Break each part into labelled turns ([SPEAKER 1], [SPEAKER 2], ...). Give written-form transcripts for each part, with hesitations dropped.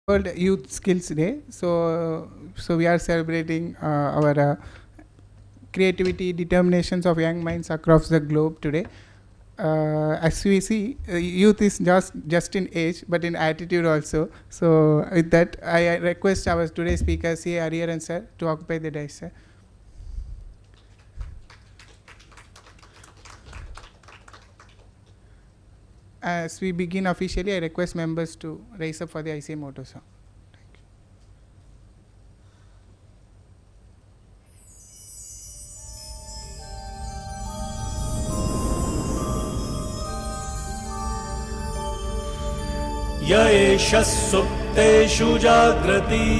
[SPEAKER 1] World Youth Skills Day. So we are celebrating our creativity, determinations of young minds across the globe today. As we see, youth is just in age, but in attitude also. So with that, I request our today's speaker, C. Hariharan sir, to occupy the dais, sir. As we begin officially, I request members to raise up for the ICA motto song.
[SPEAKER 2] य एष सुप्तेषु जाग्रति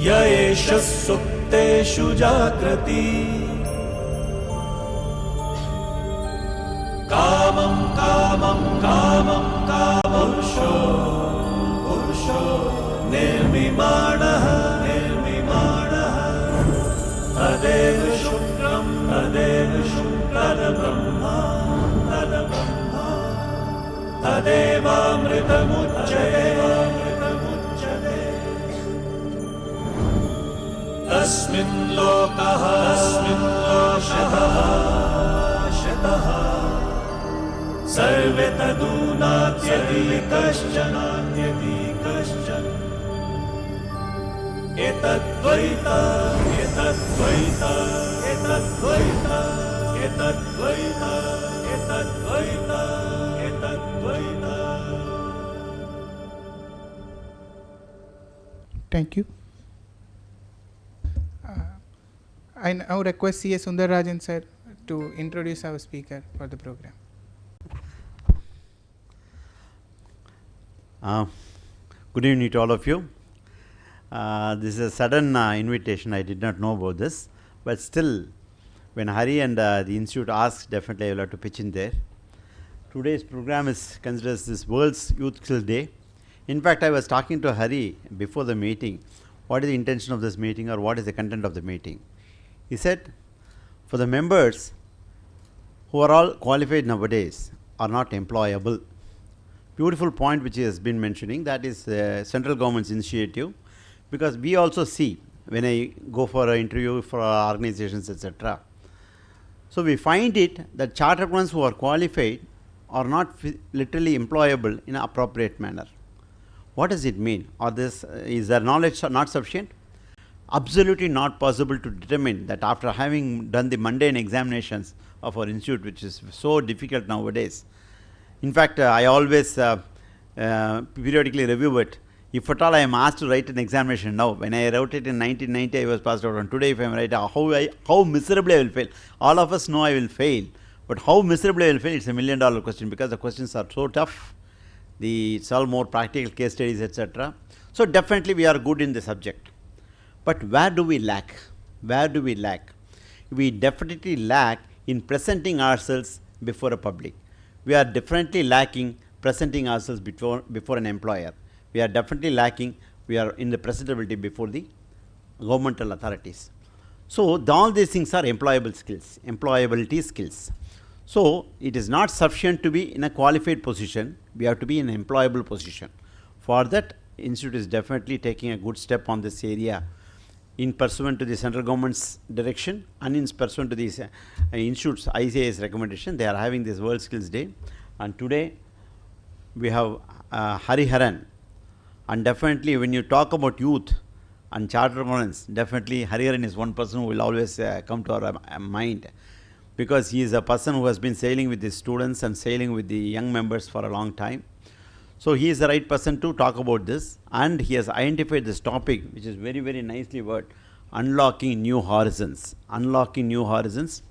[SPEAKER 2] य एष सुप्तेषु जाग्रति कामं कामं कामं कामपुरुषो पुरुषो निर्मिमाणः निर्मिमाणः तदेव शुक्रं तद्ब्रह्मा तदेवामृतमुच्यते तस्मिन् लोकः शतः सर्वे तदूनात्यति कश्चन एतद्वैता एतद्वैता एतद्वैता एतद्वैता एतद्वैता एतद्वैता.
[SPEAKER 1] Thank you. I now request C. S. Sundararajan sir to introduce our speaker for the program.
[SPEAKER 3] Good evening to all of you. This is a sudden invitation. I did not know about this, but still, when Hari and the institute asked, definitely I will have to pitch in there. Today's program is considered this World's Youth Skills Day. In fact, I was talking to Hari before the meeting. What is the intention of this meeting, or what is the content of the meeting? He said, for the members who are all qualified nowadays are not employable. Beautiful point which he has been mentioning, that is central government's initiative, because we also see when I go for an interview for our organizations, etc. So we find it that chartered ones who are qualified are not literally employable in an appropriate manner. What does it mean? Or this is their knowledge not sufficient? Absolutely not possible to determine that after having done the mundane examinations of our institute, which is so difficult nowadays. In fact, I always periodically review it. If at all I am asked to write an examination now, when I wrote it in 1990, I was passed out. And today, if I am writing, how miserably I will fail. All of us know I will fail, but how miserably I will fail, it's $1 million question, because the questions are so tough. It's all more practical case studies, etc. So definitely we are good in the subject. But where do we lack? Where do we lack? We definitely lack in presenting ourselves before a public. We are definitely lacking presenting ourselves before an employer. We are definitely lacking, we are in the presentability before the governmental authorities. So all these things are employable skills, employability skills. So it is not sufficient to be in a qualified position, we have to be in an employable position. For that, institute is definitely taking a good step on this area in pursuant to the central government's direction and in pursuant to these institutes ICA's recommendation. They are having this World Skills Day, and today we have Hariharan, and definitely when you talk about youth and chartered accountants, definitely Hariharan is one person who will always come to our mind, because he is a person who has been sailing with the students and sailing with the young members for a long time. So he is the right person to talk about this, and he has identified this topic, which is very, very nicely worded, unlocking new horizons. Unlocking new horizons.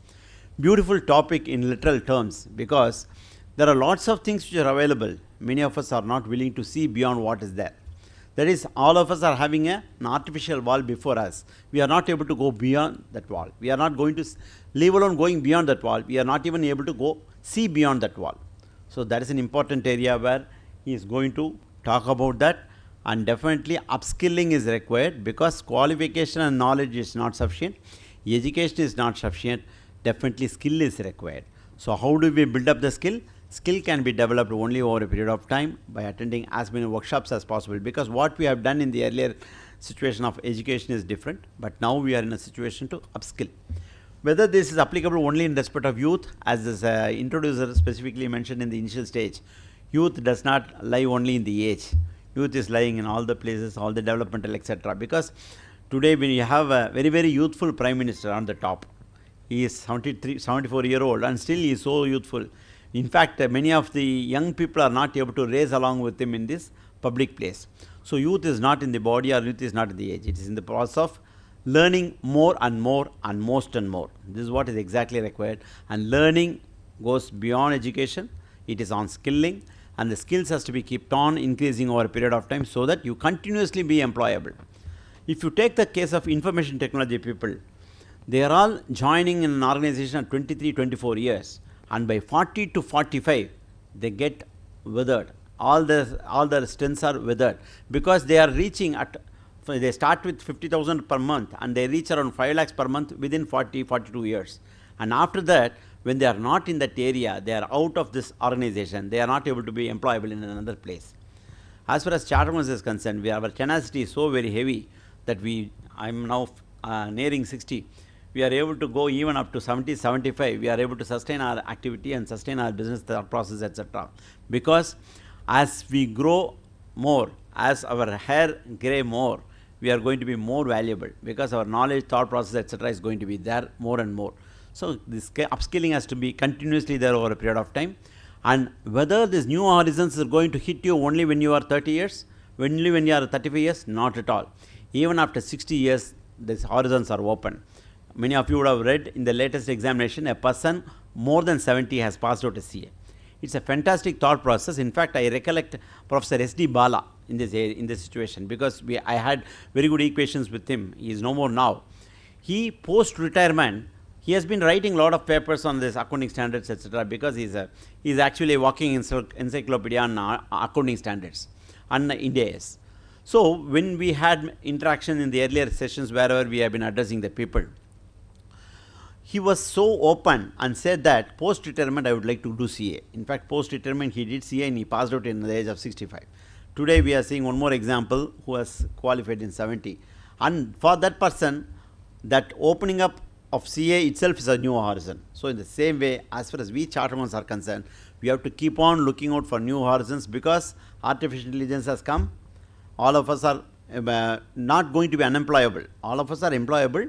[SPEAKER 3] Beautiful topic in literal terms, because there are lots of things which are available. Many of us are not willing to see beyond what is there. That is, all of us are having an artificial wall before us. We are not able to go beyond that wall. We are not going to, leave alone going beyond that wall, we are not even able to go see beyond that wall. So that is an important area where he is going to talk about that, and definitely upskilling is required, because qualification and knowledge is not sufficient, education is not sufficient, definitely skill is required. So how do we build up the skill? skill can be developed only over a period of time by attending as many workshops as possible, because what we have done in the earlier situation of education is different, but now we are in a situation to upskill. Whether this is applicable only in respect of youth, as this introducer specifically mentioned in the initial stage, youth does not lie only in the age. Youth is lying in all the places, all the developmental, etc. Because today when you have a very, very youthful Prime Minister on the top, he is 74-year-old and still he is so youthful. In fact, many of the young people are not able to race along with him in this public place. So youth is not in the body, or youth is not in the age. It is in the process of learning more and more and most and more. This is what is exactly required. And learning goes beyond education. It is on skilling, and the skills has to be kept on increasing over a period of time so that you continuously be employable. If you take the case of information technology people, they are all joining in an organization at 23, 24 years, and by 40 to 45, they get withered. All their strengths are withered, because they are reaching at, they start with 50,000 per month and they reach around 5 lakhs per month within 40, 42 years. And after that, when they are not in that area, they are out of this organization, they are not able to be employable in another place. As far as charterers is concerned, our tenacity is so very heavy that I am now nearing 60. We are able to go even up to 70, 75. We are able to sustain our activity and sustain our business process, etc. Because as we grow more, as our hair grey more, we are going to be more valuable, because our knowledge, thought process, etc. is going to be there more and more. So this upskilling has to be continuously there over a period of time. And whether these new horizons are going to hit you only when you are 30 years, only when you are 35 years, not at all. Even after 60 years, these horizons are open. Many of you would have read in the latest examination, a person more than 70 has passed out a CA. It's a fantastic thought process. In fact, I recollect Professor S.D. Bala in this situation, because I had very good equations with him. He is no more now. He, post-retirement, he has been writing a lot of papers on this accounting standards, etc., because he is actually a walking encyclopedia on accounting standards and Ind AS. So when we had interaction in the earlier sessions wherever we have been addressing the people, he was so open and said that post-retirement I would like to do CA. In fact, post-retirement he did CA and he passed out in the age of 65. Today we are seeing one more example who has qualified in 70. And for that person, that opening up of CA itself is a new horizon. So in the same way, as far as we chartermen are concerned, we have to keep on looking out for new horizons, because artificial intelligence has come. All of us are not going to be unemployable. All of us are employable.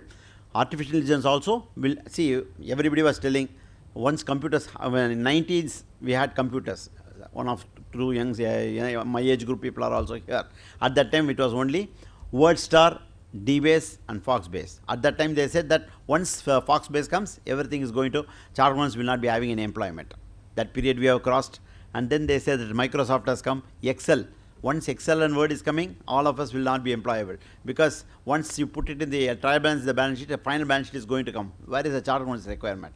[SPEAKER 3] Artificial intelligence also will, see, everybody was telling, once computers, in the 90s we had computers. One of two young, my age group people are also here. At that time it was only WordStar, DBase and Foxbase. At that time they said that once Foxbase comes, everything is going to, chartermen will not be having any employment. That period we have crossed. And then they said that Microsoft has come, Excel. Once Excel and Word is coming, all of us will not be employable, because once you put it in the trial balance, the balance sheet, the final balance sheet is going to come. Where is the charterman's requirement?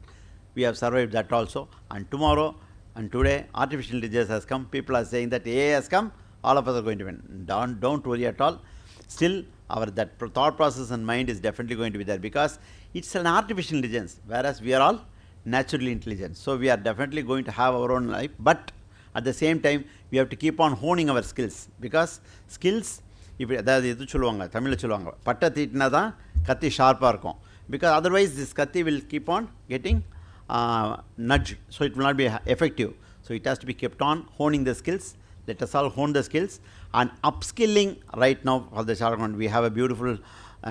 [SPEAKER 3] We have survived that also. And tomorrow and today, artificial intelligence has come. People are saying that AI has come. All of us are going to win. Don't worry at all. Still, that thought process and mind is definitely going to be there, because it's an artificial intelligence, whereas we are all naturally intelligent. So we are definitely going to have our own life, but at the same time, we have to keep on honing our skills, because skills, if Tamil patta thitna da katti sharp irkum, because otherwise this katti will keep on getting nudged, so it will not be effective. So it has to be kept on honing the skills. Let us all hone the skills and upskilling. Right now for the chartermen, we have a beautiful,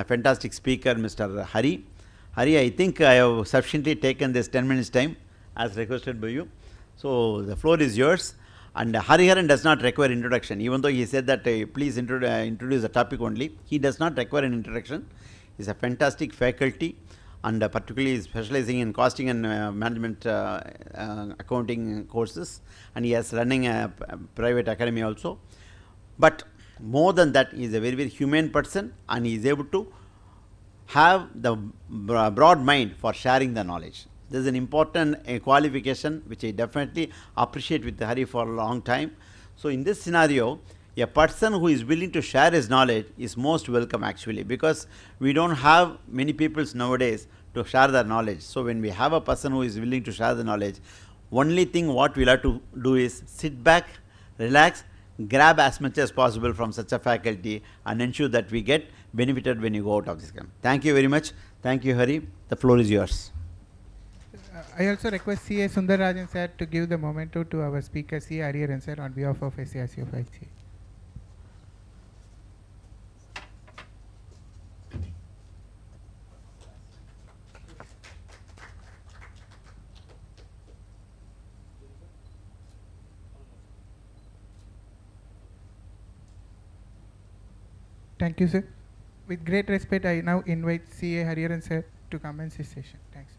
[SPEAKER 3] fantastic speaker, Mr. Hari. Hari, I think I have sufficiently taken this 10 minutes time as requested by you. So the floor is yours. And Hariharan does not require introduction, even though he said that please introduce the topic only. He does not require an introduction. He is a fantastic faculty, and particularly specializing in costing and management accounting courses, and he is running a private academy also. But more than that, he is a very, very humane person, and he is able to have the broad mind for sharing the knowledge. This is an important qualification which I definitely appreciate with Hari for a long time. So in this scenario, a person who is willing to share his knowledge is most welcome actually, because we don't have many people nowadays to share their knowledge. So when we have a person who is willing to share the knowledge, Only thing what we'll have to do is sit back, relax, grab as much as possible from such a faculty and ensure that we get benefited when you go out of this camp. Thank you very much. Thank you, Hari. The floor is yours.
[SPEAKER 1] I also request CA Sundararajan sir to give the memento to our speaker CA Hariharan sir on behalf of SIRC of ICA. Thank you, sir. With great respect, I now invite CA Hariharan sir to commence his session. Thanks.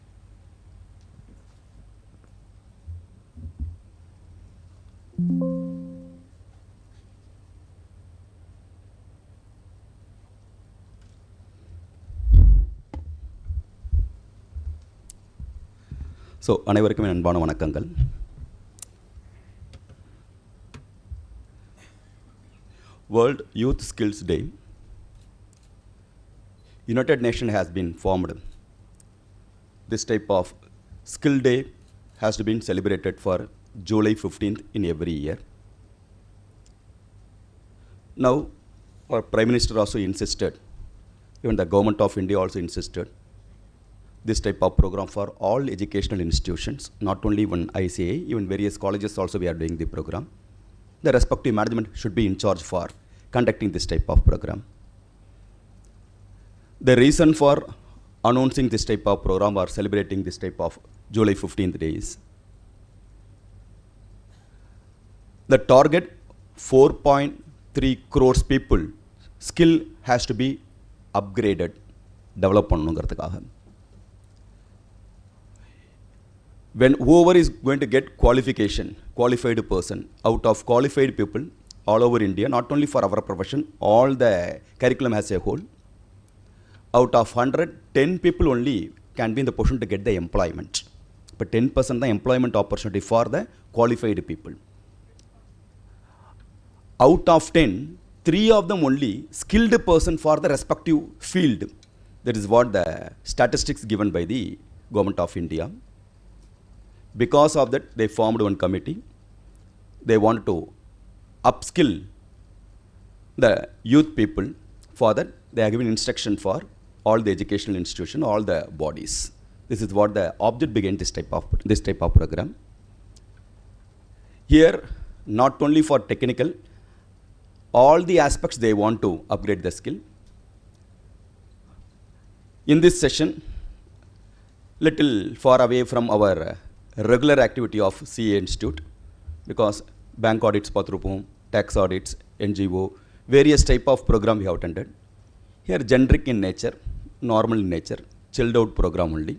[SPEAKER 4] So அனைவருக்கும் என் அன்பான வணக்கங்கள். World Youth Skills Day. United Nations has been formed. This type of skill day has to be celebrated for July 15th in every year. Now, our Prime Minister also insisted, even the Government of India also insisted, this type of program for all educational institutions, not only one ICA, even various colleges also we are doing the program. The respective management should be in charge for conducting this type of program. The reason for announcing this type of program or celebrating this type of July 15th day is the target 4.3 crores people skill has to be upgraded, develop பண்ணுங்கிறதுக்காக. When whoever is going to get qualification, qualified person, out of qualified people all over India, not only for our profession, all the curriculum as a whole, out of 100, 10 people only can be in the position to get the employment. But 10% the employment opportunity for the qualified people. Out of 10, 3 of them only skilled person for the respective field. That is what the statistics given by the Government of India. Because of that, they formed one committee. They want to upskill the youth people. For that, they are given instruction for all the educational institutions, all the bodies. This is what the object behind this type of program. Here, not only for technical, all the aspects they want to upgrade the skill. In this session, little far away from our regular activity of CA Institute, because bank audits, patrupum, tax audits, NGO, various type of program we have attended. Here generic in nature, normal in nature, chilled out program only.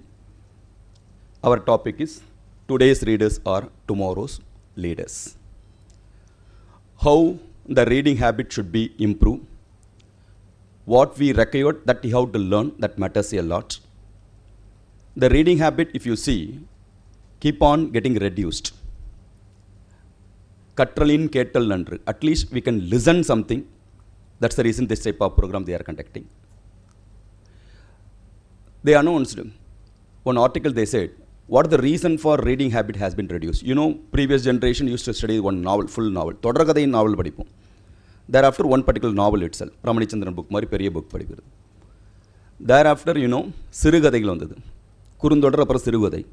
[SPEAKER 4] Our topic is today's readers are tomorrow's leaders. How the reading habit should be improved. What we require that we have to learn, that matters a lot. The reading habit, if you see, keep on getting reduced. Kattralin kettal nandru. At least we can listen something. That's the reason this type of program they are conducting. They announced one article. They said, what is the reason for reading habit has been reduced? You know, previous generation used to study one novel, full novel. Thodarakathai novel padipom. Thereafter, one particular novel itself. Ramanichandran book, mari periya book padipiradu. Thereafter, you know, Sirugathaigal vandadu. Kurundodar apra Sirugathai.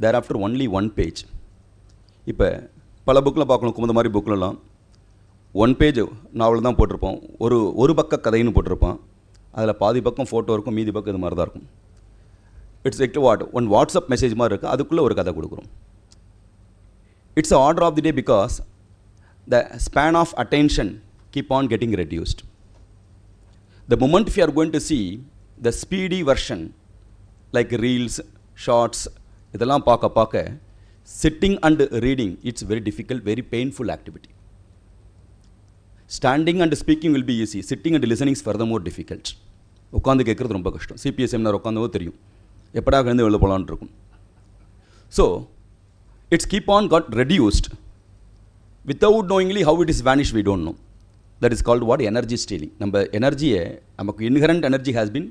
[SPEAKER 4] Thereafter only one page. இப்போ பல புக்கில் பார்க்கணும், குமுத மாதிரி புக்கிலலாம் 1 page நாவல் தான் போட்டிருப்போம். ஒரு பக்க கதைன்னு போட்டிருப்பான். அதில் பாதி பக்கம் ஃபோட்டோ இருக்கும், மீதி பக்கம் இது மாதிரி தான் இருக்கும். It's exact one WhatsApp message மாதிரி இருக்குது, அதுக்குள்ளே ஒரு கதை கொடுக்குறோம். It's order of the day because the span of attention keep on getting reduced. The moment if you are going to see the speedy version like reels, shorts, இதெல்லாம் பார்க்க sitting and reading, it's very difficult, very painful activity. Standing and speaking will be easy. Sitting and listening is furthermore difficult. உட்காந்து கேட்குறது ரொம்ப கஷ்டம். CBS seminar உட்காந்தவோ தெரியும், எப்படா கலந்து வெளில போகலான்னு இருக்கும். So it's keep on got reduced without knowingly how it is vanish we don't know. That is called what energy stealing. நம்ம எனர்ஜியை, நமக்கு inherent energy has been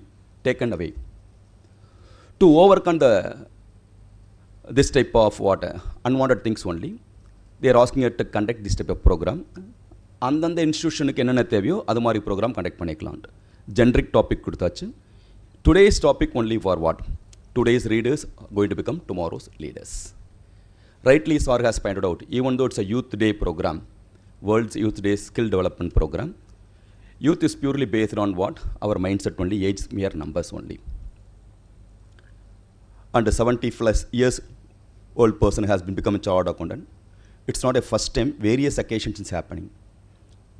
[SPEAKER 4] taken away. To overcome the this type of what unwanted things only. They are asking it to conduct this type of program. அந்தந்த இன்ஸ்டியூஷனுக்கு என்னென்ன தேவையோ அது மாதிரி program conduct பண்ணிக்கலான்ட்டு generic topic கொடுத்தாச்சு. Today's topic only for what? Today's readers going to become tomorrow's leaders. Rightly SIRC has pointed out, even though it's a Youth Day program, World's Youth Day Skill Development Program, youth is purely based on what? Our mindset only, age mere numbers only. And a 70 plus years old person has been become a chartered accountant. It's not a first time, various occasions is happening.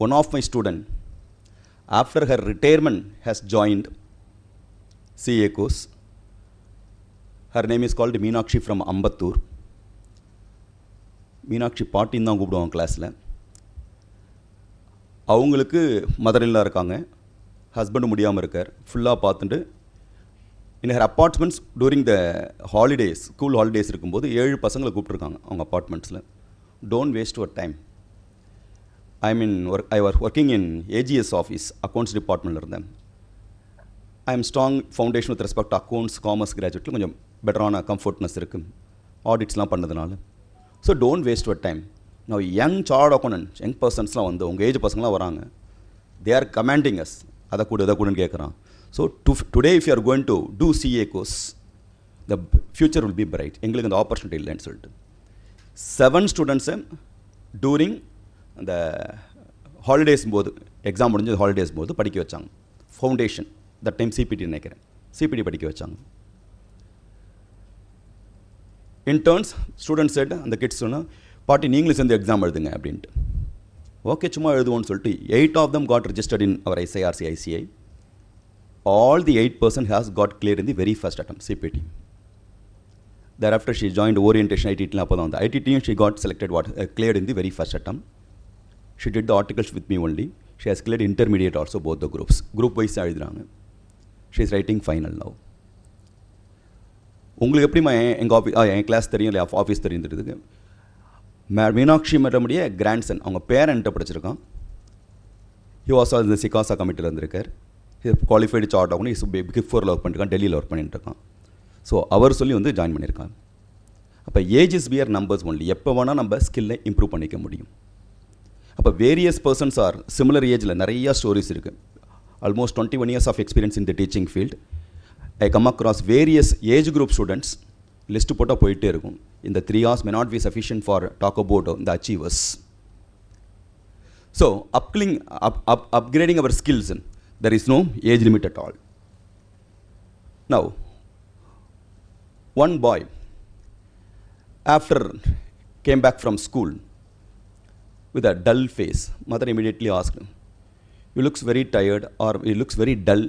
[SPEAKER 4] One of my student, after her retirement, has joined CA course. Her name is called Meenakshi from Ambattur. Meenakshi பாட்டின்னு தான் கூப்பிடுவாங்க கிளாஸில். அவங்களுக்கு மதர்-இன்-லா இருக்காங்க, husband முடியாமல் இருக்கார். ஃபுல்லாக பார்த்துட்டு in her apartments during the holidays, school holidays இருக்கும்போது 7 பசங்களை கூப்பிட்ருக்காங்க அவங்க அப்பார்ட்மெண்ட்ஸில். Don't waste your time. I was working in AGS office, accounts டிபார்ட்மெண்ட்டில் இருந்தேன். I am strong foundation with respect accounts, commerce கிராஜுவேட்டில் கொஞ்சம் பெட்டரான கம்ஃபர்ட்னஸ் இருக்குது ஆடிட்ஸ்லாம் பண்ணதுனால. So don't waste your time. நான் யங் சார்ட் அக்கௌண்டன்ட், யங் பர்சன்ஸ்லாம் வந்து உங்கள் ஏஜ் பசங்களாம் வராங்க. தே ஆர் கமாண்டிங் அஸ், அதை கூட இதை கூடன்னு கேட்குறான். So today if you are going to do CA course, the future will be bright. எங்களுக்கு அந்த ஆப்பர்ச்சுனிட்டி இல்லைன்னு சொல்லிட்டு 7 ஸ்டூடெண்ட்ஸை டூரிங் அந்த ஹாலிடேஸ் போது, எக்ஸாம் முடிஞ்சது ஹாலிடேஸ் போது படிக்க வச்சாங்க. ஃபவுண்டேஷன் தட் டைம் சிபிடி நினைக்கிறேன், சிபிடி படிக்க வச்சாங்க. இன்டர்ன்ஸ் ஸ்டூடெண்ட்ஸ் சைடு அந்த கிட்ஸ் சொன்னால், பாட்டி நீங்களும் சேர்ந்து எக்ஸாம் எழுதுங்க அப்படின்ட்டு. ஓகே சும்மா எழுதுவோன்னு சொல்லிட்டு 8 of them got registered in our SIRC ICI. All the 8% has got cleared in the very first attempt, CPT. Thereafter she joined orientation ITT. On the ITT she got selected cleared in the very first attempt. She did the articles with me only. She has cleared intermediate also, both the groups. Group wise எழுதுறாங்க. She is writing final now. உங்களுக்கு எப்படிமா என் class தெரியும் இல்லை office தெரியுதுக்கு? Meenakshi மேடமுடைய grandson, அவங்க பேரண்ட்டை படிச்சிருக்கான். He was இந்த சிகாசா கமிட்டியில் இருந்திருக்கார். Qualified chart ஆகணும். இஸ் பிக் ஃபோரில் ஒர்க் பண்ணிருக்கான், டெல்லியில் ஒர்க் பண்ணிட்டு இருக்கான். ஸோ அவர் சொல்லி வந்து ஜாயின் பண்ணியிருக்காங்க. அப்போ age is wear numbers only. எப்போ வேணால் நம்ம ஸ்கில்லை இம்ப்ரூவ் பண்ணிக்க முடியும். அப்போ வேரியஸ் பர்சன்ஸ் ஆர் சிமிலர் ஏஜில் நிறையா ஸ்டோரிஸ் இருக்குது. Almost 21 years of experience in the teaching field. I come across various age group students. List போட்டால் போயிட்டே இருக்கும். இந்த 3 hours may not be sufficient for talk about the achievers. So upgrading our skills, there is no age limit at all. Now, one boy after came back from school with a dull face. Mother immediately asked him, "You looks very tired, or you looks very dull.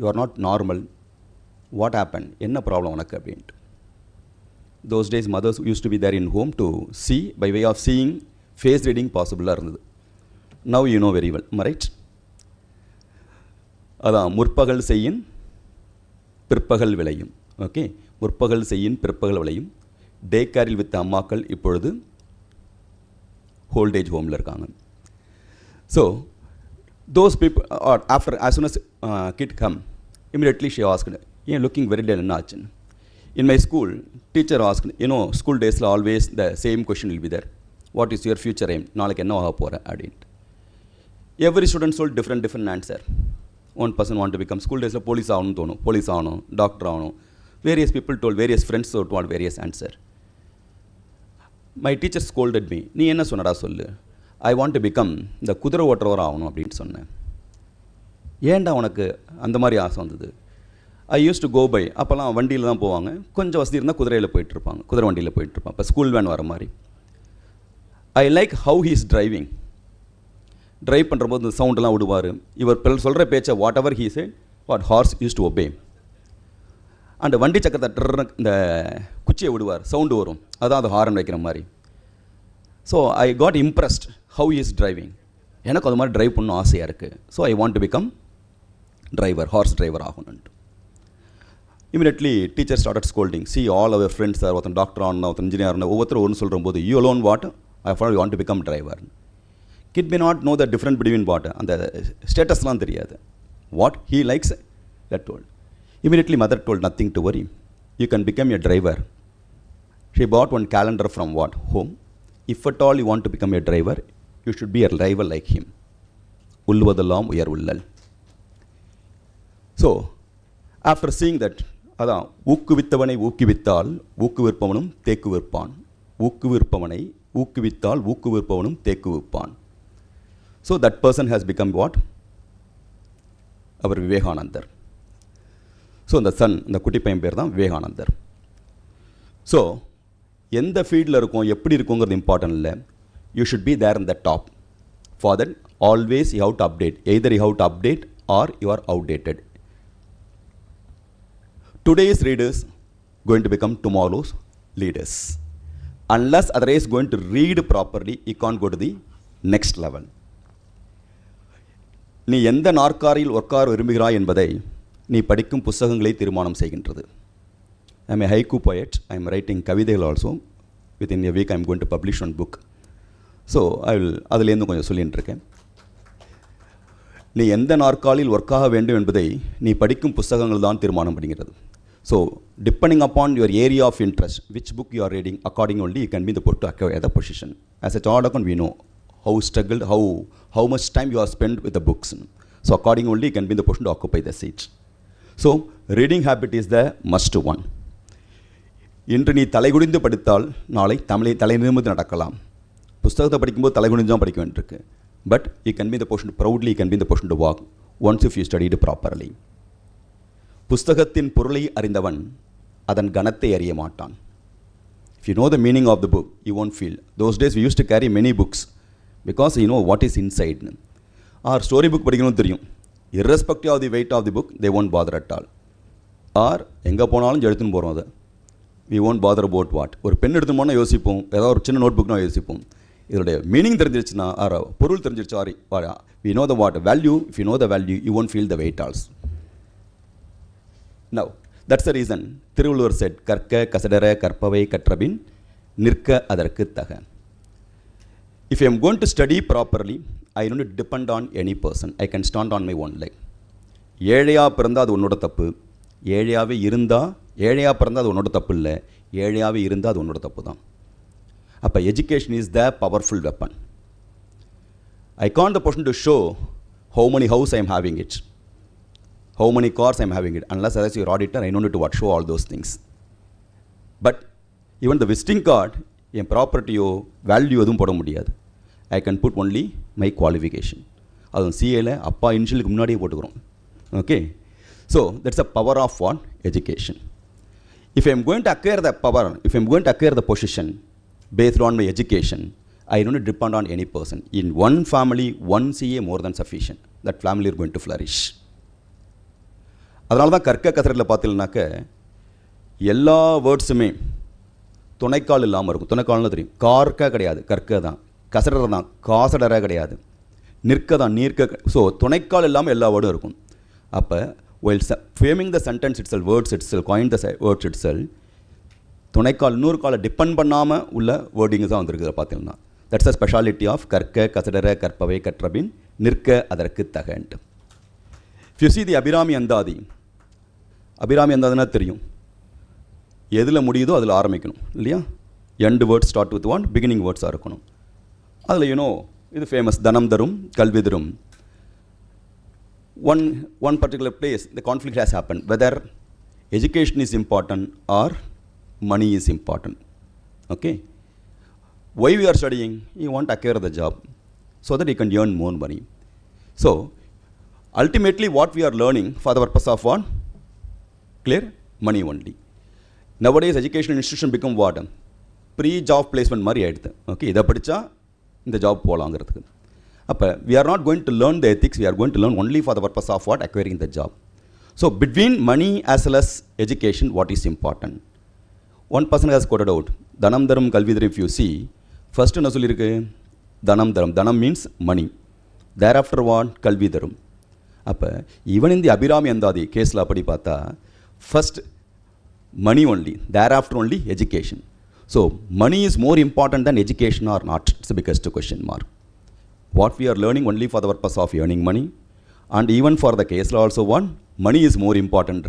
[SPEAKER 4] You are not normal. What happened? Enna problem unakku?" அப்படின்ட்டு. Those days mothers used to be there in home to see, by way of seeing, face reading possible இருந்தது. Now you know very well, right? அதான் முற்பகல் செய்யின் பிற்பகல் விளையும். Okay, முற்பகல் செய்யின் பிற்பகல் விளையும். டே கேரில் வித் அம்மாக்கள் இப்பொழுது ஓல்ட் ஏஜ் ஹோமில் இருக்காங்க. So those people, after as soon as kid come, immediately she asked, "You looking very dull என்ன ஆச்சுன்னு?" In my school, teacher asked, school daysல always the same question will be there. What is your future aim? நாளைக்கு என்ன ஆக போகிற அப்படின்ட்டு. Every student told different answer. One person want to become, school daysல police ஆகணும்னு தோணும், போலீஸ் ஆகணும், doctor ஆகணும். Various people told, various friends told various answer. My teacher scolded me. நீ என்ன சொன்னடா சொல்லு. I want to become இந்த குதிரை ஓட்டுறவர் ஆகணும் அப்படின்னு சொன்னேன். ஏன்டா உனக்கு அந்த மாதிரி ஆசை வந்தது? I used to go by, அப்போல்லாம் வண்டியில் தான் போவாங்க. கொஞ்சம் வசதி இருந்தால் குதிரையில் போயிட்டுருப்பாங்க, குதிரை வண்டியில் போயிட்டுருப்பாங்க. இப்போ ஸ்கூல் வேன் வர மாதிரி. I like how he is driving. Drive பண்ணுறபோது இந்த சவுண்டெல்லாம் விடுவார். இவர் சொல்கிற பேச்சை whatever he said, what horse used to obey. And வண்டி சக்கரத்தை இந்த குச்சியை விடுவார், சவுண்டு வரும், அதான் அது ஹாரன் வைக்கிற மாதிரி. So I got impressed how he is driving. எனக்கு அது மாதிரி ட்ரைவ் பண்ணணும் ஆசையாக இருக்குது. So I want to become driver, horse driver ஆகணுன்ட்டு. Immediately teacher started scolding. See, all our friends are ஒருத்தன் டாக்டர் ஆகணும், ஒருத்தன் இன்ஜினியர் ஆகணும், ஒவ்வொருத்தரும் ஒன்று சொல்கிற போது you alone what? I want to become driver. Kid may not know the difference between what, அந்த ஸ்டேட்டஸ்லாம் தெரியாது. What he likes, that told. Immediately mother told, nothing to worry. You can become a driver She bought one calendar from what? Home. If at all you want to become a driver, you should be a driver like him. Ulvadalam uyar ullal. So, after seeing that, அதான் ஊக்குவித்தவனை ஊக்குவித்தால் ஊக்குவிற்பவனும் தேக்குவிற்பான், ஊக்குவிற்பவனை ஊக்குவித்தால் ஊக்குவிற்பவனும் தேக்குவிப்பான். So that person has become what? Our Vivekanandar. So இந்த Sun, இந்த குட்டி பையன் பேர் தான் விவேகானந்தர். So எந்த ஃபீல்டில் இருக்கும், எப்படி இருக்குங்கிறது இம்பார்ட்டன்ட் இல்லை. You should be there in the top. For that always you have to update. Either you have to update or you are outdated. Today's readers going to become tomorrow's leaders. Unless otherwise going to read properly, you can't go to the next level. நீ எந்த நாற்காலியில் உட்கார விரும்புகிறாய் என்பதை நீ படிக்கும் புத்தகங்களை தீர்மானம் செய்கின்றது. I am a haiku poet. I am writing கவிதைகள் also. Within a week I am going to publish one book. So I will அதிலேருந்து கொஞ்சம் சொல்லிட்டு இருக்கேன். நீ எந்த நாற்காலியில் ஒர்க்காக வேண்டும் என்பதை நீ படிக்கும் புத்தகங்கள் தான் தீர்மானம் பண்ணுகிறது. So depending upon your area of interest, which book you are reading, according only you can be the put to acquire the position. As a chartered accountant, we know how struggled, how much time you have spent with the books. So according only you can be the position to occupy the seat. So reading habit is the must one. இன்று நீ தலைகுனிந்து படித்தால் நாளை தலை நிமிர்ந்து நடக்கலாம். புத்தகத்தை படிக்கும்போது தலைகுனிஞ்சான் படிக்க வேண்டியிருக்கு. But you can be the position to proudly, you can be the position to walk once if you studied properly. புஸ்தகத்தின் பொருளை அறிந்தவன் அதன் கணத்தை அறிய மாட்டான். If you know the meaning of the book, you won't feel. Those days we used to carry many books because you know what is inside. Our story book படிக்கணும்னு தெரியும். Irrespective of the weight of the book, they won't bother at all. Or எங்கே போனாலும் எடுத்துன்னு போகிறோம் அதை. We won't bother about what. ஒரு pen எடுத்துன்னு போனால் யோசிப்போம், ஏதாவது ஒரு சின்ன நோட் புக்னா யோசிப்போம். இதோடைய மீனிங் தெரிஞ்சிருச்சுன்னா, பொருள் தெரிஞ்சிருச்சு, we know the what value. If you know the value, you won't feel the weight also. Now, that's the reason Thiruvalluvar said, கற்க கசடர கற்பவை கற்றபின் நிற்க அதற்கு தக. If I am going to study properly, I don't need to depend on any person. I can stand on my own leg. ஏழையாக பிறந்தால் அது உன்னோட தப்பு. ஏழையாக பிறந்தால் அது உன்னோட தப்பு இல்லை. ஏழையாகவே இருந்தால் அது உன்னோட தப்பு தான். அப்போ education is the powerful weapon. I can't the person to show how many house I am having it, how many cars I am having it. Unless as your auditor, I don't need to what show all those things. But even the visiting card, என் ப்ராப்பர்ட்டியோ value எதுவும் போட முடியாது. I can put only my qualification. அதுவும் சிஏல அப்பா இனிஷியலுக்கு முன்னாடியே போட்டுக்கிறோம். Okay, so that's a power of what? Education. If I am going to acquire the power, if I am going to acquire the position based on my education, I don't need to depend on any person. In one family, one CA more than sufficient. That family is going to flourish. அதனால தான் கற்க கசடரில் பார்த்தீங்கன்னாக்க எல்லா வேர்ட்ஸுமே துணைக்கால் இல்லாமல் இருக்கும். துணைக்கால்னு தெரியும். கார்க்க கிடையாது, கற்க தான். கசடர தான், காசடர கிடையாது. நிற்க தான், நீர்க்க. ஸோ துணைக்கால் இல்லாமல் எல்லா வேர்டும் இருக்கும். அப்போ while framing the sentence itself, words itself, coin the words itself, துணைக்கால் இன்னொரு காலை டிபெண்ட் பண்ணாமல் உள்ள வேர்டிங்ஸ் தான் வந்துருக்குது பார்த்தீங்கன்னா. தட்ஸ் அ ஸ்பெஷாலிட்டி ஆஃப் கற்க கசடர கற்பவை கற்றபின் நிற்க அதற்கு தகன்ட்டு. If you see the Abirami அந்தாதி, அபிராமி அந்தாதினா தெரியும், எதில் முடியுதோ அதில் ஆரம்பிக்கணும் இல்லையா? End words start with one, beginning வேர்ட்ஸாக இருக்கணும். அதில் யூனோ இது ஃபேமஸ், தனம் தரும் கல்வி தரும். One particular place, the conflict has happened, whether education is important or money is important. Okay? Why we are studying? You want to acquire the job so that you can earn more money. So, ultimately what we are learning for the purpose of what? Clear? Money only. Nowadays educational institution become what? Pre-job placement மாதிரி ஆயிடுது. Okay, இதை படித்தா இந்த job போகலாங்கிறதுக்கு. அப்போ we are not going to learn the ethics, we are going to learn only for the purpose of what? Acquiring the job. So between money as well as education, what is important? One person has quoted out, தனம் தரும் கல்வி தரும். If you see, first என்ன சொல்லியிருக்கு? தனம் தரும். தனம் means money. Thereafter what? கல்வி தரும். அப்போ ஈவன் இந்த அபிராமி அந்தாதி கேஸில் அப்படி பார்த்தா first money only, thereafter only education. So money is more important than education or not? It's the biggest question mark. What we are learning only for the purpose of earning money, and even for the case also one, money is more important.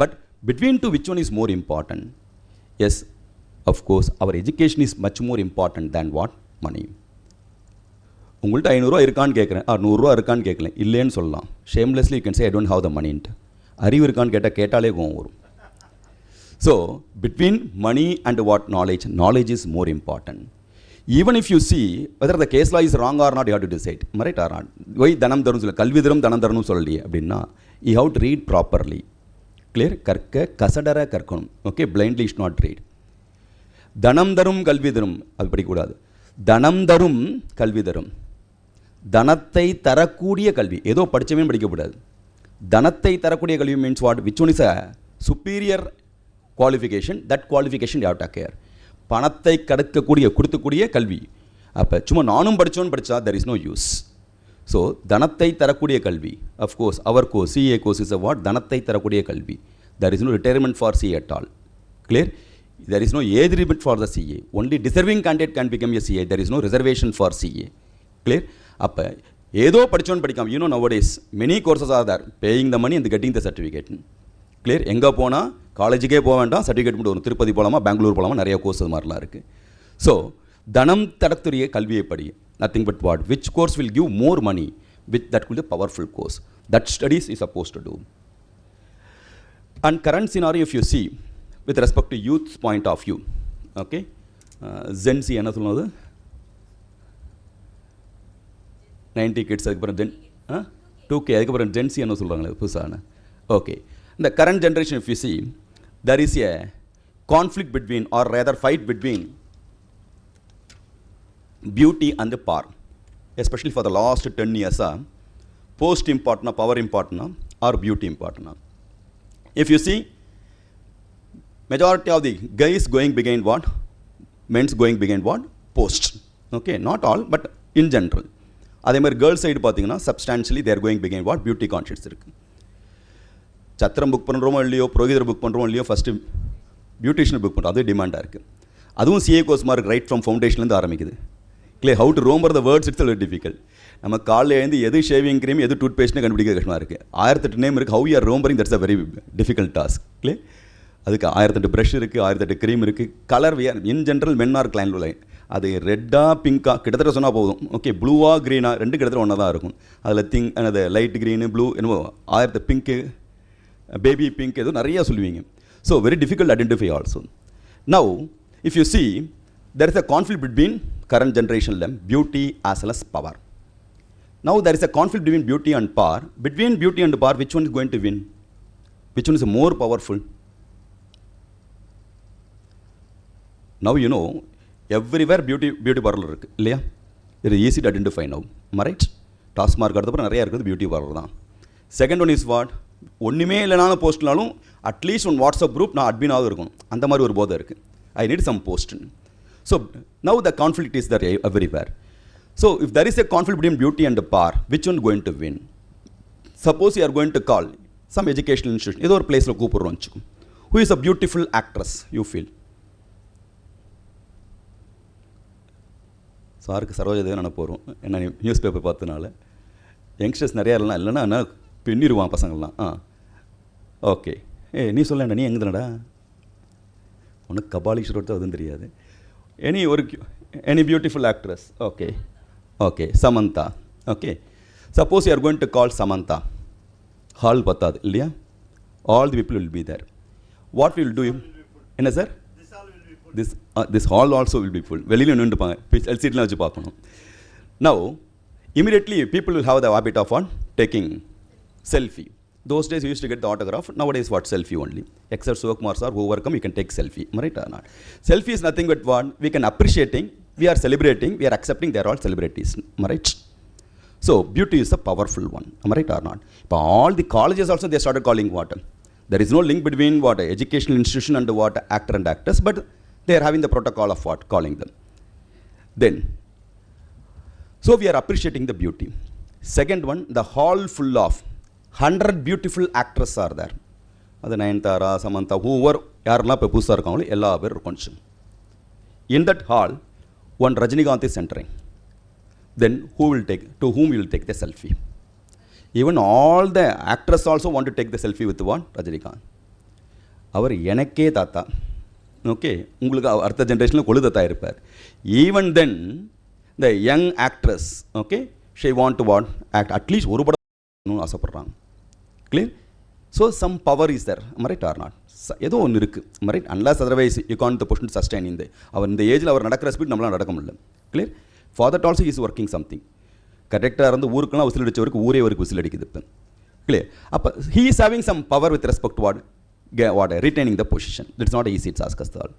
[SPEAKER 4] But between two, which one is more important? Yes, of course, our education is much more important than what? Money. உங்கள்கிட்ட 500 இருக்கான்னு கேட்குறேன், 100 இருக்கான்னு கேட்கல, இல்லைன்னு சொல்லலாம். Shamelessly you can say I don't have the மணின்ட்டு. அறிவு இருக்கான்னு கேட்டாலே கோவம் வரும். So between money and what knowledge, knowledge is more important. Even if you see whether the case law is wrong or not, you have to decide. Right or not? Why தனம் தரும் சொல்ல, கல்வி தரும் தனம் தரணும் சொல்லலையே அப்படின்னா, you have to read properly. Clear? கற்க கசடர கற்கணும். Okay, blindly is not read. தனம் தரும் கல்வி தரும் அது படிக்கக்கூடாது. தனம் தரும் கல்வி தரும், தனத்தை தரக்கூடிய கல்வி. ஏதோ படித்தவே படிக்கக்கூடாது. தனத்தை தரக்கூடிய கல்வி means what? Which one is a superior qualification, that qualification you have to care. பணத்தை கொடுக்கக்கூடிய கல்வி. அப்போ சும்மா நானும் படித்தோன்னு படித்தா there is no use. So தனத்தை தரக்கூடிய கல்வி. Of course our course, CA course is a what? தனத்தை தரக்கூடிய கல்வி. There is no retirement for CA at all. Clear? There is no age limit for the CA. Only deserving candidate can become a CA. There is no reservation for CA. Clear? அப்போ ஏதோ படித்தோன்னு படிக்காம, you know nowadays many courses are there, paying the money and getting the certificate. Clear? எங்கே போனால் காலேஜுக்கே போக வேண்டாம், certificate மட்டும் வரும். திருப்பதி போகலாமா, பெங்களூர் போகலாமா, நிறைய கோர்ஸ் அது மாதிரிலாம் இருக்குது. ஸோ தனம் தரத்துரிய கல்வியை படி. Nothing but what? Which course will give more money, with that will the powerful course. That studies is suppose to do. And current scenario if you see with respect to youth's point of view, okay, Gen Z என்ன சொல்லுவது? 90 kids அதுக்கப்புறம் Gen 2K அதுக்கப்புறம் Gen Z என்ன சொல்கிறாங்களே புதுசான. Okay, இந்த current generation if you see, there is a conflict between, or rather fight between beauty and the power, especially for the last 10 years. Post important, power important, or beauty important. If you see, majority of the guys going behind what? Men's going behind what? Post. Okay, not all, but in general. அதே மாதிரி girls side பார்த்தீங்கன்னா substantially they're going பிகைன் what? Beauty conscious இருக்குது. சத்திரம் book பண்ணுறோமோ இல்லையோ, புரோகிதர் book பண்ணுறோமோ இல்லையோ, ஃபஸ்ட்டு பியூட்டிஷியன் புக் பண்ணுறோம். அதே டிமாண்டாக இருக்குது. அதுவும் சிஏ கோர்ஸ் மாதிரி ரைட் ஃப்ரம் ஃபவுண்டேஷன்லேருந்து ஆரம்பிக்குது. Clear? How to remember the words it's very difficult. நம்ம காலையில் எழுந்து எது ஷேவிங் க்ரீம் எது டூத் பேஸ்ட்னு கண்டுபிடிக்க கஷ்டமாக இருக்குது. 1008 நேம் இருக்குது. How you are remembering, that's a very difficult task. Clear? அதுக்கு 1008 ப்ரஷ் இருக்குது, 1008 க்ரீம் இருக்குது. Colour wear in general men are client line. அது ரெட்டாக பிங்காக கிட்டத்தட்ட சொன்னால் போதும். ஓகே, ப்ளூவா க்ரீனா ரெண்டு கிட்டத்தட்ட ஒன்றா தான் இருக்கும். அதில் அது லைட் க்ரீனு ப்ளூ என்னமோ 1008 பிங்க்கு, பேபி பிங்க் ஏதோ நிறையா சொல்லுவீங்க. So very difficult identify also. Now if you see there is a conflict between current ஜென்ரேஷனில் beauty as well as power. Now there is a conflict between beauty and power. Between beauty and power, which one is going to win? Which one is more powerful? Now you know everywhere beauty parlor இருக்குது இல்லையா? it is easy to identify now. Right? TASMAC அடுத்தப்பறம் நிறையா இருக்குது beauty parlour தான். Second one is what? ஒன்றுமே இல்லைனாலும் போஸ்ட்னாலும் at least one WhatsApp group நான் அட்மினாக இருக்கணும். அந்த மாதிரி ஒரு போதை இருக்குது. I need some post. So now the conflict is there everywhere. So if there is a conflict between beauty and power, which one going to win? Suppose you are going to call some educational institution, ஏதோ ஒரு பிளேஸில் கூப்பிட்றோம் வச்சுக்கோம். who is a beautiful actress you feel? சாருக்கு சரோஜதே நினைப்பு வரும். என்ன news paper பார்த்தனால youngsters நிறையா இல்லைன்னா என்ன பின்னிடுவான் பசங்கள்லாம். ஓகே, நீ சொல்லேன்டா, நீ எங்கேதானடா? உனக்கு கபாலீஸ்வரத்தை அதுவும் தெரியாது. Any beautiful actress. Okay okay, Samantha. Okay, suppose you are going to call Samantha. Hall பத்தாது இல்லையா? All the people will be there. What will do you? என்ன sir? This hall also will be full. வெளியில் நின்றுப்பாங்க, எல்சிடிலாம் வச்சு பார்க்கணும். Now, immediately people will have the habit of taking selfie. Those days you used to get the autograph. Nowadays what? Selfie only. Except Suvakumar sir, whoever come, you can take selfie. Right or not? Selfie is nothing but what? We can appreciating, we are celebrating, we are accepting they are all celebrities. Right? So, beauty is a powerful one. Right or not? But all the colleges also they started calling what? There is no link between what? Educational institution and what? Actor and actors, but they are having the protocol of what? Calling them. Then, so we are appreciating the beauty. Second one, the hall full of 100 beautiful actresses are there. அது Nayanthara, Samantha, whoever யாரெல்லாம் இப்போ புதுசாக இருக்காங்களோ எல்லா பேரும் கொஞ்சம். In that hall, one Rajinikanth is entering. Then to whom will take the selfie? Even all the actors also want to take the selfie with one Rajinikanth. அவர் எனக்கே தாத்தா. ஓகே, உங்களுக்கு அடுத்த ஜென்ரேஷனில் கொழுதத்தாக இருப்பார். Even then the young actress, okay, she want to what act at least ஒரு படம் ஆசைப்படுறாங்க. Clear? So some power is there, right or not? ஏதோ ஒன்று இருக்குது, right? Unless otherwise you Khan the position sustain இந்த அவர் இந்த ஏஜில் அவர் நடக்கிற ஸ்பீட் நம்மளால் நடக்க முடியல. Clear? For that also is working something. கரெக்டாக இருந்து ஊருக்கெல்லாம் விசில் அடித்தவருக்கு ஊரே அவருக்கு விசில் அடிக்குது இப்போ. கிளியர்? அப்போ he is having some power with respect what retaining the position. It's not easy, it's asked us all.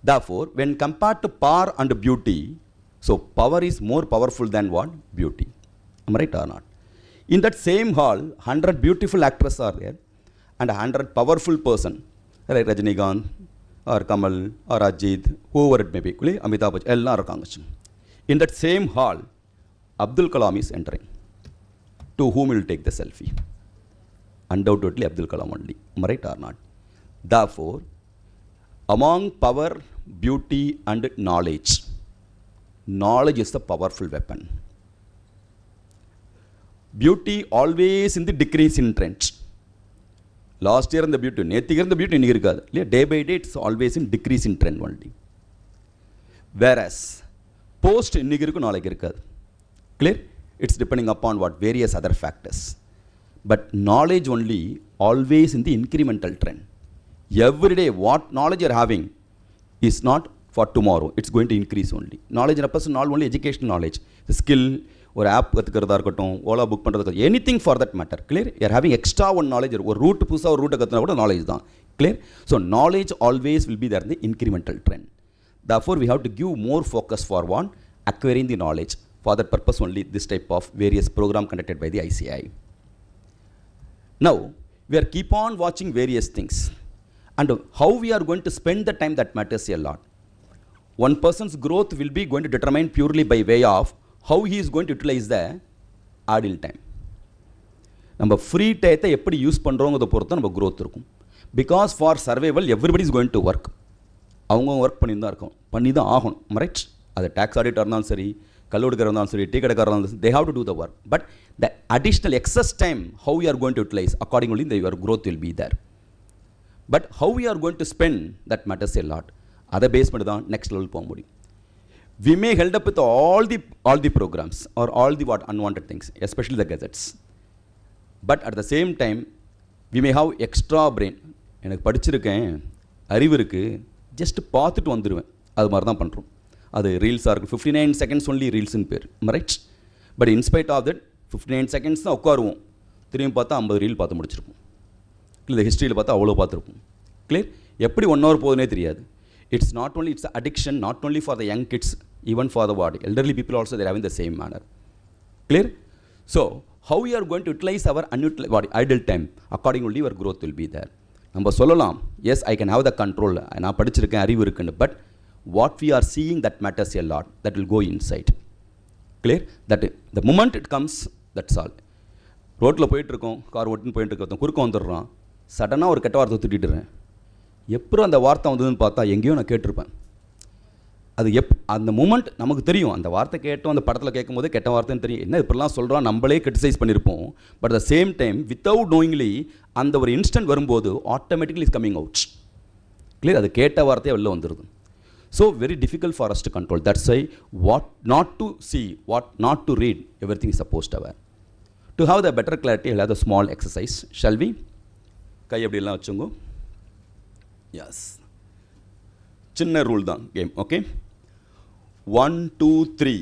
[SPEAKER 4] Therefore, when compared to power and beauty, so power is more powerful than what? Beauty. Am I right or not? In that same hall, 100 beautiful actresses are there and 100 powerful person, like Rajinikanth or Kamal or Ajit, whoever it may be, Amitabh Bachchan, எல்லாரும் இருக்காங்க. In that same hall, Abdul Kalam is entering. To whom will take the selfie? Undoubtedly Abdul Kalam only. Am I right or not? Therefore, among power, beauty and knowledge, knowledge is the powerful weapon. Beauty always in the decreasing trend. Last year in the beauty, நேத்திக்கு இருந்த beauty இன்னைக்கு இருக்காது. Day by day it's always in decreasing trend only. Whereas post இன்னைக்கு இருக்கும் நாளைக்கு இருக்காது. Clear? It's depending upon what various other factors. But knowledge only always in the incremental trend. Every day what knowledge you are having is not for tomorrow, it's going to increase only. Knowledge in a person, not only educational knowledge, the skill or app கத்துக்கிறதா இருக்கட்டும், Ola book பண்ணுறது, anything for that matter. Clear? You are having extra one knowledge. ஒரு root புதுசாக ஒரு ரூட்டை கற்றுனா கூட knowledge தான். Clear? So knowledge always will be there in the incremental trend. Therefore we have to give more focus for one acquiring the knowledge. For that purpose only this type of various program conducted by the ICI. Now we are keep on watching various things. And how we are going to spend the time, that matters a lot. One person's growth will be going to determine purely by way of how he is going to utilize the idle time. நம்ம free டயத்தை எப்படி use பண்ணுறோங்கிறத பொறுத்து நம்ம growth இருக்கும். Because for survival everybody is going to work. அவங்க work பண்ணி தான் ஆகணும். ரைட்? அது டேக்ஸ் ஆடிட்டர் இருந்தாலும் சரி, கல்லூரிக்காரர் இருந்தாலும் சரி, டீ கடைக்காரர் இருந்தாலும் சரி, they have to do the work. But the additional excess time how we are going to utilize, accordingly your growth will be there. But how we are going to spend, that matters a lot. அதை base பண்ணி தான் next level போக முடியும். We may held up with all the programs or all the unwanted things, especially the gadgets. But at the same time, we may have extra brain. எனக்கு படிச்சிருக்கேன், அறிவு இருக்குது, just பார்த்துட்டு வந்துடுவேன், அது மாதிரி தான் பண்ணுறோம். அது ரீல்ஸாக இருக்கும். 59 seconds only ரீல்ஸ்னு பேர், right? But in spite of that 59 seconds தான் உட்காருவோம், திரும்பி பார்த்தா 50 ரீல் பார்த்து முடிச்சிருப்போம். இல்லை ஹிஸ்ட்ரியில் பார்த்தா அவ்வளோ பார்த்துருப்போம். கிளியர்? எப்படி 1 hour போகுதுனே தெரியாது. It's not only, it's addiction, not only for the young kids, even for the elderly people also, they are having the same manner. Clear? So how we are going to utilize our idle time, accordingly your growth will be there. நம்ம சொல்லலாம், yes I can have the control, நான் படிச்சிருக்கேன், அறிவு இருக்குன்னு, but what we are seeing, that matters a lot. That will go inside. Clear? That the moment it comes, that's all. ரோட்டில் போயிட்டுருக்கோம், car ஓட்டுன்னு போயிட்டுருக்கோம், குறுக்க வந்துடுறான், சடனாக ஒரு கெட்ட வார்த்தை திட்டிடுறேன். எப்போ அந்த வார்த்தை வந்ததுன்னு பார்த்தா எங்கேயோ நான் கேட்டிருப்பேன். அது அந்த மூமெண்ட் நமக்கு தெரியும், அந்த வார்த்தை கேட்டோம், அந்த படத்தில் கேட்கும் போது கெட்ட வார்த்தைன்னு தெரியும், என்ன இப்படிலாம் சொல்கிறான், நம்மளே கிரிட்டிசைஸ் பண்ணியிருப்போம். But at the same time without knowingly அந்த ஒரு இன்ஸ்டன்ட் வரும்போது automatically is coming out. Clear? அது கேட்ட வார்த்தையே வெளில வந்துடுது. So very difficult for us to control. That's why what not to see, what not to read, everything is supposed our. To have the better clarity, have the small exercise. Shall we? கை அப்படிலாம் வச்சுங்க. S, சின்ன rule தான் game. Okay, 1 2 3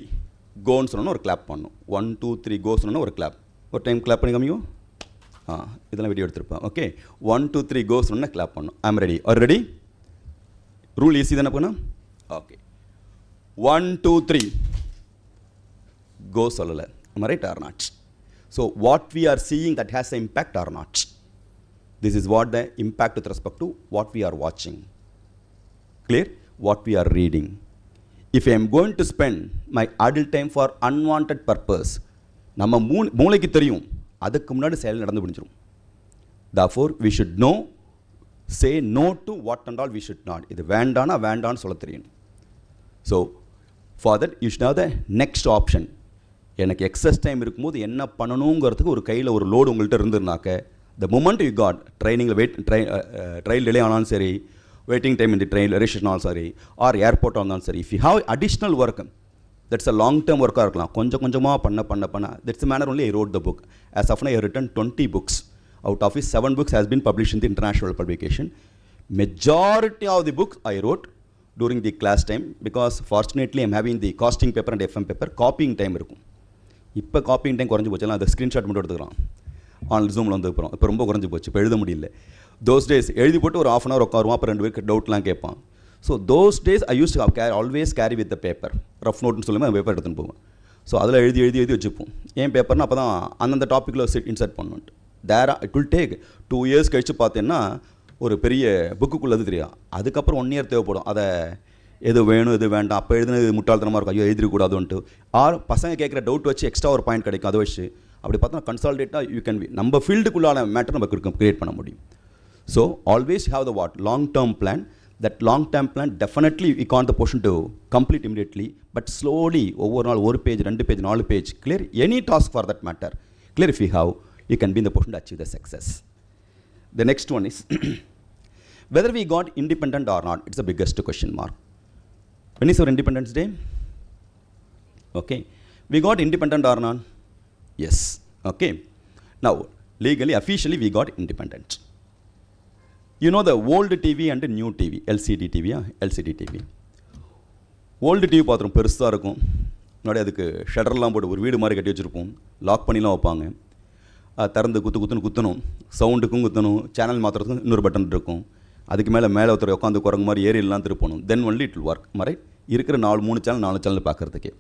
[SPEAKER 4] கோன்னு சொன்னோன்னா ஒரு clap பண்ணணும். 1 2 3 கோ சொன்னோன்னா ஒரு கிளாப். ஒரு டைம் கிளாப் பண்ணி காமியோ. இதெல்லாம் வீடியோ எடுத்துருப்பேன். ஓகே, 1 2 3 கோ சொன்னா கிளாப் பண்ணணும். I am ready. Are ready? Rule easy தானே பண்ணா? ஓகே, 1 2 3 கோ சொல்லலை. am I right or not? So what we are seeing, that has an impact or not? This is what the impact with respect to what we are watching. Clear? What we are reading. If I am going to spend my idle time for unwanted purpose, நம்ம மூளைக்கு தெரியும், அதுக்கு முன்னாடி செயல் நடந்து முடிஞ்சிடும். Therefore we should know, say no to what and all we should not. இது வேண்டானா வேண்டான்னு சொல்ல தெரியும். So for that you should have the next option. எனக்கு எக்ஸஸ் டைம் இருக்கும்போது என்ன பண்ணணுங்கிறதுக்கு ஒரு கையில் ஒரு லோடு உங்கள்கிட்ட இருந்துருனாக்க, the moment you got ட்ரைனிங்கில் ட்ரையல் டிலே ஆனாலும் சரி, waiting time in the train, railway station also, or airport also. If you have additional work, that's a long-term work. That's the manner only I wrote the book. As of now, I have written 20 books. Out of which 7 books has been published in the international publication. Majority of the books I wrote during the class time, because fortunately I am having the costing paper and FM paper, copying time இருக்கும். இப்போ copying time குறைஞ்சி போச்சுலாம், அதை screenshot மட்டும் எடுத்துக்கலாம். Online ஜூமில் வந்து அப்புறம் இப்போ ரொம்ப குறைஞ்சி போச்சு, இப்போ எழுத முடியல. தோஸ் டேஸ் எழுதி போட்டு ஒரு ½ hour உட்காருவான், அப்புறம் 2 பேருக்கு டவுட்லாம் கேட்பான். So those days I use to always carry with the paper, rough நோட்னு சொல்லும்போது அந்த பேப்பர் எடுத்துன்னு போவேன். ஸோ அதில் எழுதி வச்சுப்போம். ஏன் பேப்பர்னா அப்போ தான் அந்தந்த டாப்பிக்கில் இன்சர்ட் பண்ணணும். இட் வில் டேக் 2 years கழித்து பார்த்தீங்கன்னா ஒரு பெரிய புக்குக்குள்ளது தெரியும். அதுக்கப்புறம் 1 year தேவைப்படும். அதை எது வேணும் எது வேண்டாம், அப்போ எழுதுனது முட்டாள்தனமாக இருக்கும், ஐயோ எழுதிக்கூடாதுன்ட்டு. ஆர் பசங்க கேட்குற டவுட் வச்சு எக்ஸ்ட்ரா ஒரு பாயிண்ட் கிடைக்கும், அதை வச்சு அப்படி பார்த்தோன்னா கன்சால்டேட்டாக யூ கேன் பி நம்ம ஃபீல்டுக்குள்ளான மேட்டர் நம்ம க்ரியேட் பண்ண முடியும். So always have the long term plan. That long term plan, definitely we can't the portion to complete immediately, but slowly ஒவ்வொரு நாள் 1 page 2 page 4 page clear any task for that matter. Clear if you have, you can be in the position to achieve the success. The next one is whether we got independent or not. It's the biggest question mark. When is our Independence Day? Okay, we got independent or not? Yes. Okay, now legally officially we got independent. You know the old TV and the new TV, LCD TV, LCD TV. Old TV பார்த்துரும் பெருசாக இருக்கும், முன்னாடி அதுக்கு ஷட்டர்லாம் போட்டு ஒரு வீடு மாதிரி கட்டி வச்சுருப்போம், லாக் பண்ணிலாம் வைப்பாங்க. திறந்து குத்தணும், சவுண்டுக்கும் குத்தணும், சேனல் மாற்றுறதுக்கும் இன்னொரு பட்டன் இருக்கும். அதுக்கு மேலே ஒருத்தர் உட்காந்து குரங்கு மாதிரி ஏரியெல்லாம் திருப்பணும். Then only it will work. மாதிரி இருக்கிற 3 சேனல் பார்க்குறதுக்கே.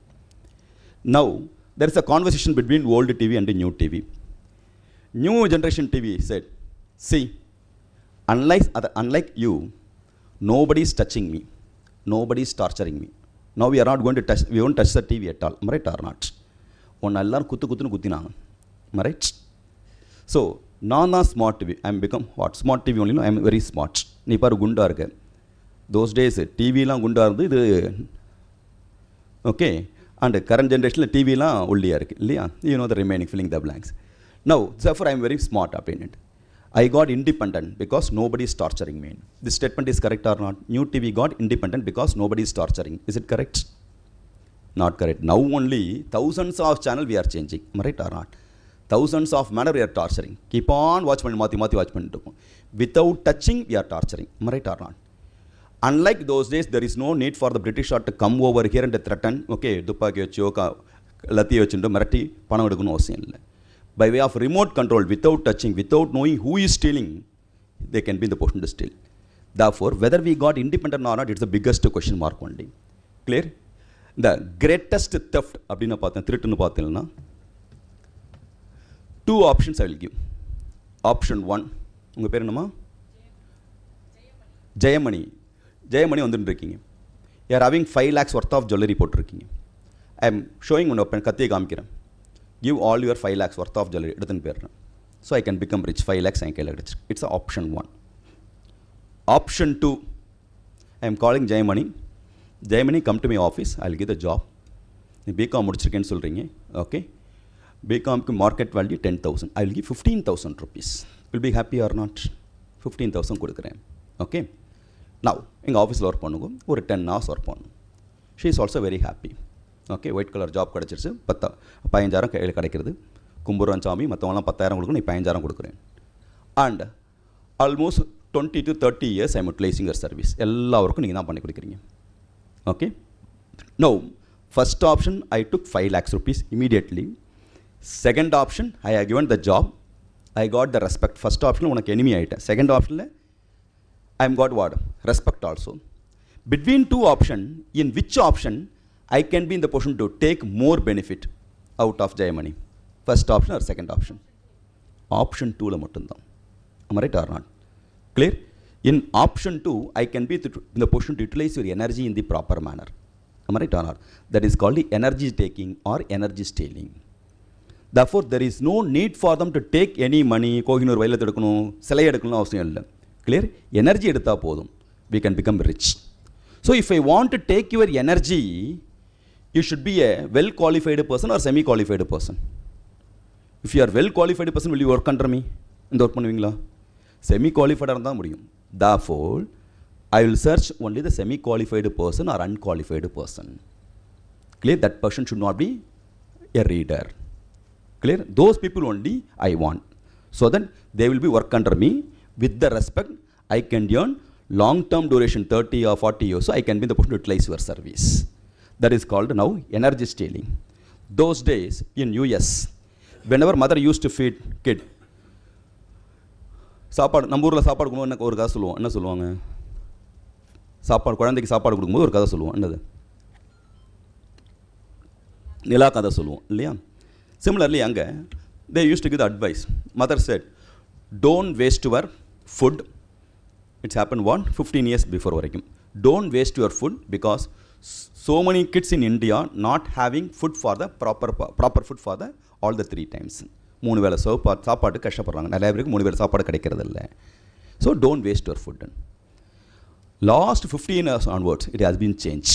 [SPEAKER 4] Now there is a conversation between old TV and new TV. New generation TV set, see, unlike you, nobody is touching me, nobody is torturing me. Now we are not going to touch, we won't touch the TV at all, right or not? ஒன்று எல்லாரும் குத்தினாங்க, right? So நான் தான் smart TV, I am become what smart TV only, I am very smart. நீ பாரு குண்டாக இருக்க. Those days டிவிலாம் குண்டாக இருந்து, இது ஓகே. அண்ட் கரண்ட் ஜென்ரேஷனில் டிவிலாம் ஒல்லியாக இருக்குது இல்லையா? You know the remaining filling the blanks. Now therefore I am very smart அப்படின்னு. I got independent because nobody is torturing me. This statement is correct or not? New TV got independent because nobody is torturing. Is it correct? Not correct. Now only thousands of channel we are changing. Right or not? Thousands of manner we are torturing. Keep on watch mathi watch pannirukom. Without touching we are torturing. Right or not? Unlike those days, there is no need for the British to come over here and threaten. Okay, dupaki vecho lati vechundu marati panam edukonu avasiyam illa. By way of remote control, without touching, without knowing who is stealing, they can be in the position to steal. Therefore, whether we got independent or not, it's the biggest question mark only. Clear? The greatest theft, அப்படின்னா பார்த்தேன், திருட்டுன்னு பார்த்தீங்கன்னா 2 options I will give. Option 1, உங்கள் பேர் என்னம்மா? ஜெயமணி வந்துட்டு இருக்கீங்க. You are having 5 lakhs worth of jewelry போட்டிருக்கீங்க. I am showing ஒன்று கத்தியை காமிக்கிறேன். Give all your 5 lakhs worth of jewelry எடுத்துன்னு போயிடுறேன். So I can become rich. 5 lakhs என் கையில் கிடச்சி. It's option 1. Option 2, I am calling Jayamani, come to my office, I will give the job. நீ BCom முடிச்சிருக்கேன்னு சொல்கிறீங்க. ஓகே, பிகாம்க்கு market value 10,000. I will give 15,000 rupees. Will be happy or not? 15,000 கொடுக்குறேன். Okay, now எங்கள் ஆஃபீஸில் work பண்ணுங்க, ஒரு 10 hours work பண்ணணும். She is also very happy. Okay, white colour job கிடச்சிருச்சு, 15,000 கையில் கிடைக்கிறது. கும்புரம் சாமி மற்றவங்களாம் 10,000 கொடுக்கணும், நீ 15,000 கொடுக்குறேன். And almost 20 to 30 years I am utilizing your service. எல்லா ஒர்க்கும் நீங்கள் தான் பண்ணி கொடுக்குறீங்க. Okay, no first option I took 5 lakhs rupees immediately. Second option I have given the job, I got the respect. First ஆப்ஷனில் உனக்கு எனிமி ஆகிட்டேன், second ஆப்ஷனில் I am got what respect also. Between 2 option, in which option I can be in the position to take more benefit out of Jayamani? First option or second option? Option 2 மட்டும்தான். Am I right or not? Clear? In option 2, I can be in the position to utilize your energy in the proper manner. Am I right or not? That is called the energy taking or energy stealing. Therefore, there is no need for them to take any money. Kohinoor வயலத்து எடுக்கணும், சிலை எடுக்கணும் அவசியம் இல்லை. Clear? Energy எடுத்தால் போதும், we can become rich. So if I want to take your energy, you should be a well qualified person or semi qualified person. If you are well qualified person, will you work under me? இந்த work பண்ணுவீங்களா? Semi குவாலிஃபைடாக இருந்தால் முடியும். Therefore, I will search only the semi-qualified person or unqualified person. Clear? That person should not be a reader. Clear? Those people only I want. So that they will be work under me with the respect I can earn long-term duration 30 or 40 years. So I can be in the position to utilize your service. That is called now energy stealing. Those days in US, whenever mother used to feed kid, சாப்பாடு நம்ம ஊரில் சாப்பாடு கொடுக்கணும் ஒரு கதை சொல்லுவோம். என்ன சொல்லுவாங்க? சாப்பாடு குழந்தைக்கு சாப்பாடு கொடுக்கும்போது ஒரு கதை சொல்லுவோம். என்னது? நிலா கதை சொல்லுவோம் இல்லையா? Similarly அங்கே they used to give the advice. Mother said, don't waste your food. It's happened 15 years before வரைக்கும். Don't waste your food because so many kids in India not having food for the proper food for the all the 3 times. 3 வேளை சாப்பாடு கஷ்டப்படுறாங்க. நிறைய பேருக்கு 3 வேளை சாப்பாடு கிடைக்கிறது இல்லை. So don't waste your food. Last 15 years onwards it has been changed.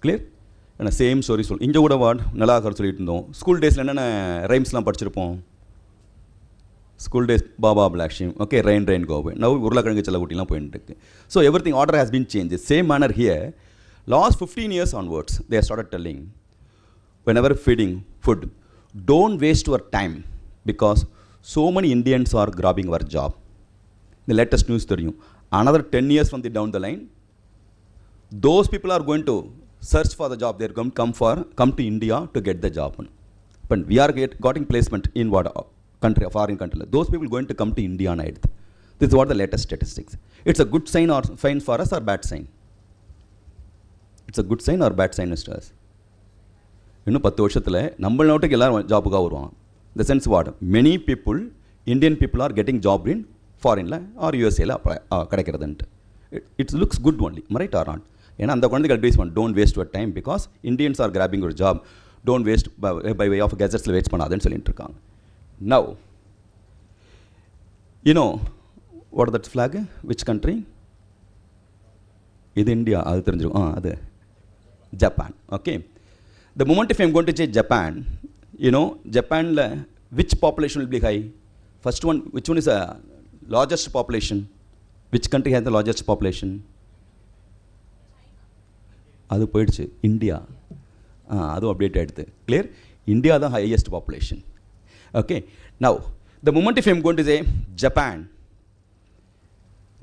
[SPEAKER 4] Clear? ஏன்னா சேம் ஸ்டோரி இங்கே கூட நல்லா சொல்லிட்டு இருந்தோம். ஸ்கூல் டேஸில் என்னென்ன ரைம்ஸ்லாம் படிச்சிருப்போம்? School days baa black sheep, okay, rain go away, now உருளைக்கிழங்கு செல்லக்குட்டிலாம் போயிட்டு இருக்கு. So everything order has been change. Same manner here. Last 15 years onwards they started telling whenever feeding food, don't waste your time because so many Indians are grabbing our job. The latest news தெரியும். Another 10 years from the down the line, those people are going to search for the job. They are going to come to India to get the job. But we are getting placement in what country, foreign country. Those people going to come to India and aid. This is what the latest statistics. It's a good sign or fine for us or bad sign? It's a good sign or bad sign to us? இன்னும் 10 வருஷத்தில் நம்ம நாட்டுக்கு எல்லாரும் ஜாபுக்காக வருவாங்க. The sense what? Many people, Indian people are getting job in foreignல or USAல கிடைக்கிறதுன்ட்டு. It looks good only, right or not? ஏன்னா அந்த குழந்தைகள் advice பண்ண, don't waste your time because Indians are grabbing ஒரு job, don't waste by way of கெஜெட்ஸில் waste பண்ணாதுன்னு சொல்லிட்டு இருக்காங்க. Now you know what that flag, which country இது? இந்தியா, அது தெரிஞ்சிருக்கும். அது Japan. Okay, the moment if I'm going to say Japan, you know ஜப்பானில் which population will be high? First one, which one is a largest population? Which country has the largest population? அது போயிடுச்சு, India. அதுவும் update ஆகிடுது. Clear? India தான் highest population. Okay, now the moment if I'm going to say Japan,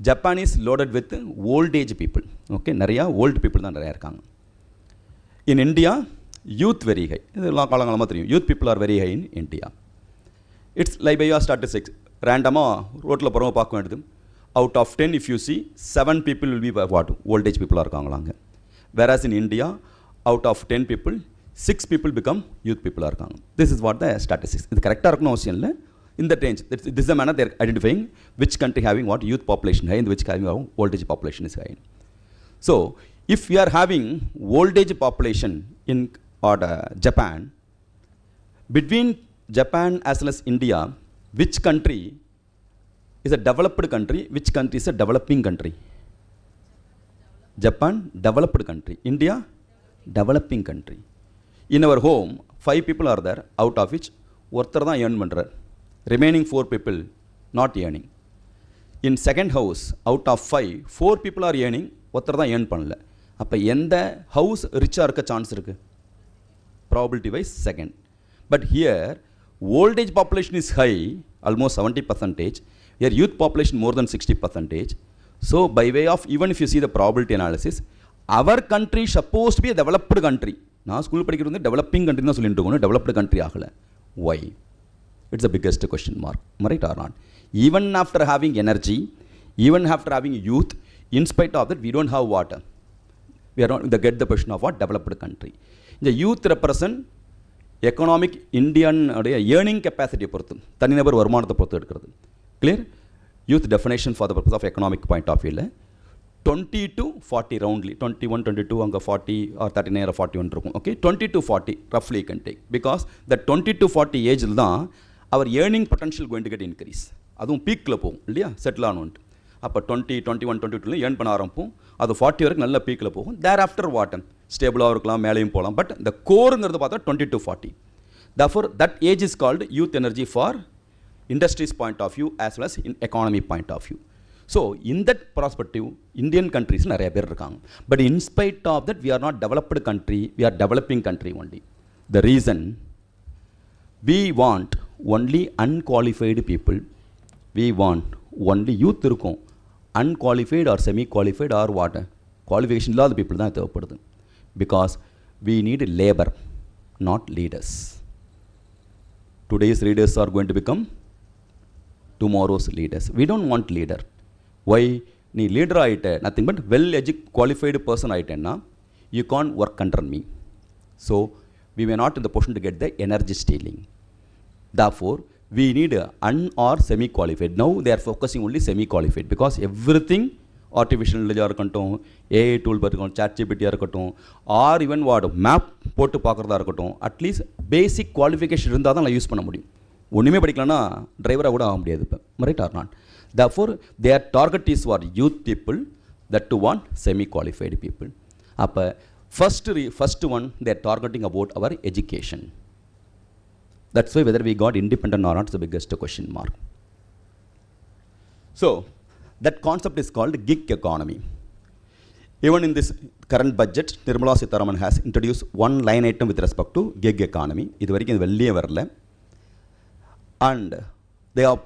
[SPEAKER 4] Japan is loaded with old age people. Okay, நிறையா old people தான் நிறையா இருக்காங்க. In India youth very high. இதெல்லாம் காலங்காலமாக தெரியும். Youth people are very high in India. It's like by your statistics. ரேண்டமாக ரோட்டில் போகிறவங்க பார்க்க வேண்டியது, out of 10 if you see 7 people will be what old age பீப்புளாக இருக்காங்களாங்க. Whereas in India, out of 10 people, 6 people become youth people are இருக்காங்க. This is what the statistics. இது கரெக்டாக இருக்கணும் அவசியம் இல்லை. In that range, this is the manner they are identifying which country having what youth population high and which having old age population is high. So, if we are having old age population in Japan, between Japan as well as India, which country is a developed country, which country is a developing country? Japan, developed country. India, developing country. In our home, 5 people are there, out of which ஒருத்தர் தான் earn பண்ணுறார். Remaining 4 people not earning. In second house, out of 5, 4 people are earning, ஒருத்தர் தான் earn பண்ணல. அப்போ எந்த house ரிச்சாக இருக்க சான்ஸ் இருக்குது? Probability wise second. But here, old age population is high, almost 70%. Here youth population more than 60%. So, by way of, even if you see the probability analysis, our country is supposed to be a developed country. நான் school படிக்கிறது வந்து developing country தான் சொல்லிட்டு இருக்கோம், developed country ஆகலை. Why? It's the biggest question mark, right or not? Even after having energy, even after having youth, in spite of that, we don't have water. We are not get the question of what developed country. The youth represent economic Indian earning capacity பொறுத்து, தனிநபர் வருமானத்தை பொறுத்து எடுக்கிறது. Clear? Youth definition for the purpose of economic point of view, 20 to 40 roundly, 21, 22, அங்கே 40 or 39 or 41 இருக்கும். Okay, 20 to 40 roughly you can take, because the 20 to 40 age தான் our earning potential going to get increase. அதுவும் பீக்கில் போகும் இல்லையா, settle ஆனோன்ட்டு. அப்போ 20, 21, 22 earn பண்ண ஆரம்பிப்போம். அது 40 வரைக்கும் நல்ல பீக்கில் போகும். தேர் ஆஃப்டர் வாட் ஸ்டேபிளாக இருக்கலாம், மேலேயும் போகலாம். பட் இந்த கோருங்கிறது பார்த்தா 20 to 40. Therefore, that age is called youth energy for industry's point of view as well as in economy point of view. So in that prospective Indian countries நிறைய பேர் இருக்காங்க. But in spite of that we are not developed country, we are developing country only. The reason we want only unqualified people, we want only youth இருக்கும், unqualified or semi qualified or what qualification இல்லாத people தான் தேவைப்படுது. Because we need labor, not leaders. Today's leaders are going to become tomorrow's leaders. We don't want leader. Why? நீ leader ஆயிட்ட, nothing but well qualified person ஆயிட்டேன்னா you can't work under me. So we were not in the position to get the energy stealing. Therefore, we need un or semi-qualified. Now they are focusing only semi-qualified because everything artificial intelligence இருக்கட்டும், AI tool இருக்கட்டும், chat GPT இருக்கட்டும், or even what map போட்டு பார்க்குறதா இருக்கட்டும், at least basic qualification இருந்தால் தான் நான் use பண்ண முடியும். ஒன்றுமே படிக்கலன்னா டிரைவராக கூட ஆக முடியாது இப்போ, right or not? Therefore, their target is for youth people, that to want semi-qualified people. அப்போ first one they are targeting about our education. That's why whether we got independent or not is the biggest question mark. So that concept is called gig economy. Even in this current budget, Nirmala Sitharaman has introduced one line item with respect to gig economy. இது வரைக்கும் இது வெளியே வரல. And they are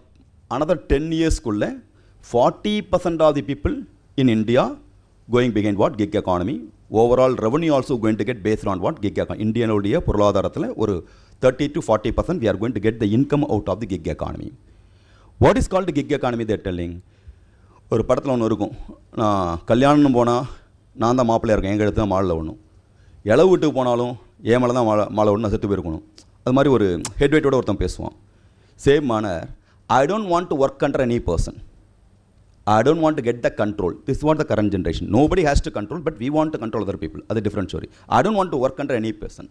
[SPEAKER 4] another 10 years குள்ள 40% of the people in India going behind what gig economy. Overall revenue also going to get based on what gig economy. இந்தியனுடைய பொருளாதாரத்தில் ஒரு 30 to 40% we are going to get the income out of the gig economy. What is called gig economy they are telling? ஒரு படத்தில் ஒன்று இருக்கும், நான் கல்யாணம் போனால் நான் தான் மாப்பிள்ளையாக இருக்கேன், எங்கள் இடத்துல தான் மாலை ஒன்றும், இளவு வீட்டுக்கு போனாலும் ஏன் மேலே தான் மாலை ஒன்று, நான் செத்து போயிருக்கணும். அது மாதிரி ஒரு ஹெட்வைட்டோட ஒருத்தன் பேசுவான். Same manor, I don't want to work under any person. I don't want to get the control. This is what the current generation. Nobody has to control, but we want to control other people. That's a different story. I don't want to work under any person.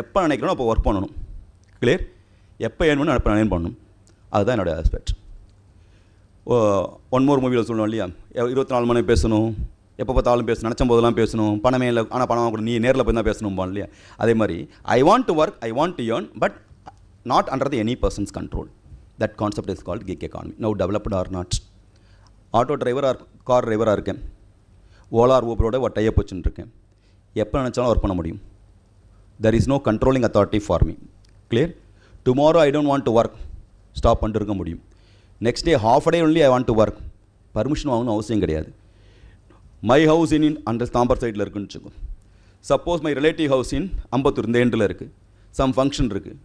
[SPEAKER 4] எப்போ நினைக்கிறோம் அப்போ work பண்ணணும். Clear? எப்போ ஏன் பண்ணணும் அப்போ ஏன் பண்ணணும். அதுதான் என்னோடய ஆஸ்பெக்ட். ஒன் மோர் மூவியில் சொல்லணும் இல்லையா, 24 மணி பேசணும், எப்போ பார்த்தாலும் பேசணும், நினச்ச போதெல்லாம் பேசணும், பணமே இல்லை ஆனால் பணமாக கூட நீ நேரில் போய் தான் பேசணும்பான் இல்லையா. அதே மாதிரி I want to work, I want to earn, but not under the any person's control. That concept is called gig economy. Now developed or not. Auto டிரைவராக கார் டிரைவராக இருக்கேன், ஓலார் ஊபரோட ஒரு டைப் வச்சுன்னு இருக்கேன், எப்போ நினச்சாலும் ஒர்க் பண்ண முடியும். There is no controlling authority for me. Clear? Tomorrow I don't want to work, stop பண்ணிட்டு இருக்க முடியும். Next day half day only I want to work, permission வாங்கணும் அவசியம் கிடையாது. மை ஹவுஸ் இன் அந்த தாம்பர் சைடில் இருக்குன்னு வச்சுக்கோ. Suppose my relative house in Ambattur இந்த எண்டில் இருக்குது, சம் ஃபங்க்ஷன் இருக்குது,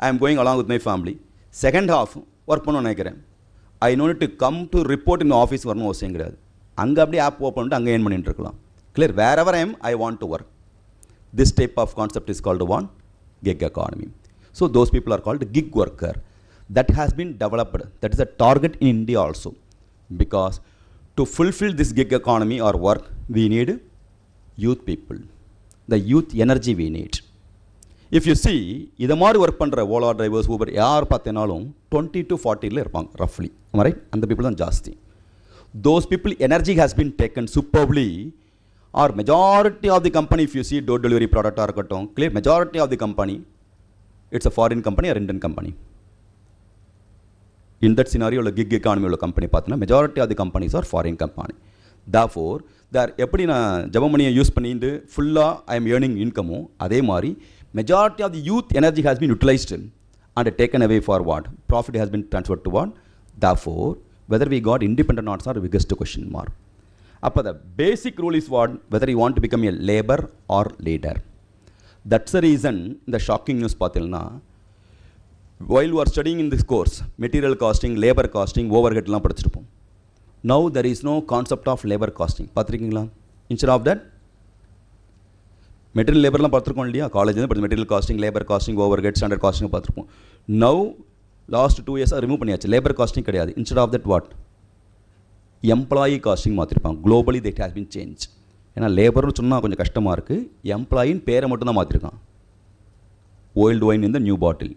[SPEAKER 4] ஐ am going along with my family. Second half work பண்ண நினைக்கிறேன், I know to come to report in office வரணும் அவசியம் கிடையாது. அங்கே அப்படியே ஆப் ஓப்பன் பண்ணிட்டு அங்கே ஏன் பண்ணிட்டு இருக்கலாம். Clear? Wherever I want to work. This type of concept is called one gig economy. So those people are called gig worker. That has been developed. That is a target in India also. Because to fulfill this gig economy or work, we need youth people. The youth energy we need. If you see, இதை மாதிரி work பண்ணுற Ola drivers, Uber யார் பார்த்தேனாலும் 20 to 40 இருப்பாங்க ரஃப்லி. Right? அந்த people தான் ஜாஸ்தி. Those people energy has been taken superbly. Or majority of the company, if you see door delivery product or இருக்கட்டும், clear majority of the company, it's a foreign company or Indian company. In that scenario, உள்ள gig economy உள்ள company பார்த்தீங்கன்னா majority of the companies are foreign company. Therefore, there எப்படி நான் ஜபமணியை use பண்ணிட்டு ஃபுல்லாக I am earning இன்கமோ, அதே மாதிரி majority of the youth energy has been utilized and taken away for what? Profit has been transferred to what? Therefore, whether we got independent or not is the biggest question mark. அப்போ the basic rule is what? Whether you want to become a labor or leader. That's the reason the shocking news பார்த்தீங்கன்னா, while you are studying in this course, material costing, labor costing, overheadலாம் படிச்சிருப்போம். Now there is no concept of labor costing. பார்த்துருக்கீங்களா? Instead of that, material லேபர்லாம் பார்த்துருக்கோம் இல்லையா, college படிச்சு material costing, labour costing, overhead, standard costing பார்த்துருப்போம். Now last 2 years remove பண்ணியாச்சு, labour costing கிடையாது. Instead of that what? Employee costing மாற்றிருப்பாங்க. Globally that has been change. ஏன்னா லேபர்னு சொன்னால் கொஞ்சம் கஷ்டமாக இருக்குது, எம்ப்ளாயின்னு பேரை மட்டும் தான் மாற்றிருக்கான். ஓல்டு ஒயின் இந்த நியூ பாட்டில்,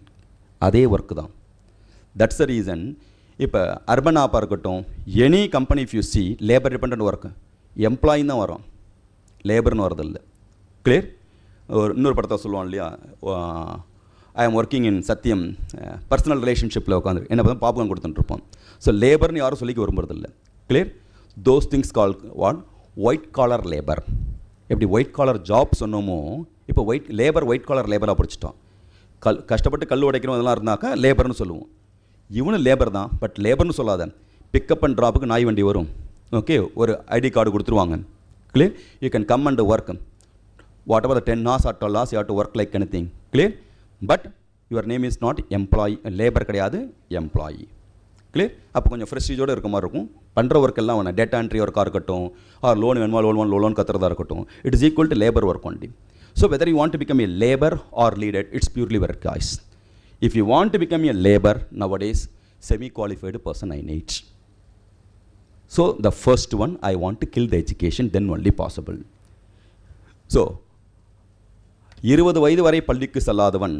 [SPEAKER 4] அதே ஒர்க்கு தான். That's the reason. இப்போ அர்பன் ஆப்பாக இருக்கட்டும், any company if you see labour depend work, எம்ப்ளாயின்னு தான் வரும், லேபர்னு வரதில்லை. கிளியர்? இன்னொரு படத்தை சொல்லுவான் இல்லையா, ஐ எம் ஒர்க்கிங் இன் சத்தியம், பர்சனல் ரிலேஷன்ஷிப்பில் உட்காந்து என்ன பார்த்தா பாப்கார்ன் கொடுத்துட்டுருப்போம். ஸோ லேபர்னு யாரும் சொல்லிக்க விரும்புறதில்லை. clear? Those things called what? White collar labor. எப்படி ஒயிட் காலர் ஜாப் சொன்னோமோ இப்போ ஒயிட் காலர் லேபராக படிச்சிட்டோம். கஷ்டப்பட்டு கல் உடைக்கிறோம் அதெல்லாம் இருந்தாக்கா லேபர்னு சொல்லுவோம். இவனும் லேபர் தான், பட் லேபர்னு சொல்லாத. பிக்கப் அண்ட் ட்ராப்புக்கு நாய் வண்டி வரும். ஓகே, ஒரு ஐடி கார்டு கொடுத்துருவாங்க. Clear? You can come and work what ever the 10 hours or 12 hours you have to work like anything. Clear? But your name is not employee, labour கிடையாது, employee. Clear? அப்போ கொஞ்சம் ஃப்ரெஸ்டீஜோடு இருக்க மாதிரி இருக்கும். பண்ணுற work எல்லாம் வேணும். டேட்டா என்ட்ரி ஒர்க்காக இருக்கட்டும், ஆர் லோன் வேணுமா லோன் கத்துறதா இருக்கட்டும், it is equal to labour work only. So whether you want to become a labour or leader, it's purely work guys. If you want to become a labor nowadays, semi-qualified person I need. So the first one, I want to kill the education, then only possible. So 20 வயது வரை பள்ளிக்கு செல்லாதவன்,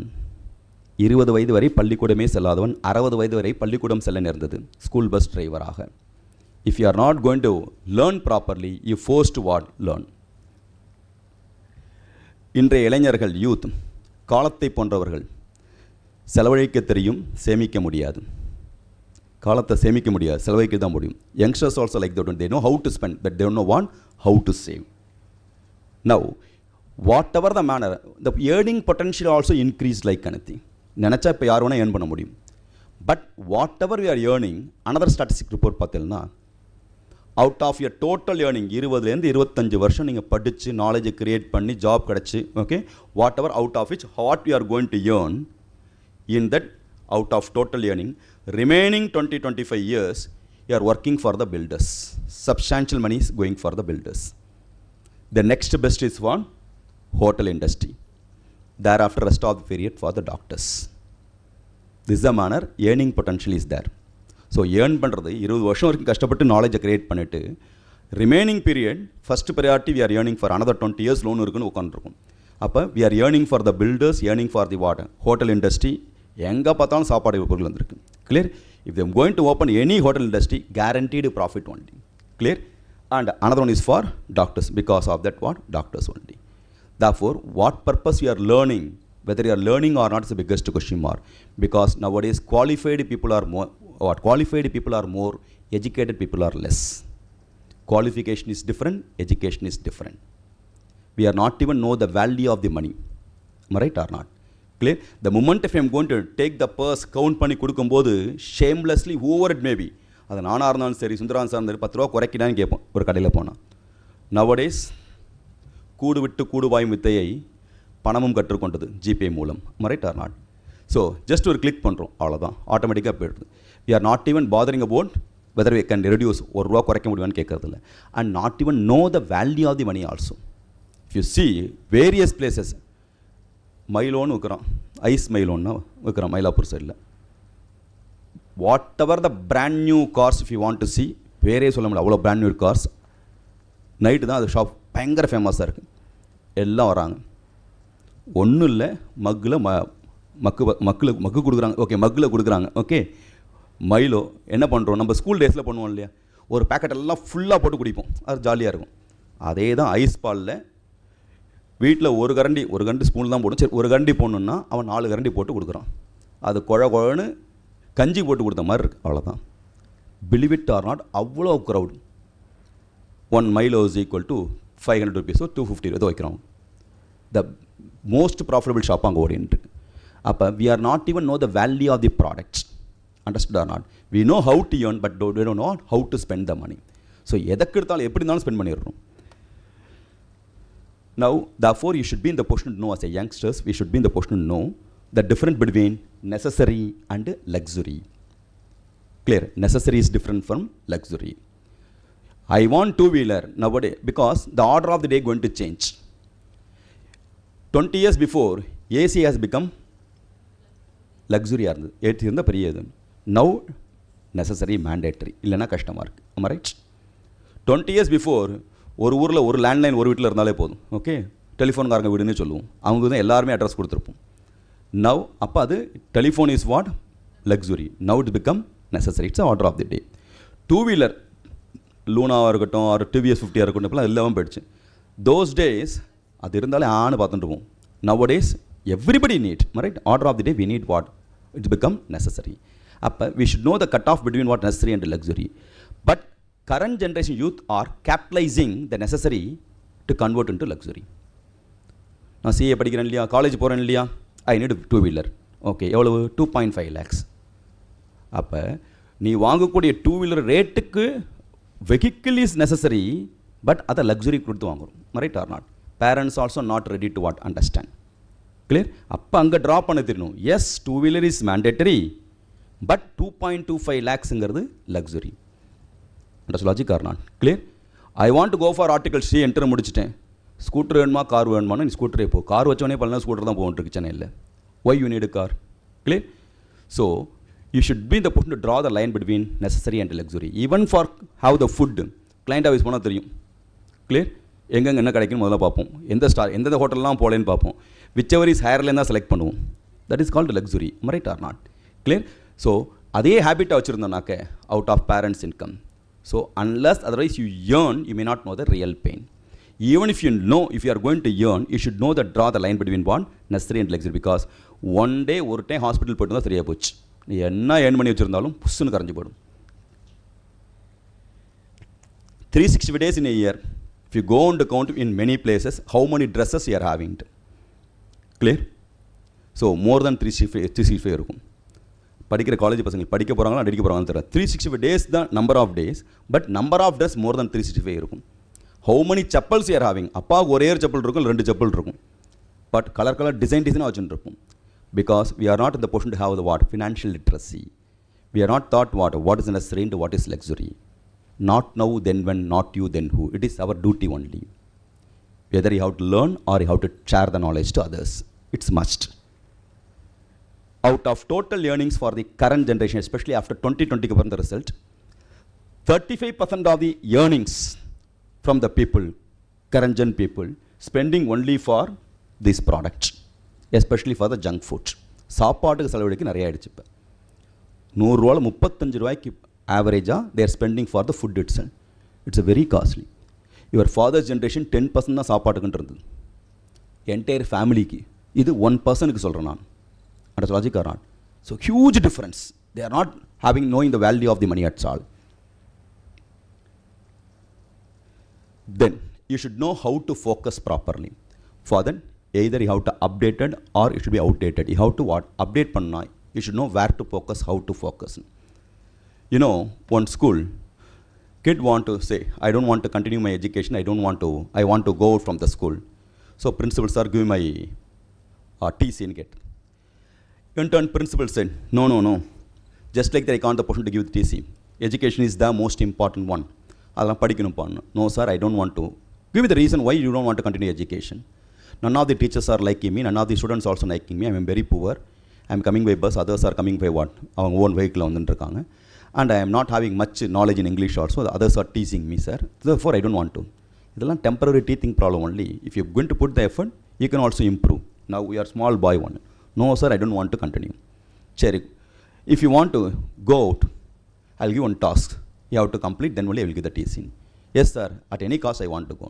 [SPEAKER 4] 20 வயது வரை பள்ளிக்கூடமே செல்லாதவன் 60 வயது வரை பள்ளிக்கூடம் செல்ல நேர்ந்தது ஸ்கூல் பஸ் டிரைவராக. If you are not going to learn properly, you forced to what? Learn. இன்றைய இளைஞர்கள், யூத், காலத்தை போன்றவர்கள், செலவழிக்க தெரியும், சேமிக்க முடியாது. காலத்தை சேமிக்க முடியாது, செலவழிக்க தான் முடியும். Youngsters also like that. they know how to spend, but they don't know what? How to save. Now, whatever the manner, the earning potential also increased like anything. நினச்சா இப்போ யார் வேணால் ஏர்ன் பண்ண முடியும். But whatever we are earning, another statistic report பார்த்தீங்கன்னா, out of your total earning 20 to 25 வருஷம் நீங்கள் படித்து நாலேஜை க்ரியேட் பண்ணி ஜாப் கிடச்சி, okay, whatever out of which what you are going to earn, in that out of total earning, remaining 20-25 years you are working for the builders. Substantial money is going for the builders. The next best is what? Hotel industry. Thereafter rest of the period for the doctors. This is the manner earning potential is there. So earn பண்ணுறது 20 வருஷம் வரைக்கும் கஷ்டப்பட்டு நாலேஜை create பண்ணிவிட்டு remaining period first priority we are earning for another 20 years loan இருக்குன்னு உட்காந்துருக்கும். அப்போ we are earning for the builders, earning for the what? Hotel industry. எங்கே பார்த்தாலும் சாப்பாடு பொருள் வந்திருக்கு. Clear? If them going to open any hotel industry, guaranteed profit only. Clear? And another one is for doctors, because of that what? Doctors only. Therefore, what purpose you are learning, whether you are learning or not, is the biggest question mark. Because nowadays qualified people are more, what? Qualified people are more, educated people are less. Qualification is different, education is different. We are not even know the value of the money. Am I right or not? Clear? The moment if I am going to take the purse, count பண்ணி கொடுக்கும்போது shamelessly whoever it may be, அது நானாக இருந்தாலும் சரி, சுந்தரான் sir இருந்தாலும் 10 ரூபா குறைக்கிடான்னு கேட்போம் ஒரு கடையில் போனால். நவடேஸ் கூடு விட்டு கூடுவாயும் வித்தையை பணமும் கற்றுக்கொண்டது ஜிபே மூலம். Right or not? So just ஒரு கிளிக் பண்ணுறோம், அவ்வளோதான், ஆட்டோமேட்டிக்காக போய்டுது. We are not even bothering about whether we can reduce, ஒரு ரூபா குறைக்க முடியுமான்னு கேட்கறதில்ல. And not even know the value of the money also. If you see various places, மைலோன்னு வைக்கிறோம், ஐஸ் மைலோன்னா வைக்கிறோம் மயிலாப்பூர் சைடில். Whatever the brand new cars if you want to see, வேறே சொல்ல முடியாது, அவ்வளோ பிராண்ட் நியூ கார்ஸ். நைட்டு தான் அது ஷாப் பயங்கர ஃபேமஸாக இருக்குது, எல்லாம் வராங்க. ஒன்றும் இல்லை, மக்கில் மக்கு கொடுக்குறாங்க. ஓகே, மக்கில் கொடுக்குறாங்க. ஓகே, மைலோ என்ன பண்ணுறோம், நம்ம ஸ்கூல் டேஸில் பண்ணுவோம் இல்லையா, ஒரு பேக்கெட் எல்லாம் ஃபுல்லாக போட்டு குடிப்போம், அது ஜாலியாக இருக்கும். அதே தான் ஐஸ் பாலில் வீட்டில் ஒரு கரண்டி ஸ்பூன் தான் போடும். சரி, ஒரு கரண்டி போடணுன்னா அவன் 4 கரண்டி போட்டு கொடுக்குறான். அது குழன்னு கஞ்சி போட்டு கொடுத்த மாதிரி இருக்குது, அவ்வளோதான். பிலீவ் இட் ஆர் நாட், அவ்வளோ crowd. 1 Milo is equal to 500 rupees, so 250 ஏதோ வைக்கிறோம். த மோஸ்ட் ப்ராஃபிட்டபிள் ஷாப் அங்கே ஓடிட்டு. அப்போ we are not even know the value of the products. Understood or not? We know how to earn, but we don't know how to spend the money. So எதற்கு எடுத்தாலும் எப்படி இருந்தாலும் spend பண்ணிடுறோம். Now, therefore, you should be in the position to know, as a youngsters, we should be in the position to know the difference between necessary and luxury. Clear? Necessary is different from luxury. I want two-wheeler nowadays because the order of the day going to change. 20 years before, AC has become luxury. AC is the now necessary, mandatory. இல்லைனா கஷ்டமாக இருக்குது. Am I right? 20 years before, ஒரு ஊரில் ஒரு landline ஒரு வீட்டில் இருந்தாலே போதும். ஓகே, டெலிஃபோன்காரங்க வீடுன்னு சொல்லுவோம், அவங்க தான் எல்லாருமே அட்ரஸ் கொடுத்துருப்போம். நவ் அப்போ அது telephone is what? Luxury. Now it become necessary. It's order of the day. 2-wheeler லூனாவாக இருக்கட்டும், ஒரு TVS 50 இருக்கட்டும், இப்போலாம் எல்லாமே போயிடுச்சு. தோஸ் டேஸ் அது இருந்தாலே ஆன்னு பார்த்துட்டுருவோம். Nowadays everybody need, right? Order of the day we need what? It's become necessary. அப்போ we should know the cut off between what necessary and luxury. But current generation youth are capitalizing the necessary to convert into luxury. நான் CA படிக்கிறேன் இல்லையா, college போகிறேன் இல்லையா, I need 2-wheeler. Okay, எவ்வளவு? 2.5 lakhs. அப்போ நீ வாங்கக்கூடிய 2-wheeler ரேட்டுக்கு வெஹிக்கிள் இஸ் நெசசரி, பட் அதை லக்ஸுரி கொடுத்து வாங்குறோம். Right or not? Parents also not ready to what understand. Clear? அப்போ அங்கே ட்ராப் பண்ண தெரியணும். Yes, 2-wheeler is mandatory, but 2.25 lakhsங்கிறது luxury. Understand logic or not? Clear? I want to go for article C, என்ட்ரு முடிச்சிட்டேன். Scooter வேணுமா car வேணுமானு நீ ஸ்கூட்டரே போ. கார் வச்சோடனே பல ஸ்கூட்டர் தான் போகணுருக்கு சென்னையில். Why you need car? Clear? So you should be the position to draw the line between necessary and luxury. Even for have the food client office போனால் தெரியும். கிளியர்? எங்கெங்கே என்ன கிடைக்குன்னு முதல்ல பார்ப்போம். எந்தெந்த ஹோட்டல்லாம் போகலன்னு பார்ப்போம். விச் எவர் இஸ் ஹையர்லேருந்து தான் செலக்ட் பண்ணுவோம். That is called luxury. Right or not? Clear? So அதே ஹேபிட்டாக வச்சுருந்தோம்னாக்க out of parents income. So unless otherwise you earn, you may not know the real pain. Even if you know, if you are going to earn, you should know that draw the line between what necessary and luxury. Because one day ஒரு time hospital போய்ட்டு தான் சரியாக போச்சு. நீ என்ன earn பண்ணி வச்சுருந்தாலும் புஷ்ஷுன்னு கரைஞ்சி போடும். 365 days in a year, if you go on to count in many places, how many dresses you are having. Clear? So more than 365 இருக்கும். படிக்கிற காலேஜ் பசங்க படிக்க போகிறாங்களா அடிக்க போகிறாங்கன்னு தெரியல. 365 days தான் number of days, but number of dress more than 365 இருக்கும். How many chappals you are having? அப்பாவுக்கு ஒரே செப்பல் இருக்கும், 2 செப்பல் இருக்கும், பட் கலர் டிசைனாக வச்சுட்டு இருக்கும். Because we are not in the position to have the what? Financial literacy. We are not taught what is necessary and what is luxury. Not now, then when, not you, then who. It is our duty only. Whether you have to learn or you have to share the knowledge to others. It's must. Out of total earnings for the current generation, especially after 2020 the result, 35% of the earnings from the people, current gen people, spending only for this product, especially for the junk food. சாப்பாட்டுக்கு செலவழிக்க நிறைய ஆயிடுச்சு. இப்போ 100 ரூபாயில் 35 ரூபாய்க்கு ஆவரேஜாக their spending for the food it's. It's very costly. Your father's generation 10% தான் சாப்பாட்டுக்குன்னு இருந்தது என்டையர் ஃபேமிலிக்கு. இது 1%க்கு சொல்கிறேன் நான். And logic or not? So huge difference. They are not having knowing the value of the money at all. Then you should know how to focus properly. For that, either you have to update it or it should be outdated. You have to what? Update panna. You should know where to focus, how to focus. You know, one school, kid want to say, I don't want to continue my education, I want to go out from the school. So principal sir give my TC and get. In turn, principal said, no. Just like that I can't the person to give the TC. Education is the most important one. அதெல்லாம் படிக்கணும் பண்ணணும். No sir, I don't want to. Give the reason why you don't want to continue education. None of the teachers are liking me, none of the students also liking me. I am very poor. I am coming by bus, others are coming by what, அவங்க own vehicle வந்துட்டுருக்காங்க. And I am not having much knowledge in English also, others are teasing me sir. Therefore I don't want to. இதெல்லாம் temporary teaching problem only. If you going to put the effort, you can also improve. Now you are small boy one. No sir, I don't want to continue. சரி, if you want to go out, I will give one task. You have to complete, then only I will give the teaching. Yes sir, at any cost I want to go.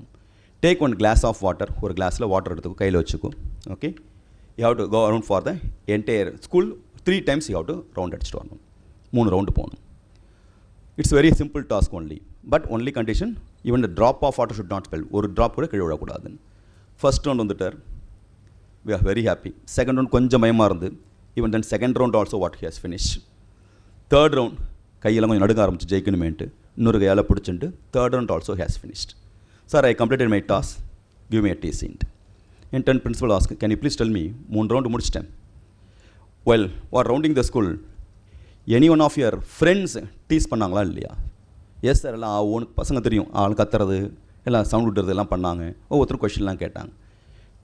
[SPEAKER 4] Take one glass of water, ஒரு கிளாஸில் water எடுத்துக்கோ, கையில் வச்சுக்கோ. Okay, you have to go around for the entire school 3 times you have to round அடிச்சுட்டு வரணும். 3 round போகணும். It's very simple task only. But only condition, even the drop of water should not spell. ஒரு drop கூட கீழே விடக்கூடாதுன்னு. First round வந்துட்டார், we are very happy. Second round கொஞ்சம் பயமாக இருந்து, even then second round also what he has finish. Third round கையெல்லாம் கொஞ்சம் நடுக்க ஆரம்பிச்சு ஜெயிக்கணுமேன்ட்டு இன்னொரு கையால் பிடிச்சிட்டு third round also has finished. Sir, I completed my task, give me a decent. And then principal ask, can you please tell me, 3 round முடிச்சிட்டேன். Well, what rounding the school, any one of your friends tease பண்ணாங்களா இல்லையா? Yes sir, எல்லாம் ஒன்று பசங்க தெரியும், ஆள் கத்துறது எல்லாம் சவுண்ட் விட்டுறது எல்லாம் பண்ணாங்க. ஒவ்வொருத்தரும் கொஷின்லாம் கேட்டாங்க.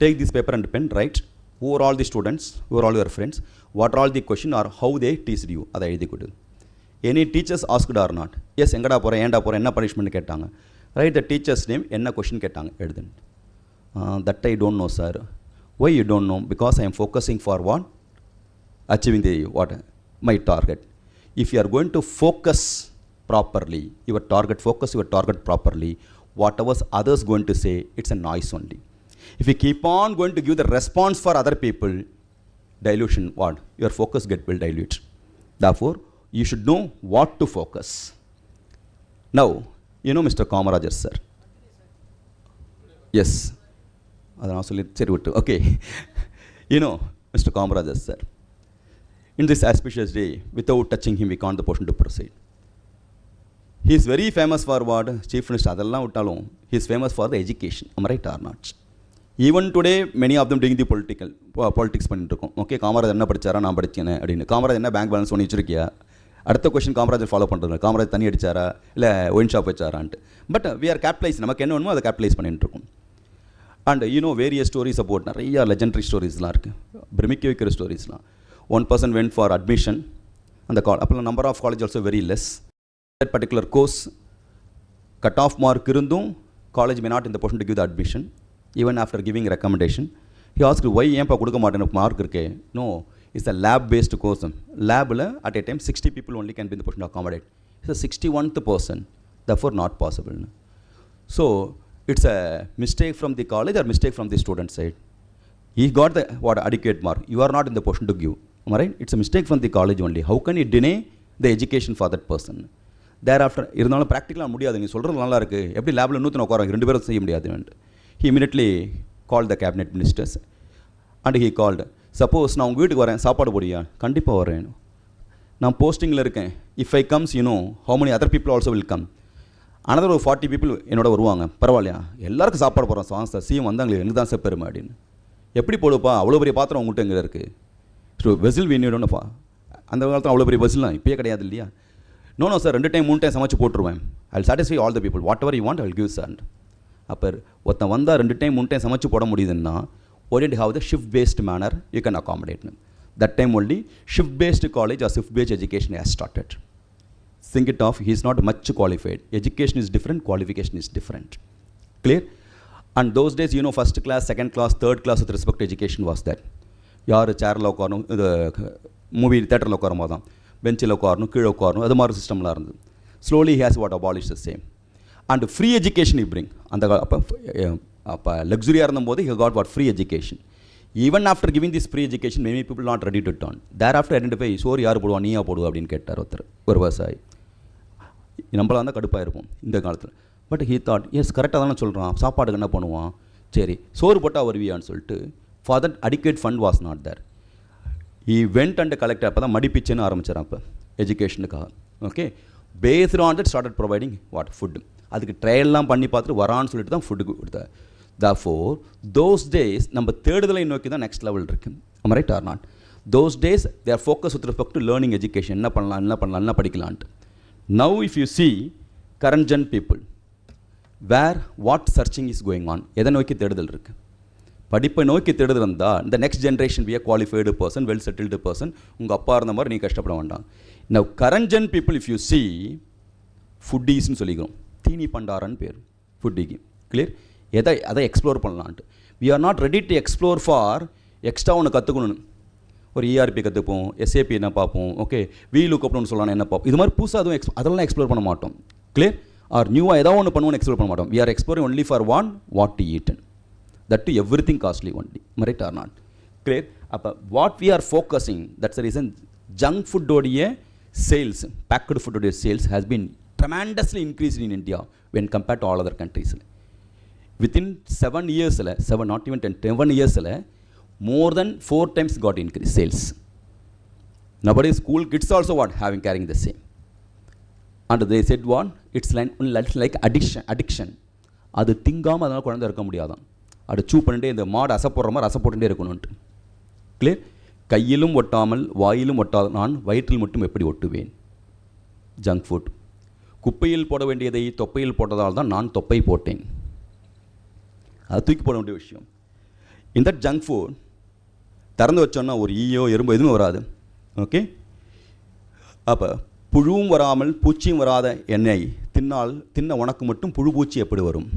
[SPEAKER 4] Take this paper and pen, write over all the students, over all your friends, what all the question or how they teased you, அதை எழுதி கொடு. Any teachers asked or not? Yes, எங்கடா போகிறேன், ஏண்டா போகிறேன், என்ன பனிஷ்மெண்ட் கேட்டாங்க. ரைட் த டீச்சர்ஸ் நேம், என்ன கொஷின் கேட்டாங்க எழுதுன்னு. That I don't know sir. Why you don't know? Because I am focusing for what? Achieving the what my target. If you are going to focus properly, your target, focus your target properly, whatever's others going to say, it's a noise only. If you keep on going to give the response for other people, dilution, what? Your focus will dilute. Therefore, you should know what to focus. Now, You know Mr. Kamarajar, sir? Yes. அதான் சொல்லி சரி விட்டு okay you know mister Kamarajar sir in this auspicious day without touching him we can the portion to proceed he is very famous for what chief minister அதெல்லாம் விட்டாலும் he is famous for the education right or not even today many of them doing the politics பண்ணிட்டு இருக்கோம் okay Kamarajar என்ன படித்தாரா நான் படித்தேன் அப்படின்னு காமராஜர் என்ன bank balance ஒன்று வச்சிருக்கியா அடுத்த கொஸ்டின் காமராஜர் ஃபாலோ பண்ணுறது காமராஜர் தண்ணி அடிச்சாரா இல்லை ஒயின் ஷாப் வச்சாரான்ட்டு பட் வி ஆர் கேபிட்டலைஸ் நமக்கு என்ன வேணுமோ அதை கேபிட்டலைஸ் பண்ணிட்டு இருக்கோம் and you know various stories about நிறைய லெஜெண்டரி ஸ்டோரிஸ்லாம் இருக்குது பிரமிக்க வைக்கிற ஸ்டோரிஸ்லாம் one person went for admission அந்த அப்போல்லாம் number of college also very less that particular course cut off mark இருந்தும் காலேஜ் மே நாட் இந்த portion to give the admission even after giving recommendation he ask why ஏன்ப்பா கொடுக்க மாட்டேன் mark இருக்கே no it's a lab based course லேபில் at a time 60 people only can be in the position to accommodate. It's a 61th person, therefore not possible. So it's a mistake from the college or mistake from the student side. He got the adequate mark. You are not in the position to give. Am I right? It's a mistake from the college only. How can you deny the education for that person? Thereafter, இருந்தாலும் ப்ராக்டிக்கலாக முடியாது நீ சொல்கிறது நல்லா இருக்குது எப்படி லேபில் நூற்றி உட்காராங்க 2 பேரும் செய்ய முடியாது. He immediately called the cabinet ministers and he called. Suppose நான் உங்கள் வீட்டுக்கு வரேன் சாப்பாடு போடியா கண்டிப்பாக வரேன் நான் போஸ்டிங்கில் இருக்கேன் if I comes you know how many other people also will come another ஒரு 40 people என்னோட வருவாங்க பரவாயில்லையா எல்லாருக்கும் சாப்பாடு போடுறோம் சாங் சார் சிஎம் வந்தாங்களே எனக்கு தான் சார் பெருமை அப்படின்னு எப்படி போடுப்பா அவ்வளோ பெரிய பாத்திரம் உங்கள்கிட்ட எங்கே இருக்குது ஸோ வெசில் வீணிடும்ப்பா அந்த காலத்தில் அவ்வளோ பெரிய வெசில்லாம் இப்போயே கிடையாது இல்லையா நோ சார் 2 time 3 time சமைச்சு போட்டுருவேன் I satisfy all the people whatever you want I will give sir அப்போ ஒருத்தன் வந்தால் 2 time 3 time சமைச்சு போட முடியுதுன்னா why don't you have the shift-based manner you can accommodate them. That time only shift-based college or shift-based education has started. Think it off, he is not much qualified. Education is different, qualification is different. Clear? And those days, you know, first class, second class, third class with respect to education was that. யார் சேரில் உட்காரணும் இது movie தேட்டரில் உட்காரும் போது தான் பெஞ்சில் உட்காரணும் கீழே உட்காரணும் அது மாதிரி சிஸ்டம்லாம் இருந்தது slowly has what abolish the same and free education bring அந்த அப்போ லக்ஸுரியாக இருந்தபோது he got what free education. Even after giving this free education many people not ready to turn. Thereafter identify சோறு யார் போடுவா நீயா போடுவா அப்படின்னு கேட்டார் ஒருத்தர் ஒரு விவசாயி நம்மளாக இருந்தால் கடுப்பாக இருக்கும் இந்த காலத்தில் பட் he thought எஸ் கரெக்டாக தானே சொல்கிறான் சாப்பாடுக்கு என்ன பண்ணுவான் சரி சோறு போட்டால் வருவியான்னு சொல்லிட்டு for that adequate fund was not there. He went and collected அப்போ தான் மடிப்பிச்சுன்னு ஆரம்பிச்சார் அப்போ எஜுகேஷனுக்காக okay based on that started providing what food அதுக்கு ட்ரையல்லாம் பண்ணி பார்த்துட்டு வரான்னு சொல்லிட்டு தான் ஃபுட்டுக்கு கொடுத்தார். Therefore, those days, நம்ம தேடுதலை நோக்கி தான் நெக்ஸ்ட் லெவல் இருக்குது. Am I right or not? Those days, they are focused with respect to learning education. என்ன பண்ணலாம் படிக்கலான்ட்டு. Now, if you see current gen people, where what searching is going on, எதை நோக்கி தேடுதல் இருக்குது படிப்பை நோக்கி தேடுதல் இருந்தால் இந்த next generation be a qualified person, well settled person, உங்கள் அப்பா இருந்த மாதிரி நீ கஷ்டப்பட வேண்டாம். Now, current gen people, if you see, ஃபுட்டீஸ்ன்னு சொல்லிக்கிறோம் தீனி பண்டாரன்னு பேர் ஃபுட்டிக்கு கிளியர் அதை எக்ஸ்ப்ளோர் பண்ணலான்ட்டு we are not ready to explore for extra ஒன்று கற்றுக்கணுன்னு ஒரு இஆர்பி கற்றுப்போம் எஸ்ஏபி என்ன பார்ப்போம் ஓகே வி லுக்கப்னு சொல்லலாம் என்ன பார்ப்போம் இது மாதிரி புதுசாக அதுவும் அதெல்லாம் எக்ஸ்ப்ளோர் பண்ண மாட்டோம் கிளியர் ஆர் நியூவாக ஏதாவது ஒன்று பண்ணுவோன்னு எக்ஸ்ப்ளோர் பண்ண மாட்டோம் we are exploring only for what to eaten that to everything costly only right or not clear அப்போ what we are focusing that's reason junk ஃபுட்டோடைய சேல்ஸ் பேக்கடு ஃபுட்டோடைய sales has been tremendously increased in India when compared to all other countries. Within 7 years, 7 not even 10, 7 years, more than 4 times got increased sales. Nowadays, school kids also what having carrying the same. And they said what? It's like addiction. அது திங்காமல் அதனால் குழந்தை இருக்க முடியாதான் அது சூ பண்ணிட்டே இந்த மாடு அசைப்படுற மாதிரி அசைப்பட்டுட்டே இருக்கணும்ன்ட்டு கிளியர் கையிலும் ஒட்டாமல் வாயிலும் ஒட்டாத நான் வயிற்றில் மட்டும் எப்படி ஒட்டுவேன் ஜங்க் ஃபுட் குப்பையில் போட வேண்டியதை தொப்பையில் போட்டதால் தான் நான் தொப்பை போட்டேன் அது தூக்கி போட வேண்டிய விஷயம் இந்த ஜங்க் ஃபுட் திறந்து வச்சோன்னா ஒரு ஈயோ எறும்போ எதுவுமே வராது ஓகே அப்போ புழுவும் வராமல் பூச்சியும் வராத எண்ணெய் தின்ன உனக்கு மட்டும் புழு பூச்சி எப்படி வரும்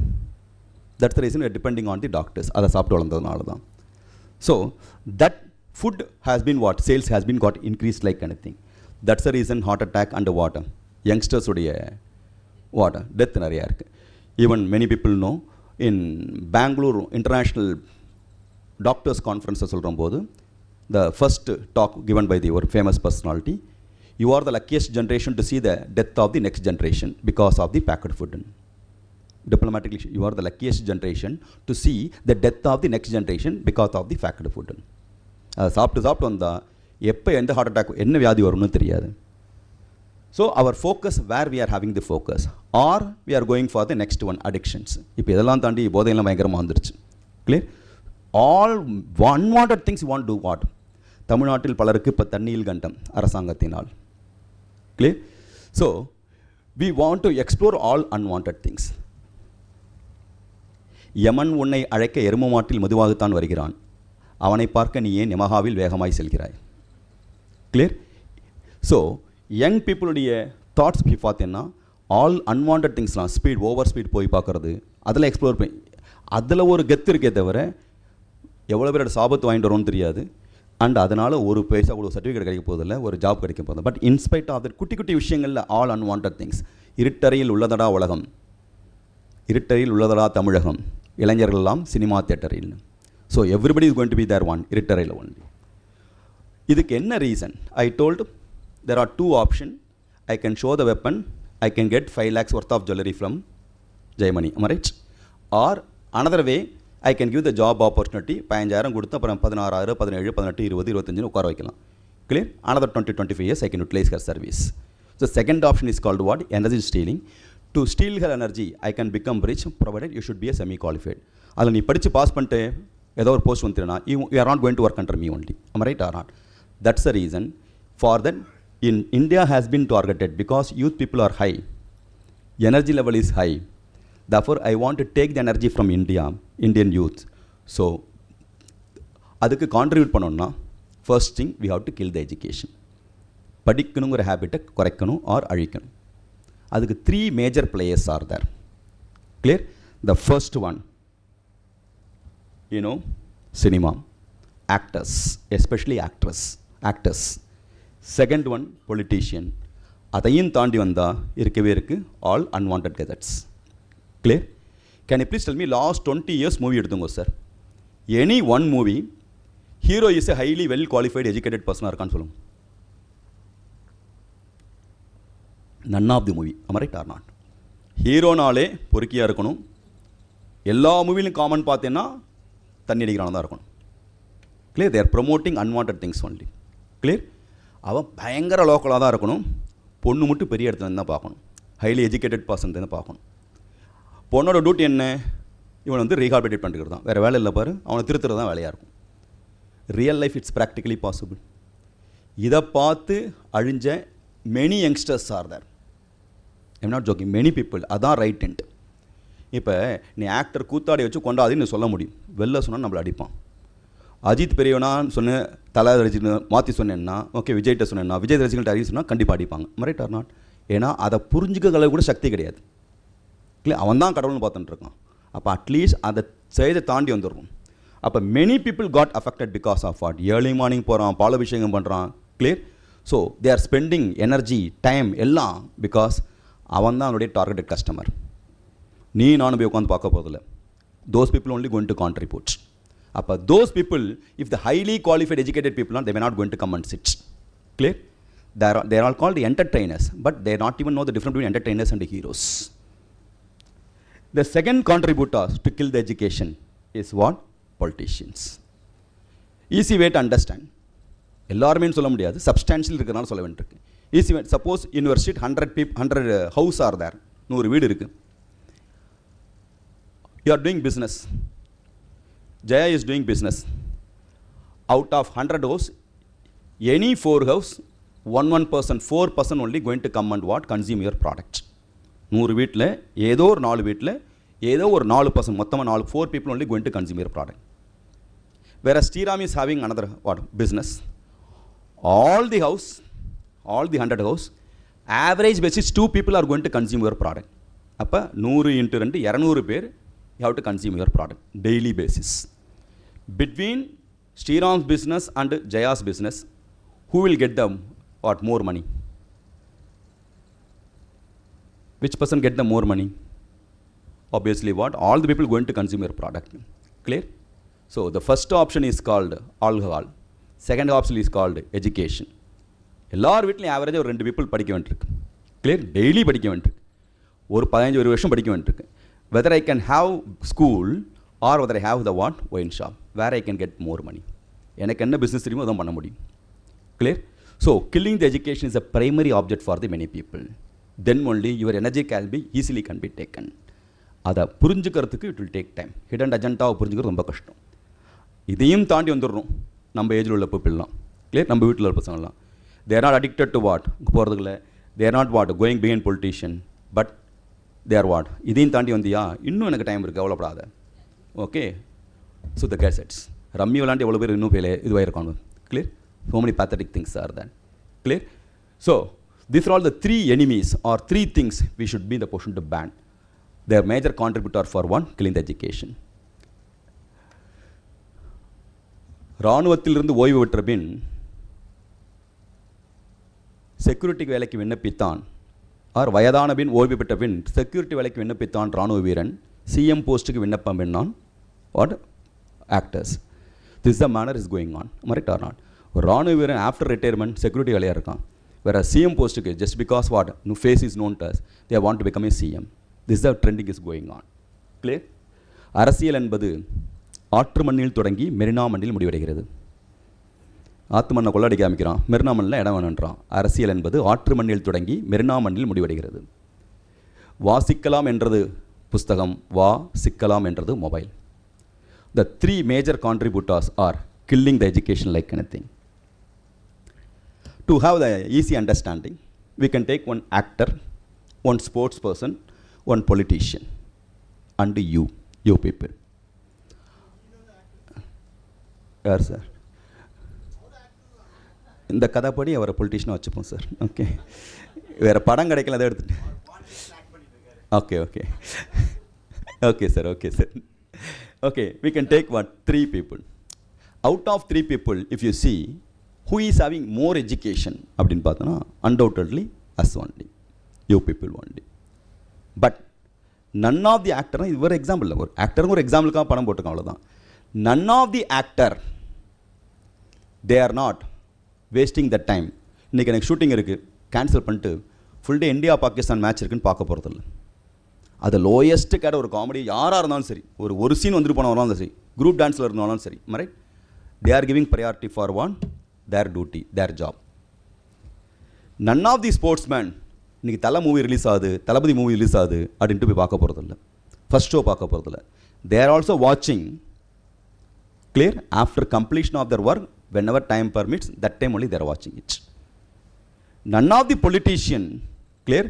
[SPEAKER 4] that's the reason depending on the doctors அதை சாப்பிட்டு வளர்ந்ததுனால தான் so that food has been what sales has been got increase like anything that's the reason heart attack and water யங்ஸ்டர்ஸுடைய டெத் நிறையா இருக்குது even many people know in Bangalore international doctors கான்ஃபரன்ஸை சொல்கிற போது the first talk given by the ஒரு famous personality you are the luckiest generation to see the death of the next generation because of the packed food. Diplomatically, you are the luckiest generation to see the death of the next generation because of the packed food. சாப்பிட்டு வந்தால் எப்போ எந்த heart attack என்ன வியாதி வரும்னு தெரியாது. So our focus where we are having the focus or we are going for the next one addictions. இப்போ இதெல்லாம் தாண்டி போதையெல்லாம் பயங்கரமாக வந்துருச்சு. Clear? All unwanted things you want to what. தமிழ்நாட்டில் பலருக்கு இப்போ தண்ணீர் கண்டம் அரசாங்கத்தினால். Clear? So we want to explore all unwanted things. யமன் உன்னை அழைக்க எரும மாட்டில் மெதுவாகத்தான் வருகிறான், அவனை பார்க்க நீ ஏன் யமஹாவில் வேகமாய் செல்கிறாய். கிளியர்? ஸோ யங் பீப்புளுடைய தாட்ஸ் பார்த்தீங்கன்னா ஆல் அன்வாண்டட் திங்ஸ்லாம் ஸ்பீட் ஓவர் ஸ்பீட் போய் பார்க்குறது, அதில் எக்ஸ்ப்ளோர் பண்ணி அதில் ஒரு கெத்து இருக்கே தவிர எவ்வளோ பேரோட சாபத்து வாங்கிட்டு வரோன்னு தெரியாது. அண்ட் அதனால் ஒரு பைசா ஒரு சர்டிஃபிகேட் கிடைக்க போதில்லை, ஒரு ஜாப் கிடைக்க போதில்லை. பட் இன்ஸ்பைட் ஆஃப் தட் குட்டி குட்டி விஷயங்களில் ஆல் அன்வாண்டட் திங்ஸ். இருட்டறையில் உள்ளதடா உலகம், இருட்டறையில் உள்ளதடா தமிழகம், இளைஞர்கள் எல்லாம் சினிமா தியேட்டரில். So everybody is going to be there one இருட்டறையில் ஒன்லி. இதுக்கு என்ன reason? I told there are two options. I can show the weapon, I can get 5 lakhs worth of jewelry from Germany, am I right? Or another way, I can give the job opportunity, 15,000 கொடுத்து அப்புறம் 16,000 17 18 20 25 உட்கார வைக்கலாம். Clear? Another 20-25 years I can utilize her service. So second option is called what? Energy stealing. To steal her energy, I can become rich provided you should be a semi-qualified. அதில் நீ படித்து pass பண்ணிட்டு ஏதோ ஒரு post வந்துட்டுனா you are not going to work under me only. Am I right or not? That's the reason for that. In India has been targeted because youth people are high, energy level is high. Therefore, I want to take the energy from India, Indian youth. So, அதுக்கு contribute பண்ணோம்னா first thing we have to kill the education. படிக்கணுங்கிற ஹேபிட்டை குறைக்கணும் R அழிக்கணும். அதுக்கு 3 major players are there. Clear? The first one, you know, cinema, actors, especially actors. Second one politician. அதையும் தாண்டி வந்தால் இருக்கவே இருக்குது all unwanted gadgets. Clear? Can you please tell me last 20 years movie எடுத்துங்க sir. Any one movie hero is a highly well qualified educated பர்சனாக இருக்கான்னு சொல்லுங்க. None of the movie. am I right or not? ஹீரோனாலே பொறுக்கியாக இருக்கணும். எல்லா மூவிலும் common பார்த்தீங்கன்னா தண்ணி அடிக்கிறான தான் இருக்கணும். Clear? There promoting unwanted things only. Clear? அவன் பயங்கர லோக்கலாக தான் இருக்கணும். பொண்ணு மட்டும் பெரிய இடத்துல தான் பார்க்கணும். ஹைலி எஜுகேட்டட் பர்சன் தான் பார்க்கணும். பொண்ணோட டியூட்டி என்ன? இவனை வந்து ரீஹாபிலிட்டேட் பண்ணிக்கிறது தான், வேறு வேலை இல்லை பாரு, அவனை திருத்துறது தான் வேலையாக இருக்கும். Real life it's practically possible. இதை பார்த்து அழிஞ்ச many youngsters are there. I'm not joking, many people. அதான் ரைட் இன்ட். இப்போ நீ ஆக்டர் கூத்தாடி வச்சு கொண்டாதுன்னு சொல்ல முடியும், வெளில சொன்னால் நம்மளை அடிப்பான். அஜித் பெரியவனான்னு சொன்ன தலை ரசிகன் மாற்றி சொன்னேன்னா ஓகே, விஜய்கிட்ட சொன்னேன்னா விஜய் ரசிகள்கிட்ட அறிவு சொன்னால் கண்டிப்பாக அடிப்பாங்க. Right or not? ஏன்னா அதை புரிஞ்சுக்க கூட சக்தி கிடையாது. இல்லை, அவன் தான் கடவுள்னு பார்த்துட்டு இருக்கான். அப்போ அட்லீஸ்ட் அதை செய்தை தாண்டி வந்துடுவோம். அப்போ many people got affected because of what? Early morning போகிறான், பாலாபிஷேகம் பண்ணுறான். Clear? So they are spending energy time எல்லாம் பிகாஸ் அவன் தான் அவனுடைய டார்கெட்டட் கஸ்டமர். நீ நானும் போய் உட்காந்து பார்க்க போதில்லை. Those people only going to contribute. அப்போ those people, if the highly qualified educated people are, they may not going to come and sit. Clear? They are all called the entertainers, but they not even know the difference between entertainers and the heroes. The second contributor to kill the education is what? Politicians. Easy way to understand. எல்லாருமே சொல்ல முடியாது, substantial இருக்கிறனால சொல்ல வேண்டியிருக்கு. Easy way. Suppose university 100 houses are there, 100 வீடு இருக்குது. You are doing business. Jaya is doing business. Out of 100 house, any 4 house, 4% only going to come and what? Consume your product. 100 வீட்டில் ஏதோ ஒரு 4 வீட்டில் ஏதோ ஒரு 4%, மொத்தமாக 4 people only going to consume your product. Whereas Sriram is having another what? Business. All the 100 house, average basis 2 people are going to consume your product. அப்போ 100 × 2 200 பேர் you have to consume your product daily basis. Between Sriram's business and Jaya's business, who will get the what? More money? Which person get the more money? Obviously what? All the people going to consume your product. Clear? So the first option is called alcohol. Second option is called education. எல்லார் வீட்லையும் ஆவரேஜாக ஒரு 2 people படிக்க வேண்டியிருக்கு. Clear? Daily படிக்க வேண்டியிருக்கு. ஒரு 15 வருஷம் படிக்க வேண்டியிருக்கு. Whether I can have school or whether I have the what wine shop, where I can get more money. எனக்கு என்ன பிஸ்னஸ் தெரியுமோ அதான் பண்ண முடியும். Clear? So killing the education is a primary object for the many people. Then only your energy can be easily can be taken. அதை புரிஞ்சுக்கிறதுக்கு it will take time. Hidden அஜெண்டாவை புரிஞ்சுக்கிறது ரொம்ப கஷ்டம். இதையும் தாண்டி வந்துடுறோம் நம்ம ஏஜில் உள்ள பீப்பிள்லாம். கிளியர்? நம்ம வீட்டில் உள்ள பசங்கள்லாம் they are not addicted to what போகிறதுக்குள்ள, they are not what going behind politician, but they are what இதையும் தாண்டி வந்தியா இன்னும் எனக்கு டைம் இருக்குது அவ்வளோப்படாத. Okay, so the cassettes rummy விளாண்டு எவ்வளோ பேர் இன்னும் இதுவாக இருக்காங்க. Clear? so many pathetic things are that. Clear? So these are all the 3 enemies or 3 things we should be in the position to ban. They are major contributor for one killing the education. இராணுவத்திலிருந்து ஓய்வு பெற்ற பின் security வேலைக்கு விண்ணப்பித்தான், R வயதான பின் ஓய்வு பெற்ற பின் security வேலைக்கு விண்ணப்பித்தான் இராணுவ வீரன். CM போஸ்ட்டுக்கு விண்ணப்பம் பண்ணான் what actors. This the manner is going on. Correct R not? ஒரு இராணுவ வீரன் ஆஃப்டர் ரிட்டையர்மெண்ட் செக்யூரிட்டி வேலையாக இருக்கான். வேறு சிஎம் போஸ்ட்டுக்கு just because what no face is known does they want to become a CM. This the trending is going on. Clear? அரசியல் என்பது ஆற்று மண்ணில் தொடங்கி மெரினா மண்ணில் முடிவடைகிறது. ஆற்று மண்ணை கொள்ளடிக்க ஆரம்பிக்கிறான், மெரினா மண்ணில் இடம் வேணுன்றான். அரசியல் என்பது ஆற்று மண்ணில் தொடங்கி மெரினா மண்ணில் முடிவடைகிறது. வாசிக்கலாம் என்றது புஸ்தகம், வா சிக்கலாம் என்றது mobile. The 3 major contributors are killing the education like anything. To have the easy understanding, we can take one actor, one sports person, one politician, and you people. Yes, sir. இந்த கதைப்படி அவரை பொலிட்டிஷனாக வச்சுப்போம் சார். ஓகே, வேறு படம் கிடைக்கல அதை எடுத்துட்டு. Okay okay okay sir, okay sir. Okay, we can take what 3 people. Out of 3 people, if you see who is having more education அப்படின்னு பார்த்தோன்னா undoubtedly us only, you people only. But none of the actor, இது ஒரு example இல்லை, ஒரு ஆக்டருங்க ஒரு எக்ஸாம்பிளுக்காக படம் போட்டுருக்கோம் அவ்வளோதான். None of the actor, they are not wasting that time. இன்றைக்கி எனக்கு ஷூட்டிங் இருக்குது, கேன்சல் பண்ணிட்டு full day India Pakistan match இருக்குன்னு பார்க்க போகிறதில்ல. அது லோயஸ்ட்டு கேட்ட ஒரு காமெடி யாராக இருந்தாலும் சரி, ஒரு சீன் வந்துட்டு போனவங்களும் சரி, குரூப் டான்ஸில் இருந்தாலும் சரி, right? They are giving priority for one their duty, their job. None of the sports man இன்றைக்கி தலை மூவி ரிலீஸ் ஆகுது, தளபதி மூவி ரிலீஸ் ஆகுது அப்படின்ட்டு போய் பார்க்க போகிறதில்ல, ஃபஸ்ட் ஷோ பார்க்க போகிறதில்ல. தே ஆர் ஆல்சோ வாட்சிங், clear, after completion of their work, whenever time permits, that time only they are watching it. None of the politician, clear,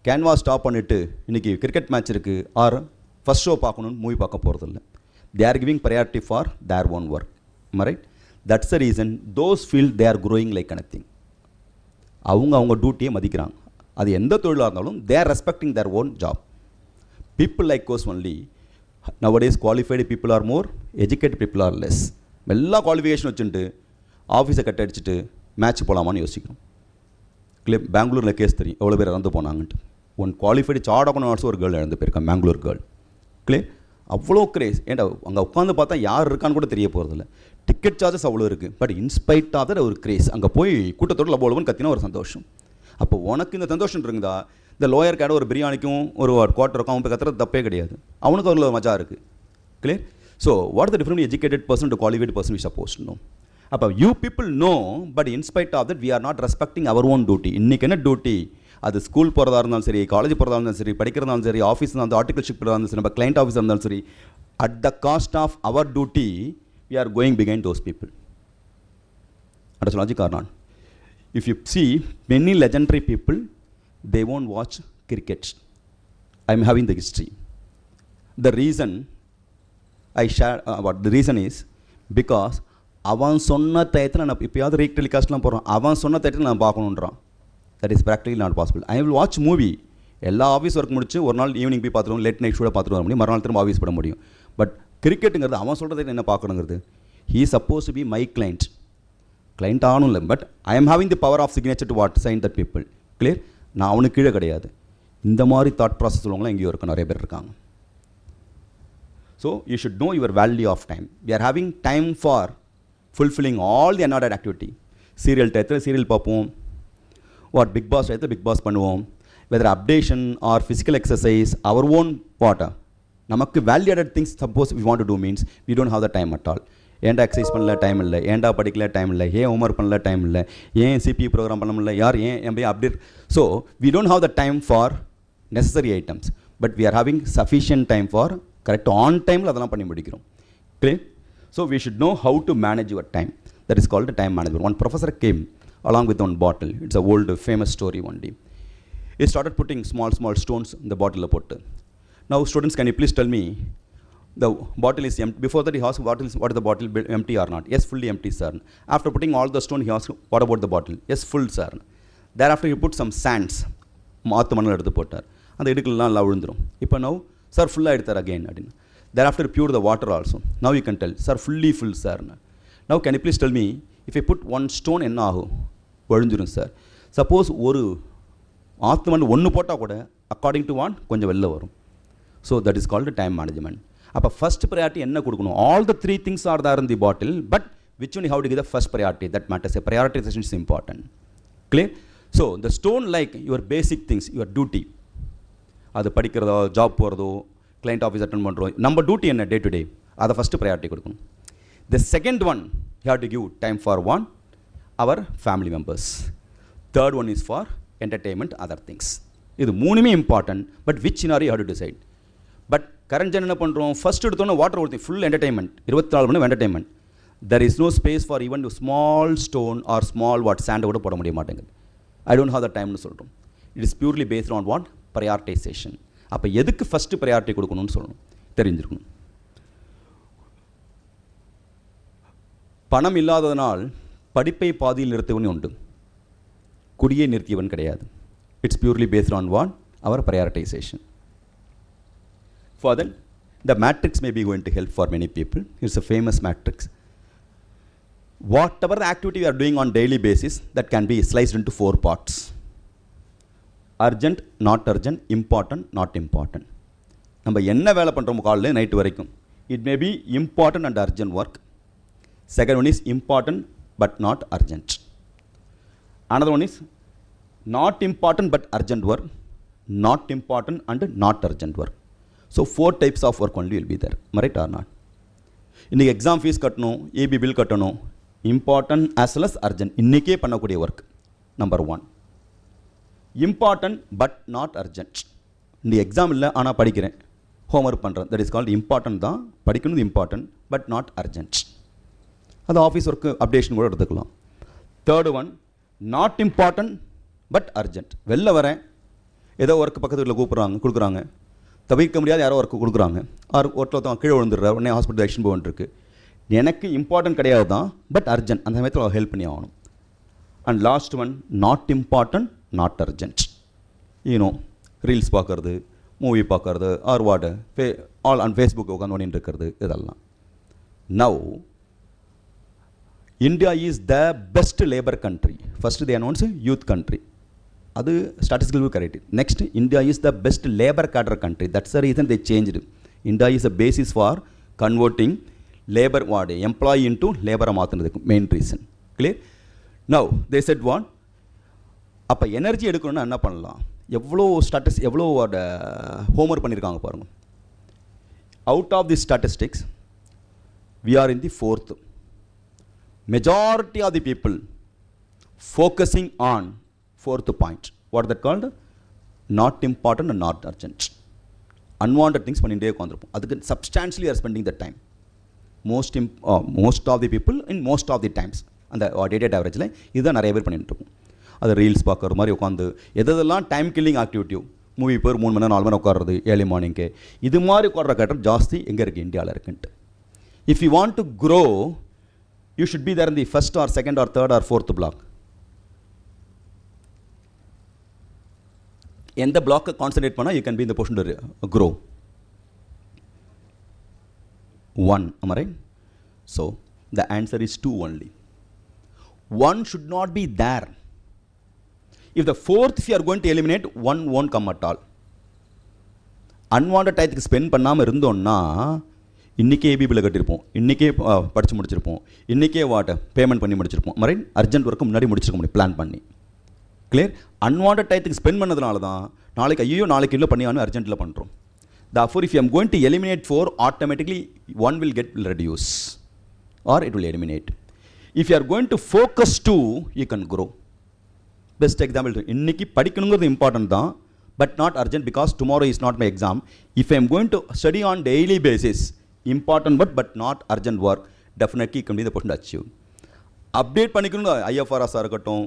[SPEAKER 4] canvas stop பண்ணிவிட்டு இன்றைக்கி கிரிக்கெட் மேட்ச் இருக்குது ஆர் ஃபஸ்ட் ஷோ பார்க்கணுன்னு movie பார்க்க போகிறதில்ல. They are giving priority for their own work. Right? That's the reason those feel they are growing like anything. அவங்க டியூட்டியை மதிக்கிறாங்க. அது எந்த தொழிலாக இருந்தாலும் they are respecting their own job. People like goes only. nowadays qualified people are more, educated people are less. எல்லா qualification வச்சுட்டு ஆஃபீஸை கட் அடிச்சுட்டு மேட்ச் போகலாமான்னு யோசிக்கணும். கிளியர்? பெங்களூரில் கேஸ் தெரியும் எவ்வளோ பேர் இறந்து போனாங்கன்ட்டு. ஒன் குவாலிஃபைடு சார்ட் ஆஃப் ஒரு கேர்ள் இறந்து போயிருக்கான், பெங்களூர் கேர்ள். கிளியர்? அவ்வளோ கிரேஸ். ஏன்டா அங்கே உட்காந்து பார்த்தா யார் இருக்கான்னு கூட தெரிய போகிறதில்ல. டிக்கெட் சார்ஜஸ் அவ்வளோ இருக்குது, பட் இன்ஸ்பைட் ஆஃப் தட் ஒரு கிரேஸ். அங்கே போய் கூட்டத்தோடு லபோலவன் கத்தினா ஒரு சந்தோஷம். அப்போ உனக்கு இந்த சந்தோஷம் இருக்குதா? இந்த லோயர் கேட ஒரு பிரியாணிக்கும் ஒரு குவார்ட்டருக்கும் அவன் போய் கத்துறது தப்பே கிடையாது, அவனுக்கு ஒரு மஜா இருக்குது. Clear? So what the different educated person to qualified person we suppose know. அப்போ you people know, but in spite of that we are not respecting our own duty. இன்றைக்கி என்ன டியூட்டி? அது ஸ்கூல் போகிறதா இருந்தாலும் சரி, காலேஜ் போகிறதா இருந்தாலும் சரி, படிக்கிறதா இருந்தாலும் சரி, ஆஃபீஸ் இருந்தாலும் ஆர்டிகல்ஷிப் இருந்தாலும் சரி, நம்ம கிளைண்ட் ஆஃபீஸாக இருந்தாலும் சரி, at the cost of our duty we are going behind those people. At logic or not? If you see many legendary people, they won't watch cricket. I am having the history. The reason I share what the reason is because அவன் சொன்ன டயத்தில் நான் இப்போயாவது ரீக் டெலிகாஸ்ட்லாம் போகிறோம், அவன் சொன்ன டயத்தில் நான் பார்க்கணுன்றான். That is practically not possible. I will watch movie, எல்லா ஆஃபீஸ் ஒர்க் முடிச்சு ஒரு நாள் ஈவினிங் போய் பார்த்துருவோம், லேட் நைட் ஷூட பார்த்துட்டு வர முடியும், மறுநாள் திரும்ப ஆஃபீஸ் போட முடியும். பட் கிரிக்கெட்டுங்கிறது அவன் சொல்கிறது என்ன பார்க்கணுங்கிறது, he suppose to be my client. Client ஆகணும் இல்லை, but I am having the power of signature to what sign that people. Clear? நான் அவனுக்கு கீழே கிடையாது. இந்த மாதிரி தாட் ப்ராசஸ் உள்ளவங்களாம் எங்கேயோ இருக்க நிறைய பேர் இருக்காங்க. So you should know your value of time. We are having time for fulfilling all the unordered activity. Serial டயத்தில் சீரியல் பார்ப்போம், what big boss right, the big boss பண்ணுவோம். Whether updation or physical exercise, our own what நமக்கு value added things suppose we want to do means we don't have the time at all. ஏன்டா exercise பண்ணல time இல்லை, ஏன்டா படிக்கல time இல்லை, ஏன் homework பண்ணல டைம் இல்லை, ஏன் சிபி ப்ரோக்ராம் பண்ண முடியல, யார் ஏன் என் update. So we don't have the time for necessary items, but we are having sufficient time for correct on டைமில் அதெல்லாம் பண்ணி முடிக்கிறோம். Clear? So we should know how to manage your time. That is called time management. One professor came along with one bottle. It's a old famous story one day. He started putting small stones in the bottle. Now students, can you please tell me, the bottle is empty. Before that he asked, what is the bottle empty or not? Yes, fully empty, sir. After putting all the stone, he asked, what about the bottle? Yes, full, sir. Thereafter he put some sands. மாத்து மணல் எடுத்து போட்டார். அந்த இடுக்கெல்லாம் எல்லாம் விழுந்துரும். இப்போ now, sir, full ஆகிடுத்தார் again. Thereafter pure the water also. Now you can tell, sir, fully full, sir. Now can you please tell me, if I put one stone என்ன ஆகும்? வழிஞ்சிரும் சார். சப்போஸ் ஒரு ஆற்று மண் ஒன்று போட்டால் கூட அக்கார்டிங் டு வான் கொஞ்சம் வெளில வரும். So that is called time management. அப்போ ஃபஸ்ட் ப்ரையாரிட்டி என்ன கொடுக்கணும்? All the three things are there in the bottle, but which one you have to give the first priority, that matters. Prioritization is important. Clear? So the stone like your basic things, your duty, அது படிக்கிறதோ job போகிறதோ client office attend பண்ணுறோம், நம்ம duty என்ன day to day, அதை first priority கொடுக்கணும். The second one you have to give time for one our family members. Third one is for entertainment, other things. இது மூணுமே important, but which scenario you have to decide. But current gen என்ன பண்ணுறோம், first எடுத்தோன்னா water ஊற்றி full entertainment, 24 மணி entertainment. there is no space for even a small stone or small sand கூட போட முடிய மாட்டேங்குது. I don't have the time னு சொல்கிறோம். It is purely based on what? Prioritization. அப்போ எதுக்கு ஃபஸ்ட்டு ப்ரையாரிட்டி கொடுக்கணும்னு சொல்லணும், தெரிஞ்சிருக்கணும். பணம் இல்லாததனால் படிப்பை பாதியில் நிறுத்தவனே உண்டு, குடியை நிறுத்தியவன் கிடையாது. It's purely based on what? Our prioritization. For then the matrix may be going to help for many people. It's a famous matrix. Whatever the activity you are doing on daily basis, that can be sliced into 4 parts. Urgent, not urgent, important, not important. நம்ம என்ன வேலை பண்ணுறோம் காலையில் night வரைக்கும், it may be important and urgent work. Second one is important but not urgent. Another one is not important but urgent work, not important and not urgent work. So 4 types of work only will be there. Right or not? இன்னைக்கு exam fees கட்டணும், EB bill கட்டணும், important as well as urgent, இன்றைக்கே பண்ணக்கூடிய work number 1. Important but not urgent. இந்த exam இல்லை ஆனால் படிக்கிறேன், homework பண்ணுறேன், தட் இஸ் கால்டு இம்பார்ட்டன்ட் தான், படிக்கணும் இம்பார்ட்டன்ட் பட் நாட் அர்ஜென்ட். அது ஆஃபீஸ் ஒர்க்கு அப்டேஷன் கூட எடுத்துக்கலாம். Third one, not important but urgent. வெளில வரேன், ஏதோ ஒர்க்கு பக்கத்து வீட்டில் கொடுக்குறாங்க, தவிர்க்க முடியாத யாரோ ஒர்க்கு கொடுக்குறாங்க, ஆர் ஒருத்தர் கீழே விழுந்துடுற உடனே ஹாஸ்பிட்டல் ஆக்ஷன் போகிட்டுருக்கு. எனக்கு இம்பார்ட்டன்ட் கிடையாது தான், பட் அர்ஜென்ட், அந்த சமயத்தில் ஹெல்ப் பண்ணி ஆகணும். And last one, not important not urgent. ஈனோ ரீல்ஸ் பார்க்குறது, மூவி பார்க்குறது, or what all on Facebook உட்காந்து பண்ணிட்டு இருக்கிறது, இதெல்லாம். Now India is the best labor country. First they announced youth country. அது statistical correct. Next, India is the best labor cadre country. That's the reason they changed. India is a basis for converting labor employee into labor மாத்துனதுக்கு main reason. Clear? Now they said what? அப்போ energy எடுக்கணும்னா என்ன பண்ணலாம்? எவ்வளோ எவ்வளோ homework பண்ணியிருக்காங்க பாருங்கள். Out of the statistics, we are in the 4th. Majority of the people focusing on 4th point. What is that called? Not important and not urgent. Unwanted things பண்ணிட்டே உட்காந்துருப்போம். அதுக்கு substantially are spending that time. Most of the people in most of the times. அந்த data ஆவரேஜில் இதுதான் நிறைய பேர் பண்ணிட்டு இருக்கும். அது ரீல்ஸ் பார்க்குற மாதிரி உட்காந்து எதெல்லாம் டைம் கில்லிங் ஆக்டிவிட்டியோ, மூவி பேர் 3 மணி நேரம் 4 மணி நேரம் உட்கார்றது ஏர்லி மார்னிங்க்கு, இது மாதிரி உட்கார்ற கேட்டர் ஜாஸ்தி எங்கே இருக்குது? இந்தியாவில் இருக்குன்ட்டு. If you want to grow, you should be there in the first or second or third or fourth block. எந்த பிளாக்கை கான்சன்ட்ரேட் பண்ணால் you can be in the position to grow. 1, am I right? So the answer is 2 only. 1 should not be there. If the 4th if you are going to eliminate, 1 won't come at all. Unwanted டயத்துக்கு spend பண்ணாமல் இருந்தோன்னா இன்றைக்கே AB பில்லை கட்டியிருப்போம், இன்றைக்கே படித்து முடிச்சிருப்போம், இன்றைக்கே payment பண்ணி முடிச்சிருப்போம். மரைட் urgent work முன்னாடி முடிச்சிருக்க முடியும் பிளான் பண்ணி. கிளியர்? அன்வான்ட் டயத்துக்கு ஸ்பெண்ட் பண்ணதுனால தான் நாளைக்கு ஐயோ நாளைக்கு இல்லை பண்ணியானு அர்ஜென்ட்டில் பண்ணுறோம். Therefore, if you are going to eliminate 4, automatically 1 will get reduce or it will eliminate. If you are going to focus 2, you can grow. Best example, இன்னைக்கு படிக்கணுங்கிறது இம்பார்ட்டன்ட் தான், but not urgent because tomorrow is not my exam. If I am going to study on daily basis, important but not urgent work, definitely can be the person to achieve. Update பண்ணிக்கணும், ஐஎஃப்ஆர்எஸ்ஸாக இருக்கட்டும்,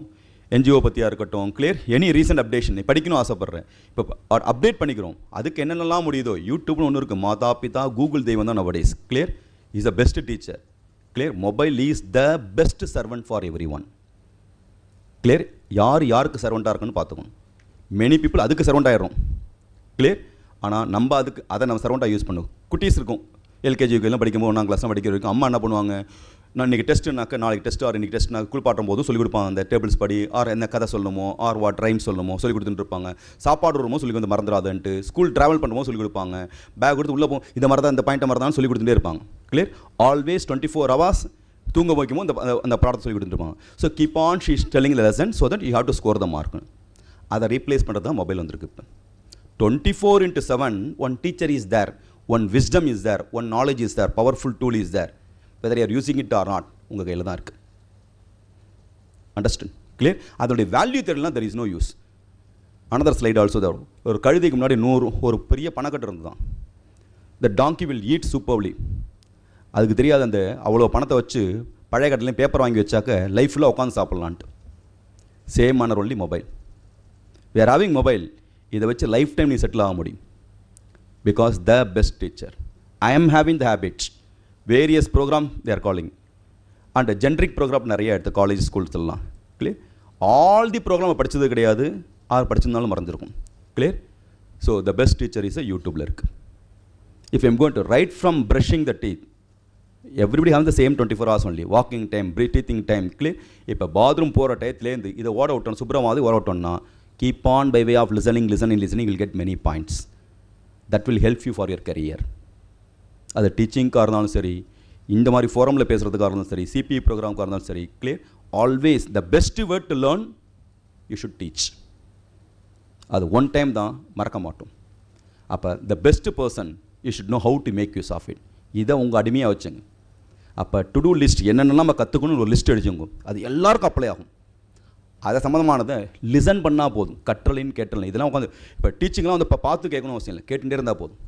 [SPEAKER 4] NGO பற்றியாக இருக்கட்டும், clear? Any recent updation படிக்கணும் ஆசைப்பட்றேன், இப்போ update பண்ணிக்கிறோம். அதுக்கு என்னென்னலாம் முடியுதோ, யூடியூப்னு ஒன்று இருக்குது, மாதா பிதா கூகுள் தெய்வம் தான் nowadays. Clear? Is the best teacher. Clear? Mobile is the best servant for every one. Clear? யாருக்கு சர்வெண்ட்டாக இருக்குன்னு பார்த்துக்கணும். மெனி பீப்புள் அதுக்கு சர்வெண்ட் ஆகிடும். கிளியர்? ஆனால் நம்ம அதை நம்ம சர்வெண்ட்டாக யூஸ் பண்ணுவோம். குட்டீஸ் இருக்கும், எல்கேஜி யூகேலாம் படிக்கும்போது 1ஆம் கிளாஸ்லாம் படிக்கிற வரைக்கும் அம்மா என்ன பண்ணுவாங்க, நான் இன்றைக்கி டெஸ்ட்டுனாக்க நாளைக்கு டெஸ்ட் ஆர் இன்றைக்கி டெஸ்ட் நான் குளிப்பாட்டும் போது சொல்லிக் கொடுப்பாங்க. அந்த டேபிள்ஸ் படி ஆர் என்ன கதை சொல்லணுமோ ஆர் வாட் ரைம் சொல்லணுமோ சொல்லி கொடுத்துட்டு இருப்பாங்க. சாப்பாடு வருமோ சொல்லி வந்து மறந்துடாதுன்ட்டு, ஸ்கூல் ட்ராவல் பண்ணும்போது சொல்லிக் கொடுப்பாங்க. பேக் கொடுத்து உள்ளே இந்த மாதிரி தான் இந்த பாயிண்ட்டை மாதிரி தான் சொல்லி கொடுத்துட்டே இருப்பாங்க. கிளியர்? ஆல்வேஸ் 24 hours தூங்க வைக்குமோ அந்த ப்ராடக்ட் சொல்லி கொடுத்துருப்பாங்க. So keep on she is telling the lesson so that you have to score the mark. அதை ரீப்ளேஸ் பண்ணுறது தான் மொபைல் வந்திருக்கு. இப்போ 24/7 one teacher is there, one wisdom is there, one knowledge is there, powerful tool is there. Whether you are using it or not, உங்கள் கையில் தான் இருக்குது. Understand? Clear? அதோடைய வேல்யூ தெரியலாம், there is no use. Another slide also there. ஒரு கழுதைக்கு முன்னாடி ஒரு பெரிய பணக்கட்டு இருந்து தான். த டாங்கி வில் ஈட் சூப்பர்லி. அதுக்கு தெரியாது அந்த அவ்வளோ பணத்தை வச்சு பழைய கட்டிலையும் பேப்பர் வாங்கி வச்சாக்க லைஃப்பில் உட்காந்து சாப்பிட்லான்ட்டு. Same honour only mobile. We are having mobile, இதை வச்சு லைஃப் டைம் நீ செட்டில் ஆக முடியும். Because the best teacher. I am having the habits. Various program they are calling and generic program நிறைய எடுத்து காலேஜ் ஸ்கூல்ஸ்லாம். கிளியர்? ஆல் தி ப்ரோக்ராம் படித்தது கிடையாது, ஆர் படிச்சிருந்தாலும் மறந்துருக்கும். Clear? So the best teacher is யூடியூப்பில் இருக்குது. If I'm going to write from brushing the teeth, everybody have the same 24 hours ஒன்லி. Walking time, breathing time. Clear? இப்போ பாத்ரூம் போகிற டயத்துலேருந்து இதை ஓட விட்டோம், சுப்ரமாவது ஓட விட்டோம்னா keep on by way of listening will get many points. That will help you for your career. அது டீச்சிங்காக இருந்தாலும் சரி, இந்த மாதிரி ஃபோரமில் பேசுகிறதுக்காக இருந்தாலும் சரி, சிபிஇ ப்ரோக்ராமுக்காக இருந்தாலும் சரி. Clear? Always the best word to learn you should teach. அது ஒன் டைம் தான், மறக்க மாட்டோம். அப்போ the best person you should know how to make use of it. இதை உங்கள் அடிமையாக வச்சுங்க. அப்போ டு டூ லிஸ்ட் என்னென்னலாம் நம்ம கற்றுக்கணும்னு ஒரு லிஸ்ட் எழுதிங்க. அது எல்லாருக்கும் அப்ளை ஆகும். அதை சம்மந்தமானதை லிசன் பண்ணால் போதும். கற்றலின் கேட்டலின் இதெல்லாம் உட்காந்து இப்போ டீச்சிங்லாம் வந்து இப்போ பார்த்து கேட்கணும் அவசியம் இல்லை, கேட்டுகிட்டே இருந்தால் போதும்.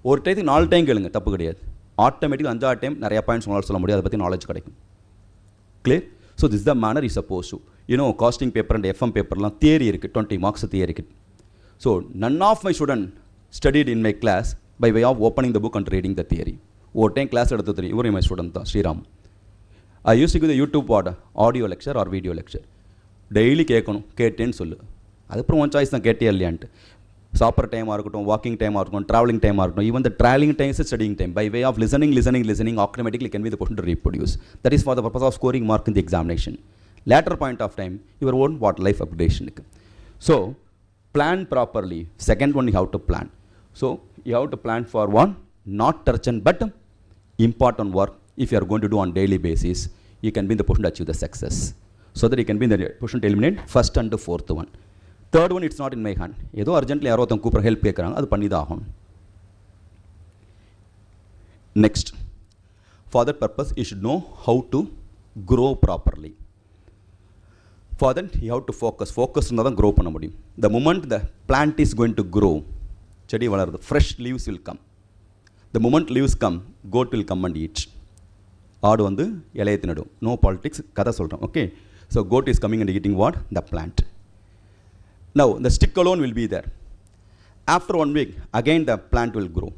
[SPEAKER 4] ஒரு டைத்துக்கு 4 டைம் கேளுங்க, தப்பு கிடையாது. ஆட்டோமேட்டிக்காக 5ஆவது டைம் நிறையா பாயிண்ட்ஸ் உங்களால் சொல்ல முடியாது, அதை பற்றி நாலேஜ் கிடைக்கும். Clear? So this the manner is suppose to casting paper and FM பேப்பர்லாம் தியரி இருக்குது, 20 marks தியரி இருக்குது. So none of my student studied in my class by way of opening the book and reading the theory. ஒரு time class எடுத்து தெரியும், இவரும் my student தான், Sriram. I use to give the YouTube audio lecture or video lecture. Daily கேட்கணும், கேட்டேன்னு சொல்லு. அதுக்கப்புறம் one choice தான், கேட்டே இல்லையான்ட்டு. சாப்பிட்ற டைமாக இருக்கட்டும், வாக்கிங் டைமாக இருக்கட்டும், ட்ராவலிங் டைமாக இருக்கட்டும், even the travelling time is studying time. By way of listening automatically can be the question to reproduce. That is for the purpose of scoring mark in the examination. Later point of time, your own life updation. So, plan properly. Second one, you have to plan. So, you have to plan for one, not urgent but important work. If you are going to do on daily basis, you can be in the position to achieve the success. So that you can be in the position to eliminate first and the fourth one. Third one, it's not in my hand. ஏதோ urgently யாரோ ஒருத்தன் கூப்பிட்ற help கேட்குறாங்க, அது பண்ணி தான் ஆகணும். Next, for that purpose you should know how to grow properly. For that you have to focus இருந்தால் தான் க்ரோ பண்ண முடியும். The moment the plant is going to grow, செடி வளருது, fresh leaves will come. The moment leaves come, goat will come and eat. ஆடு வந்து இலையை தின்னுடும். நோ பாலிட்டிக்ஸ், கதை சொல்கிறோம். Okay? So code is coming and eating what? The plant. Now the stick alone will be there. After 1 week, again the plant will grow.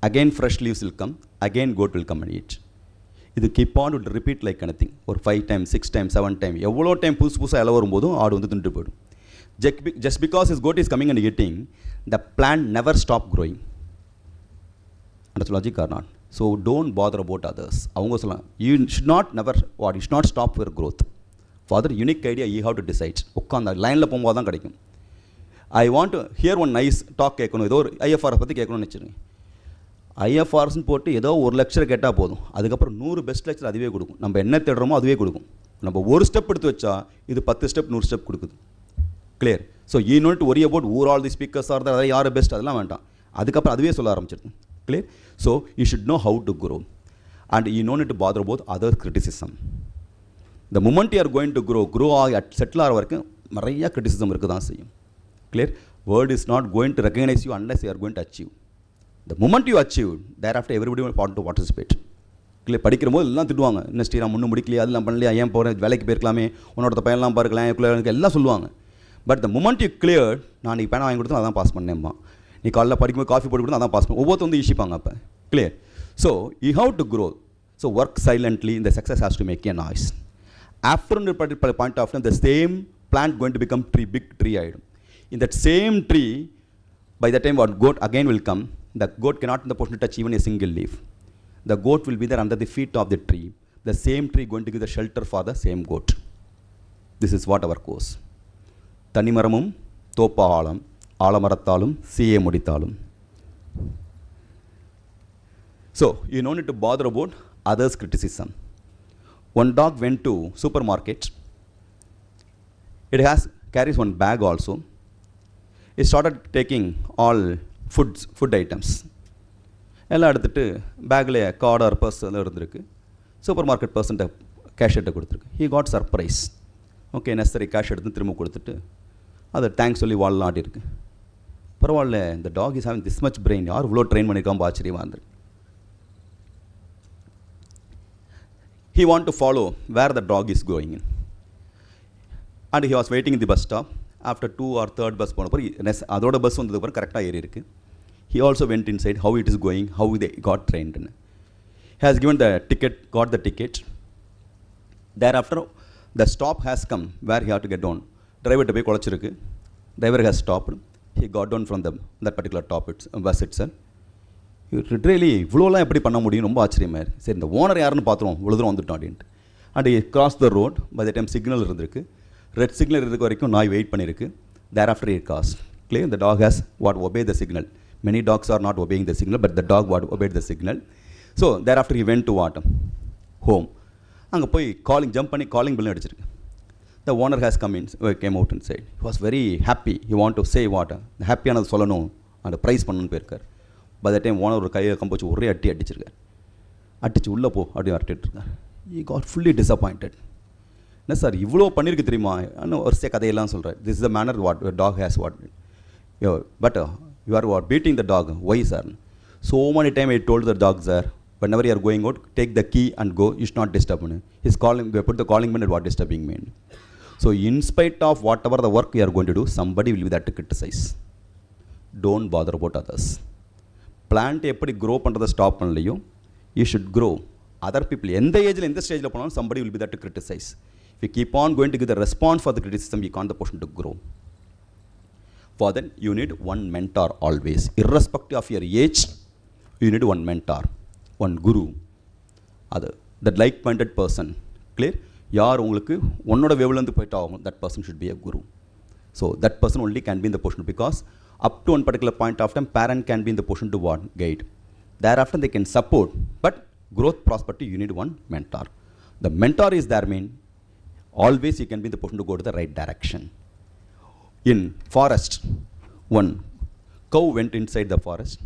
[SPEAKER 4] Again fresh leaves will come. Again goat will come and eat. இது keep on to repeat like anything. ஒரு 5 times, 6 times, 7 times. எவ்வளோ time புதுசாக இலை வரும்போதும் ஆடு வந்து தின்ட்டு போய்டும். Just because his goat is coming and eating, the plant never stop growing. Understand logic or not? So don't bother about others. அவங்க சொல்லலாம், you should not you should not stop your growth. For the unique idea, you have to decide. உட்காந்து லைனில் போகும்போது தான் கிடைக்கும். I want to hear one nice talk கேட்கணும், ஏதோ ஒரு ஐஎஃப்ஆர்எஸ் பற்றி கேட்கணும்னு வச்சுருங்க. ஐஎஃப்ஆர்எஸ்ன்னு போட்டு ஏதோ ஒரு லெக்சர் கேட்டால் போதும், அதுக்கப்புறம் 100 பெஸ்ட் லெக்சர் அதுவே கொடுக்கும். நம்ம என்ன தேடுறோமோ அதுவே கொடுக்கும். நம்ம ஒரு ஸ்டெப் எடுத்து வச்சா இது 10 ஸ்டெப் 100 ஸ்டெப் கொடுக்குது. clear. So you don't worry about who all the speakers are there, யார் பெஸ்ட் அதெல்லாம் வேண்டாம். அதுக்கப்புறம் அதுவே சொல்ல ஆரம்பிச்சிருது. Clear. So you should know how to grow, and you don't need to bother about other criticism. The moment you are going to grow at settle ஆகிற வரைக்கும் நிறைய criticism இருக்க தான் செய்யும். Clear. World is not going to recognize you unless you are going to achieve. The moment you achieve, thereafter everybody will want to participate. இல்லை படிக்கிற போது எல்லாம் திட்டுவாங்க, இன்னும் ஸ்ரீராம் ஒன்றும் முடிக்கலையா, அதெல்லாம் பண்ணலையா, ஏன் போகிறேன், வேலைக்கு போயிருக்கலாமே, உன்னோட பையன்லாம் பார்க்கலாம், எனக்கு எல்லாம் சொல்லுவாங்க. But the moment you cleared, நான் நீ பேனா வாங்கி கொடுத்தா அதான் பாஸ் பண்ணேம்மா, நீ காலைல படிக்கும்போது காஃபி போட்டு கொடுத்தா அதான் பாஸ் பண்ண, ஒவ்வொருத்தர் வந்து ஈஷிப்பாங்க. அப்போ clear. So you have to grow. So work silently, இந்த success has to make a noise. After particular point of time, the same plant going to become tree, big tree ஆகிடும். In that same tree, by the time what goat again will come, the goat cannot in the portion touch even a single leaf. The goat will be there under the feet of the tree. The same tree going to give the shelter for the same goat. This is what our course. தனிமரமும் தோப்பாலம், ஆலமரத்தாலும் சீயே முடித்தாலும். So you don't need to bother about others' criticism. One dog went to supermarket. It carries one bag also. It started taking all food items. எல்லாம் எடுத்துகிட்டு பேக்கில் card R purse எல்லாம் இருந்திருக்கு. Super market பர்சன்ட்ட cash எடுத்து கொடுத்துருக்கு. He got surprise. Okay, necessary cash எடுத்து திரும்ப கொடுத்துட்டு அதை தேங்க்ஸ் சொல்லி வால்லாம் ஆட்டிருக்கு. பரவாயில்ல, இந்த dog is having this much brain, யார் இவ்வளோ ட்ரெயின் பண்ணியிருக்காம ஆச்சரியமாக இருந்திருக்கு. He want to follow where the dog is going in. And he was waiting in the bus stop. After 2 or 3rd bus போனப்போ அதோட பஸ் வந்ததுக்கப்புறம் கரெக்டாக ஏறி இருக்கு. He also went inside how it is going, how they got trained. He has given the ticket, got the ticket. Thereafter, the stop has come where he had to get down. Driver to போய் குளச்சிருக்கு. Driver has stopped. He got down from that particular bus itself. Literally இவ்வளோலாம் எப்படி பண்ண முடியும், ரொம்ப ஆச்சரியமாக இருக்குது. சரி, இந்த ஓனர் யாருன்னு பார்த்துருவோம், இவ்வளோ தூரம் வந்துட்டோம் அப்படின்ட்டு. And cross the road. By the time signal இருந்திருக்கு. ரெட் சிக்னல் இருக்க வரைக்கும் நாய் வெயிட் பண்ணியிருக்கு. Thereafter it cause clear. The dog has what obey the signal. Many dogs are not obeying the signal, but the dog obeyed the signal. So thereafter he went to what? Home. அங்கே போய் jump பண்ணி calling bell அடிச்சிருக்கு. The owner has came out and said he was very happy. He want to say what? ஹாப்பியானது சொல்லணும், அந்த price பண்ணணும்னு போயிருக்கார். By the time owner ஒரு கையை கம்போச்சு ஒரே அடிச்சிருக்கார். அடிச்சு உள்ளே போ அப்படி வரட்டிருக்கார். He got fully disappointed. என்ன சார் இவ்வளோ பண்ணியிருக்கு தெரியுமா, இன்னும் வருஷ கதையெல்லாம் சொல்கிறார். This is the manner what a dog has what. But you are beating the dog. Why, sir? So many times I told the dog, sir, whenever you are going out, take the key and go. You should not disturb me. He's calling. Put the calling button. What disturbing me? So in spite of whatever the work you are going to do, somebody will be there to criticize. Don't bother about others. Plant எப்படி grow பண்ணுறதை stop பண்ணலையோ, you should grow. Other people, எந்த ஏஜில் எந்த ஸ்டேஜில் போனாலும் somebody will be there to criticize. If you keep on going to give the response for the criticism, you can't the person to grow. For that, you need one mentor always. Irrespective of your age, you need one mentor, one guru. That like-minded person. Clear? யார் உங்களுக்கு உன்னோட வேவ்லேருந்து போயிட்டாகும், that person should be a guru. So that person only can be in the position, because up to one particular point of time, parent can be in the position to what? Guide. Thereafter, they can support. But growth, prosperity, you need one mentor. The mentor is there, mean always you can be in the position to go to the right direction. In forest, one cow went inside the forest.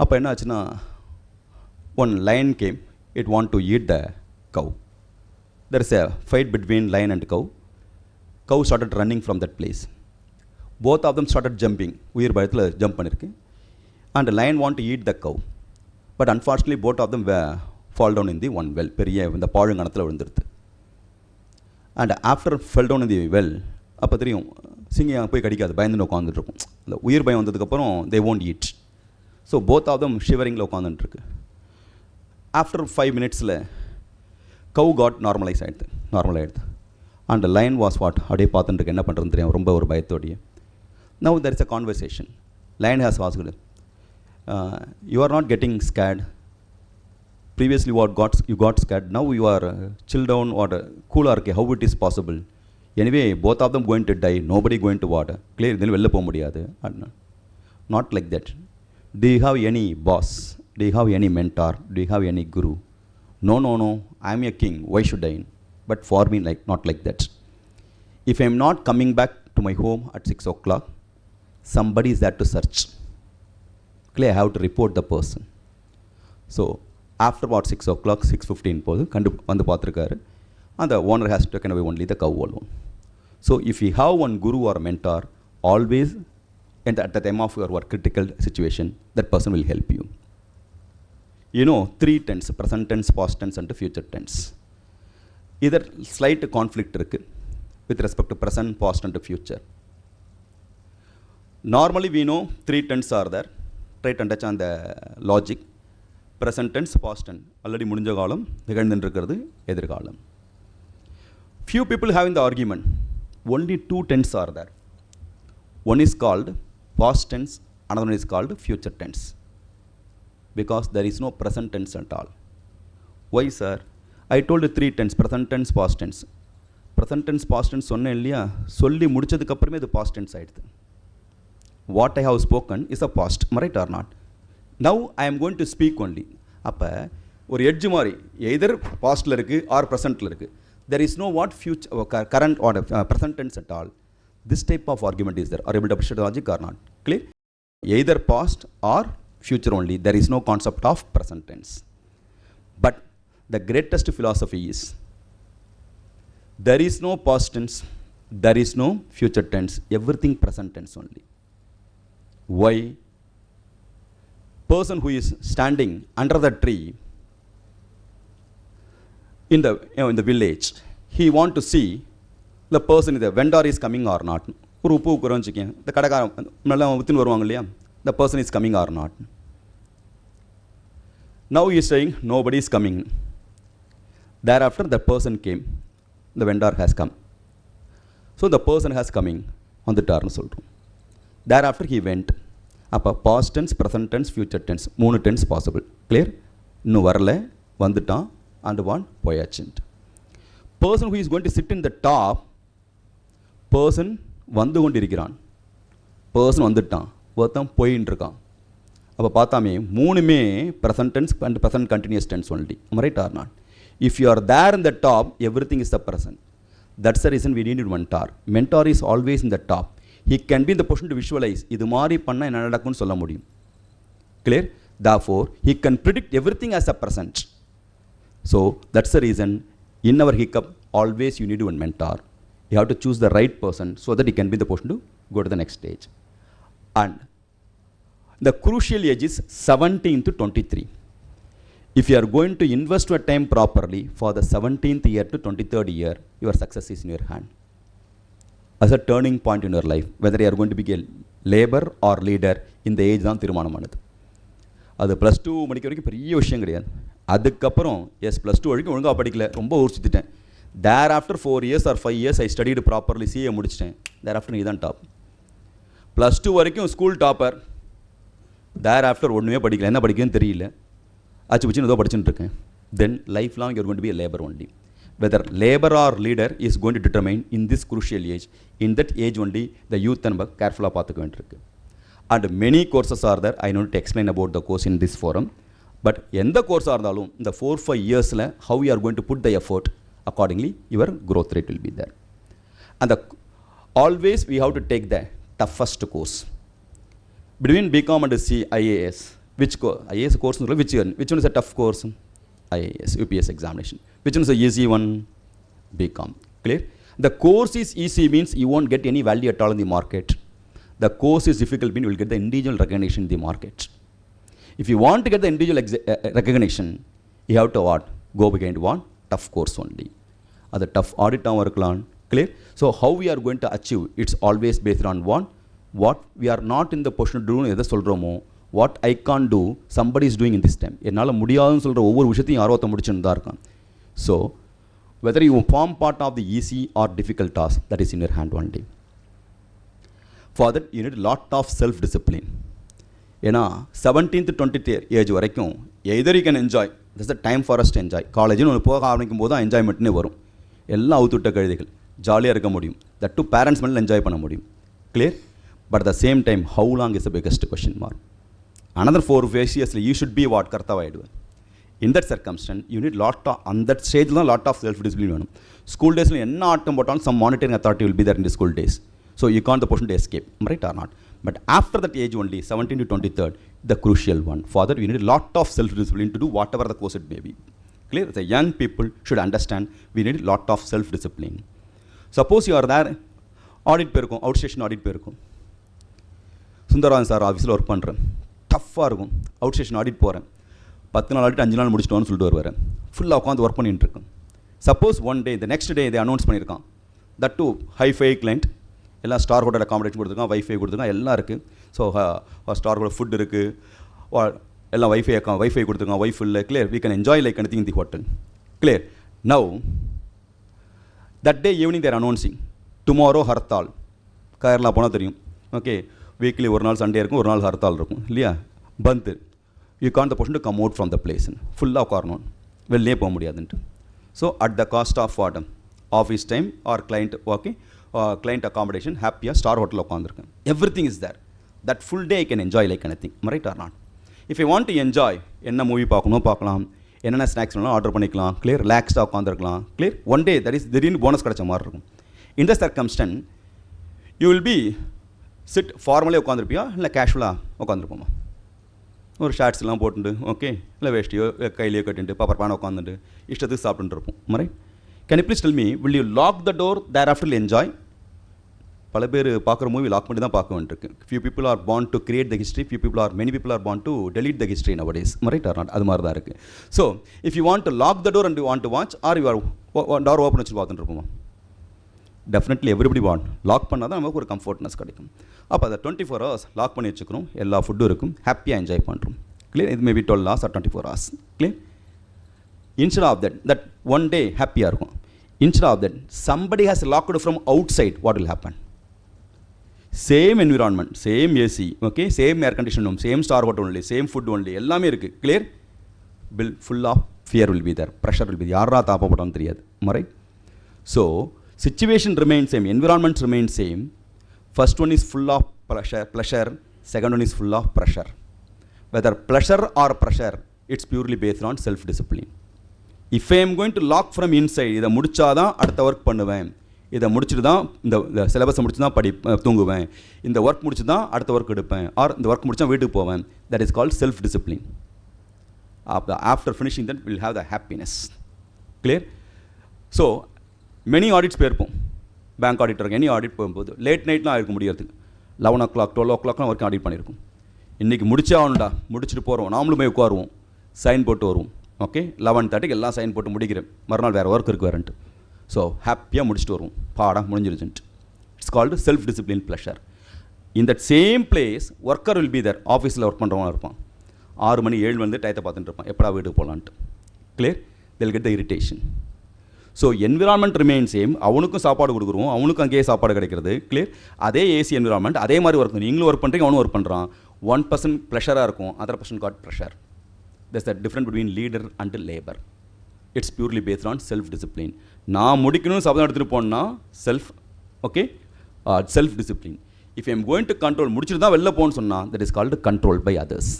[SPEAKER 4] அப்போ என்ன ஆச்சுன்னா, one lion came. It want to eat the cow. There is a fight between lion and cow. Cow started running from that place. Both of them started jumping. உயிர் பயத்தில் jump பண்ணிருக்கு. And the lion want to eat the cow. But unfortunately, both of them fall down in the one well. பெரிய இந்த பாழுங்கணத்தில் விழுந்துருது. And after fell down in the well, அப்போ தெரியும் சிங்கம் போய் கடிக்காது, பயந்துன்னு உட்காந்துட்ருக்கும். அந்த உயிர் பயம் வந்ததுக்கப்புறம் they won't eat. So both of them shivering-ல உட்காந்துட்டுருக்கு. After 5 minutes-ல cow got normalized ஆகிடுது. And the lion was what? அப்படியே பார்த்துட்டுருக்கு, என்ன பண்ணுறதுன்னு தெரியும், ரொம்ப ஒரு பயத்தோடைய. Now there is a conversation. Lion has asked, you are not getting scared. Previously you got scared. Now you are chill down or cool. How it is possible? Anyway, both of them going to die. Nobody going to water. Clear? Then vella po mudiyadu. Not like that. Do you have any boss? Do you have any mentor? Do you have any guru? No. I am a king. Why should I? But for me, not like that. if I am not coming back to my home at 6 o'clock, somebody is there to search. Clear, I have to report the person. So, after about 6 o'clock, 6:15 போது வந்து பார்த்துருக்காரு, அந்த owner has taken away only the cow alone. So, if you have one guru or mentor, always at the time of your critical situation, that person will help you. You know, 3 tense, present tense, past tense and future tense. Either slight conflict இருக்கு with respect to present, past and future. Normally we know 3 tense are there. Try to understand the logic. Present tense, past tense. Already முடிஞ்ச காலம், நிகழ்ந்துட்டு இருக்கிறது எதிர்காலம். Few people having the argument. Only 2 tense are there. One is called past tense, another one is called future tense. Because there is no present tense at all. Why, sir? I told you 3 tense, present tense, past tense. Present tense, past tense சொன்னேன் இல்லையா, சொல்லி முடிச்சதுக்கு அப்புறமே இது past tense ஆயிடுது. What I have spoken is a past, right or not? Now I am going to speak only. அப்போ ஒரு edge மாதிரி எய்தர் பாஸ்டில் இருக்குது ஆர் ப்ரெசென்ட்டில் இருக்குது. There is no what future, current or present tense at all. This type of argument is there. Are you able to appreciate the logic or not? Clear? Either past or future only. There is no concept of present tense. But the greatest philosophy is there is no past tense, there is no future tense, everything present tense only. Why? Person who is standing under the tree in the village, he want to see the person, the vendor is coming or not. ஒரு உப்பு உக்குறோன்னு வச்சுக்கேன், இந்த கடைக்காரன் நல்லா வித்துன்னு வருவாங்க இல்லையா, the person is coming or not. Now he is saying nobody is coming. Thereafter the person came, the vendor has come. So the person has coming வந்துட்டார்னு சொல்கிறோம். Thereafter he went. அப்போ past tense, present tense, future tense, 3 tense possible. Clear? இன்னும் வரல, வந்துட்டான், and one போயாச்சுன்ட்டு. Person who is going to sit in the top, person வந்து கொண்டிருக்கிறான், person வந்துட்டான், ஒருத்தன் போயின்னு இருக்கான். அப்போ பார்த்தாமே 3மே present tense and present continuous tense only. Am I right or not? If you are there in the top, everything is the present. That's the reason we need a mentor. Mentor is always in the top. He can be in the position to visualize. இது மாதிரி பண்ணால் என்ன நடக்கும்னு சொல்ல முடியும். Clear? Therefore, he can predict everything as a present. So, that's the reason in our hiccup, always you need one mentor. You have to choose the right person so that he can be in the position to go to the next stage. And the crucial age is 17 to 23. If you are going to invest your time properly for the 17th year to 23rd year, your success is in your hand. As a turning point in your life, whether you are going to be a labor or leader, in the age தான் தீர்மானமானது. அது +2 முடிக்க வரைக்கும் பெரிய விஷயம் கிடையாது. அதுக்கப்புறம் S +2 வரைக்கும் ஒழுங்காக படிக்கல, ரொம்ப ஊர் சுற்றிட்டேன். Thereafter 4 years or 5 years I studied properly CA முடிச்சிட்டேன். தேர் ஆஃப்டர் நீ தான் டாப். +2 வரைக்கும் ஸ்கூல் டாப்பர். தேர் ஆஃப்டர் ஒன்றுமே படிக்கல, என்ன படிக்குன்னு தெரியல, ஆச்சு பிடிச்சின்னு ஏதோ படிச்சுட்டு இருக்கேன். Then life long you're going to be a labor only. Whether labor or leader is going to determine in this crucial age. In that age only, the youth நம்ம கேர்ஃபுல்லாக பார்த்துக்க வேண்டியிருக்கு. And many courses are there. I need to explain about the course in this forum. But எந்த கோர்ஸாக இருந்தாலும் இந்த 4-5 yearsல how you are going to put the effort, accordingly your growth rate will be there. And always we have to take the toughest course. Between BCom and IAS, which IAS course, which one is a tough course? IAS, UPS examination. Which one is the easy one? BCom. Clear? The course is easy means you won't get any value at all in the market. The course is difficult means you will get the individual recognition in the market. If you want to get the individual recognition, you have to what? Go behind one tough course only. That's tough audit இருக்கலாம். Clear? So how we are going to achieve? It's always based on one. What we are not in the position to do எதை சொல்கிறோமோ, what I can't do, somebody is doing in this time. என்னால் முடியாதுன்னு சொல்கிற ஒவ்வொரு விஷயத்தையும் யாரோ ஒருத்தன் முடிச்சுன்னு தான் இருக்கான். So, whether you form part of the easy or difficult task, that is in your hand only. For that, you need a lot of self-discipline. ஏன்னா 17th to 20th ஏஜ் வரைக்கும் either you can enjoy, that's the time for us to enjoy. காலேஜ்னு ஒன்று போக ஆரம்பிக்கும் போது தான் என்ஜாய்மெண்ட்னே வரும். எல்லாம் அவுத்துவிட்ட கழுதைகள், ஜாலியாக இருக்க முடியும். தட் டூ பேரண்ட்ஸ் மேலே என்ஜாய் பண்ண முடியும். Clear? But at the same time how long is the biggest question mark. Another 4 years you should be what? கர்த்தாவாயிடுவேன். In that circumstance, you need on that stage, lot of self-discipline வேணும். School days என்ன ஆட்டம் போட்டாலும் some monitoring authority will be there in the school days. So you can't the person to escape, right or not? But after that age only, 17 to 23rd, the crucial one. For that, you need a lot of self-discipline to do whatever the course it may be. Clear? The young people should understand we need a lot of self-discipline. Suppose you are there, audit போயிருக்கும், outstation audit போயிருக்கும். Sundararajan sir ஆஃபீஸில் work பண்ணுறேன், டஃப்பாக இருக்கும். Out station audit போகிறேன், 10 நாள் audit 5 நாள் முடிச்சிட்டோன்னு சொல்லிட்டு வருவார். ஃபுல்லாக உட்காந்து ஒர்க் பண்ணிட்டு இருக்கேன். சப்போஸ் ஒன் டே இந்த நெக்ஸ்ட் டே இதை அனௌன்ஸ் பண்ணியிருக்கான், தட் டு ஹைஃபை கிளைண்ட், எல்லாம் ஸ்டார் ஹோட்டல் அக்காமடேஷன் கொடுத்துருக்கான், வைஃபை கொடுத்துருக்கான், எல்லாம் இருக்குது. ஸோ ஸ்டார் ஹோட்டல் ஃபுட் இருக்குது, எல்லாம் வைஃபை கொடுத்துருக்கான், வைஃப் இல்லை. Clear? We can enjoy like anything in the hotel. Clear? Now that day evening they're announcing tomorrow hartal. Kerala போனால் தெரியும். ஓகே, வீக்லி ஒரு நாள் சண்டே இருக்கும், ஒரு நாள் ஹர்த்தால் இருக்கும் இல்லையா, bandh. You Khan the person to come out from the place, ஃபுல்லாக உட்காரணும், வெளியே போக முடியாதுன்ட்டு. So at the cost of what, office time or client, okay, client accommodation, ஹாப்பியாக ஸ்டார் ஹோட்டலில் உட்காந்துருக்கேன். Everything is there. That full day I can enjoy like anything, right or not? If I want to enjoy, என்ன movie பார்க்கணும் பார்க்கலாம், என்னென்ன snacks வேணாலும் order பண்ணிக்கலாம். Clear? ரிலாக்ஸ்டாக உட்காந்துருக்கலாம். Clear? One day that is திடீர்னு போனஸ் கிடைச்ச மாதிரி இருக்கும். இந்த circumstance you will be sit ஃபார்மலே உட்காந்துருப்பியா, இல்லை கேஷுவலாக உட்காந்துருப்போமா? ஒரு ஷார்ட்ஸ்லாம் போட்டுட்டு, ஓகே, இல்லை வேஷ்டியோ கையிலையோ கட்டிட்டு பாப்பா உட்காந்துட்டு இஷ்டத்துக்கு சாப்பிட்டுட்டு இருப்போம். Right? Can you please tell me, will you lock the door thereafter enjoy? பல பேர் பார்க்குற மூவி லாக் பண்ணி தான் பார்க்க வேண்டியிருக்கு. Few people are born to create the history, many people are born to delete the history nowadays, right or not? அது மாதிரி தான் இருக்குது. So if you want to lock the door and you want to watch, or you or door open வச்சு பார்த்துட்டு இருப்போமா? Definitely everybody want. Lock பண்ணால் தான் நமக்கு ஒரு கம்ஃபர்ட்னஸ் கிடைக்கும். அப்போ அதை 24 hours லாக் பண்ணி வச்சுக்கிறோம், எல்லா ஃபுட்டும் இருக்கும், ஹாப்பியாக என்ஜாய் பண்ணுறோம். கிளியர்? இது maybe 12 hours or 24 hours. Clear? Instead of that one day ஹாப்பியாக இருக்கும். Instead of that somebody has locked from outside, what will happen? Same environment, same AC, okay, same air condition room, same star hotel only, same food only, எல்லாமே இருக்குது. Clear? Full of fear will be there, pressure will be, யாரா தாப்பப்பட்டோன்னு தெரியாது. Right? So situation remains same, environment remains same. First one is full of pleasure, second one is full of pressure. Whether pleasure or pressure, it's purely based on self discipline. If I am going to lock from inside, இதை முடிச்சாதான் அடுத்த work பண்ணுவேன், இதை முடிச்சுட்டு தான் இந்த சிலபஸை முடிச்சு தான் தூங்குவேன், இந்த ஒர்க் முடிச்சு தான் அடுத்த ஒர்க் எடுப்பேன், ஆர் இந்த ஒர்க் முடிச்சா வீட்டுக்கு போவேன், that is called self discipline. After finishing that, we'll have the happiness. Clear? So many audits போயிருப்போம், பேங்க் ஆடிட்டர், எனி ஆடிட் போகும்போது லேட் நைட்லாம் இருக்க முடியாது. 11 o'clock 12 o'clockலாம் வரைக்கும் ஆடிட் பண்ணியிருக்கும். இன்றைக்கி முடிச்சே ஆகணும்டா, முடிச்சுட்டு போகிறோம், நாமளும் போய் உட்காருவோம், சைன் போட்டு வருவோம். ஓகே, 11:30 எல்லாம் சைன் போட்டு முடிக்கிறேன், மறுநாள் வேறு ஒர்க் இருக்குது வேறன்ட்டு. ஸோ ஹாப்பியாக முடிச்சுட்டு வருவோம், பாடம் முடிஞ்சிருச்சுன்ட்டு. It's called self discipline pleasure. In that same place worker will be there. ஆஃபீஸில் ஒர்க் பண்ணுறவங்க இருப்பான், 6 மணி 7 வந்து டயத்தை பார்த்துட்டு இருப்பான், எப்படா வீட்டுக்கு போகலான்ட்டு. Clear? they'll get the irritation. So environment remain same. அவனுக்கும் சாப்பாடு கொடுக்குறோம், அவனுக்கும் அங்கேயே சாப்பாடு கிடைக்கிறது. கிளியர்? அதே ஏசி என்விரான்மெண்ட், அதே மாதிரி ஒர்க், நீங்களும் ஒர்க் பண்ணுறீங்க, அவனும் ஒர்க் பண்ணுறான். 1% ப்ளஷராக இருக்கும், other person got pressure. That's the different between leader and labour. It's purely based on self discipline. நான் முடிக்கணும்னு சபதம் எடுத்துகிட்டு போனால் self, okay, self discipline. If I am going to control, முடிச்சுட்டு தான் வெளில போகணும்னு சொன்னால், that is called control by others.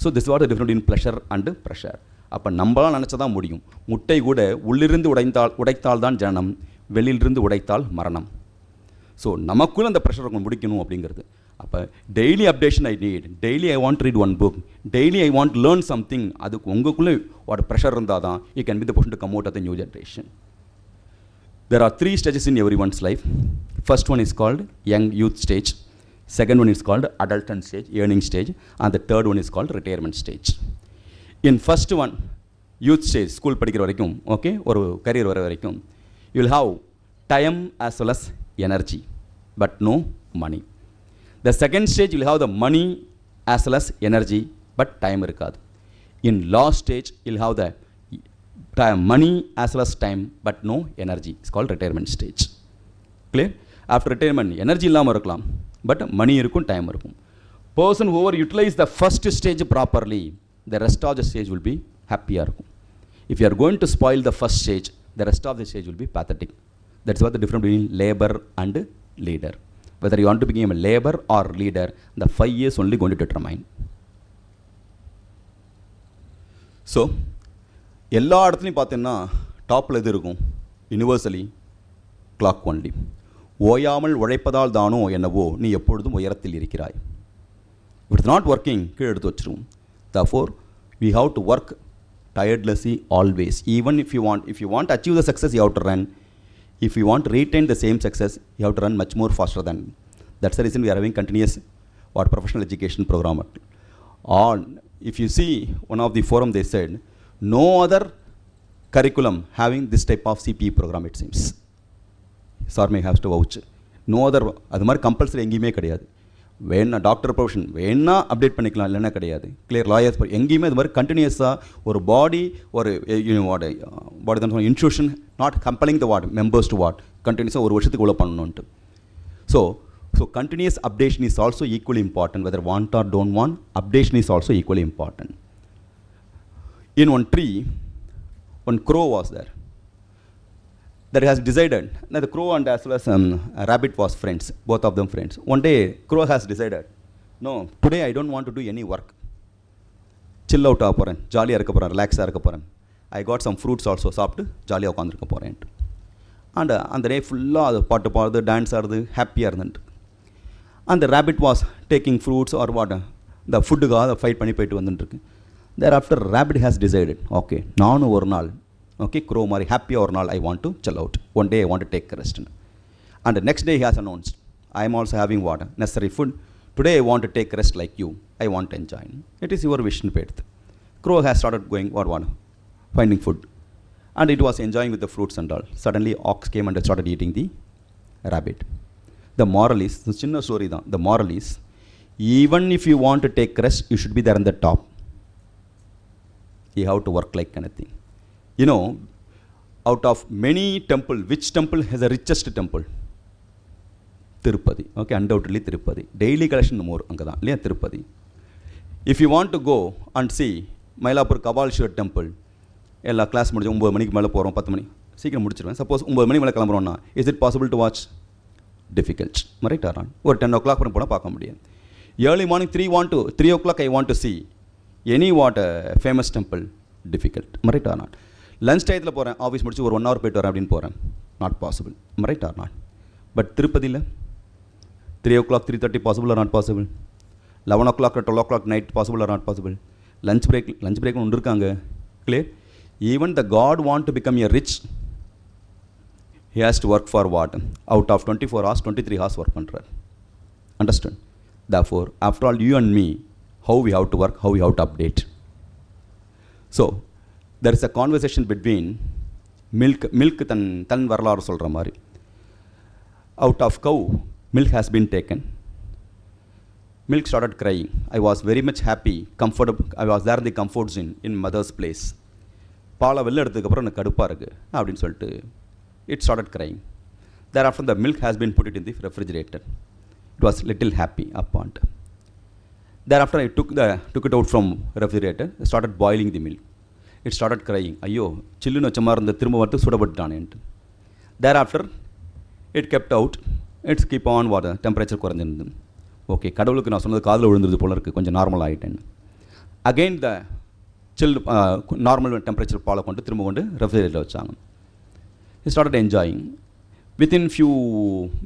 [SPEAKER 4] So this what the different in pleasure and pressure. அப்போ நம்மளாம் நினச்சா தான் முடியும். முட்டை கூட உள்ளிருந்து உடைத்தால் தான் ஜனனம், வெளியிலிருந்து உடைத்தால் மரணம். ஸோ நமக்குள்ளே அந்த ப்ரெஷர் முடிக்கணும் அப்படிங்கிறது. அப்போ daily updation I need, daily I want read one book, daily I want learn something. அதுக்கு உங்களுக்குள்ளே ஒரு ப்ரெஷர் இருந்தால் தான் you can be the person to come out of the new generation. There are 3 stages in everyone's life. First one is called young youth stage, second one is called adulthood stage, earning stage, and the third one is called retirement stage. In first one, youth stage, school படிக்கிற வரைக்கும், okay, ஒரு career வர வரைக்கும், you will have time as well as energy, but no money. The second stage, you will have the money as well as energy, but time இருக்காது. In last stage, you will have the money as well as time, but no energy. It's called retirement stage. Clear? After retirement, energy இல்லாமல் இருக்கலாம், but money இருக்கும், time இருக்கும். Person who utilize the first stage properly, the rest of the stage will be happier. If you are going to spoil the first stage, the rest of the stage will be pathetic. That's what the difference between labor and leader. Whether you want to become a labor or leader, the 5 years only going to determine. So எல்லா இடத்துலையும் பார்த்தீங்கன்னா டாப்பில் எது இருக்கும்? Universally clock only. ஓயாமல் உழைப்பதால் தானோ என்னவோ நீ எப்பொழுதும் உயரத்தில் இருக்கிறாய். இட் இஸ் நாட் ஒர்க்கிங், கீழே எடுத்து வச்சிருவோம். Therefore we have to work tirelessly always. Even if you want to achieve the success, you have to run. If you want to retain the same success, you have to run much more faster than. That's the reason we are having continuous professional education program. Or if you see one of the forum, they said no other curriculum having this type of CPE program, it seems. Sir may have to vouch. No other, அது மாதிரி compulsory எங்கேயுமே கிடையாது. வேணா doctor profession வேணா update பண்ணிக்கலாம், இல்லைன்னா கிடையாது. Clear lawyers எங்கேயுமே இது மாதிரி கண்டினியூஸாக ஒரு பாடி ஒரு பாடி தான் சொன்ன institution not compelling the ward members to ward கண்டினியூஸாக ஒரு வருஷத்துக்கு உள்ள பண்ணணுன்ட்டு. So continuous updation is also equally important. Whether want or don't want, updation is also equally important. In one tree one crow was there that has decided. Now the crow and as well as a rabbit was friends, both of them friends. One day crow has decided, no, today I don't want to do any work, chill out ஆக போகிறேன், ஜாலியாக இருக்க போகிறேன், ரிலாக்ஸாக இருக்க போகிறேன். I got some fruits also, சாப்பிட்டு ஜாலியாக உட்காந்துருக்க போகிறேன். அண்ட் அந்த டே ஃபுல்லாக அது பாட்டு பாடுறது, டான்ஸ் ஆடுறது, ஹாப்பியாக இருந்துட்டு. அந்த rabbit was taking fruits or what இந்த ஃபுட்டுக்காக ஃபைட் பண்ணி போயிட்டு வந்துட்டுருக்கு. Thereafter rabbit has decided, okay, நானும் ஒரு நாள் crow மாதிரி ஹாப்பியாக ஒரு நாள் I want to chill out. One day I want to take a rest. And the next day he has announced, I am also having water, necessary food. Today I want to take rest like you. I want to enjoy. It is your vision path. Crow has started going finding food. And it was enjoying with the fruits and all. Suddenly ox came and started eating the rabbit. The moral is, the சின்ன story தான். The moral is, even if you want to take rest, you should be there on the top. You have to work like anything. You know, out of many temple, which temple has the richest temple? Tirupati. Okay, undoubtedly Tirupati. Daily collection more அங்கே தான் இல்லையா Tirupati. If you want to go and see Mylapore Kapaleeswar temple, எல்லா class முடிஞ்சு 9 மணிக்கு மேலே போகிறோம், 10 மணி சீக்கிரம் முடிச்சிருவேன். சப்போஸ் 9 மணி மேலே கிளம்புறோன்னா, is it possible to watch? Difficult. Right or not? ஒரு 10 o'clock போனால் பார்க்க முடியும். Early morning 3 o'clock I want to see any famous temple, difficult. Right or not? Lunch டயத்தில் போகிறேன், ஆஃபீஸ் முடிச்சு ஒரு 1 hour போய்ட்டு வரேன் அப்படின்னு போகிறேன், not possible. Right or not? But திருப்பதியில் 3 o'clock 3:30 possible or not possible? 11 o'clock 12 o'clock night possible or not possible? Lunch break ஒன்று இருக்காங்க. Clear? Even the god want to become a rich, he has to work for what? Out of 24 hours 23 hours work பண்ணுறார். Understand? therefore after all, you and me, how we have to work, how we have to update. So there is a conversation between milk தன் வரலாறு சொல்கிற மாதிரி. Out of cow milk has been taken. Milk started crying. I was very much happy, comfortable. I was there in the comfort zone in mother's place. பாலை வெளில எடுத்ததுக்கப்புறம் எனக்கு கடுப்பாக இருக்குது அப்படின்னு சொல்லிட்டு it started crying. Thereafter the milk has been put it in the refrigerator. It was little happy upon it. Thereafter I took it out from refrigerator, started boiling the milk. It started crying. ஐயோ சில்லுன்னு வச்ச மாதிரி இருந்த, திரும்ப வந்து சுடப்பட்டானேன்ட்டு. Thereafter it kept out. It's keep on water, temperature குறைஞ்சிருந்து. Okay, கடவுளுக்கு நான் சொன்னது காதில் விழுந்துருது போல இருக்குது, கொஞ்சம் நார்மல் ஆகிட்டேன். Again the chill normal temperature பாலை கொண்டு திரும்ப கொண்டு ரெஃப்ரிஜரேட்டர் வச்சாங்க. It started enjoying. Within few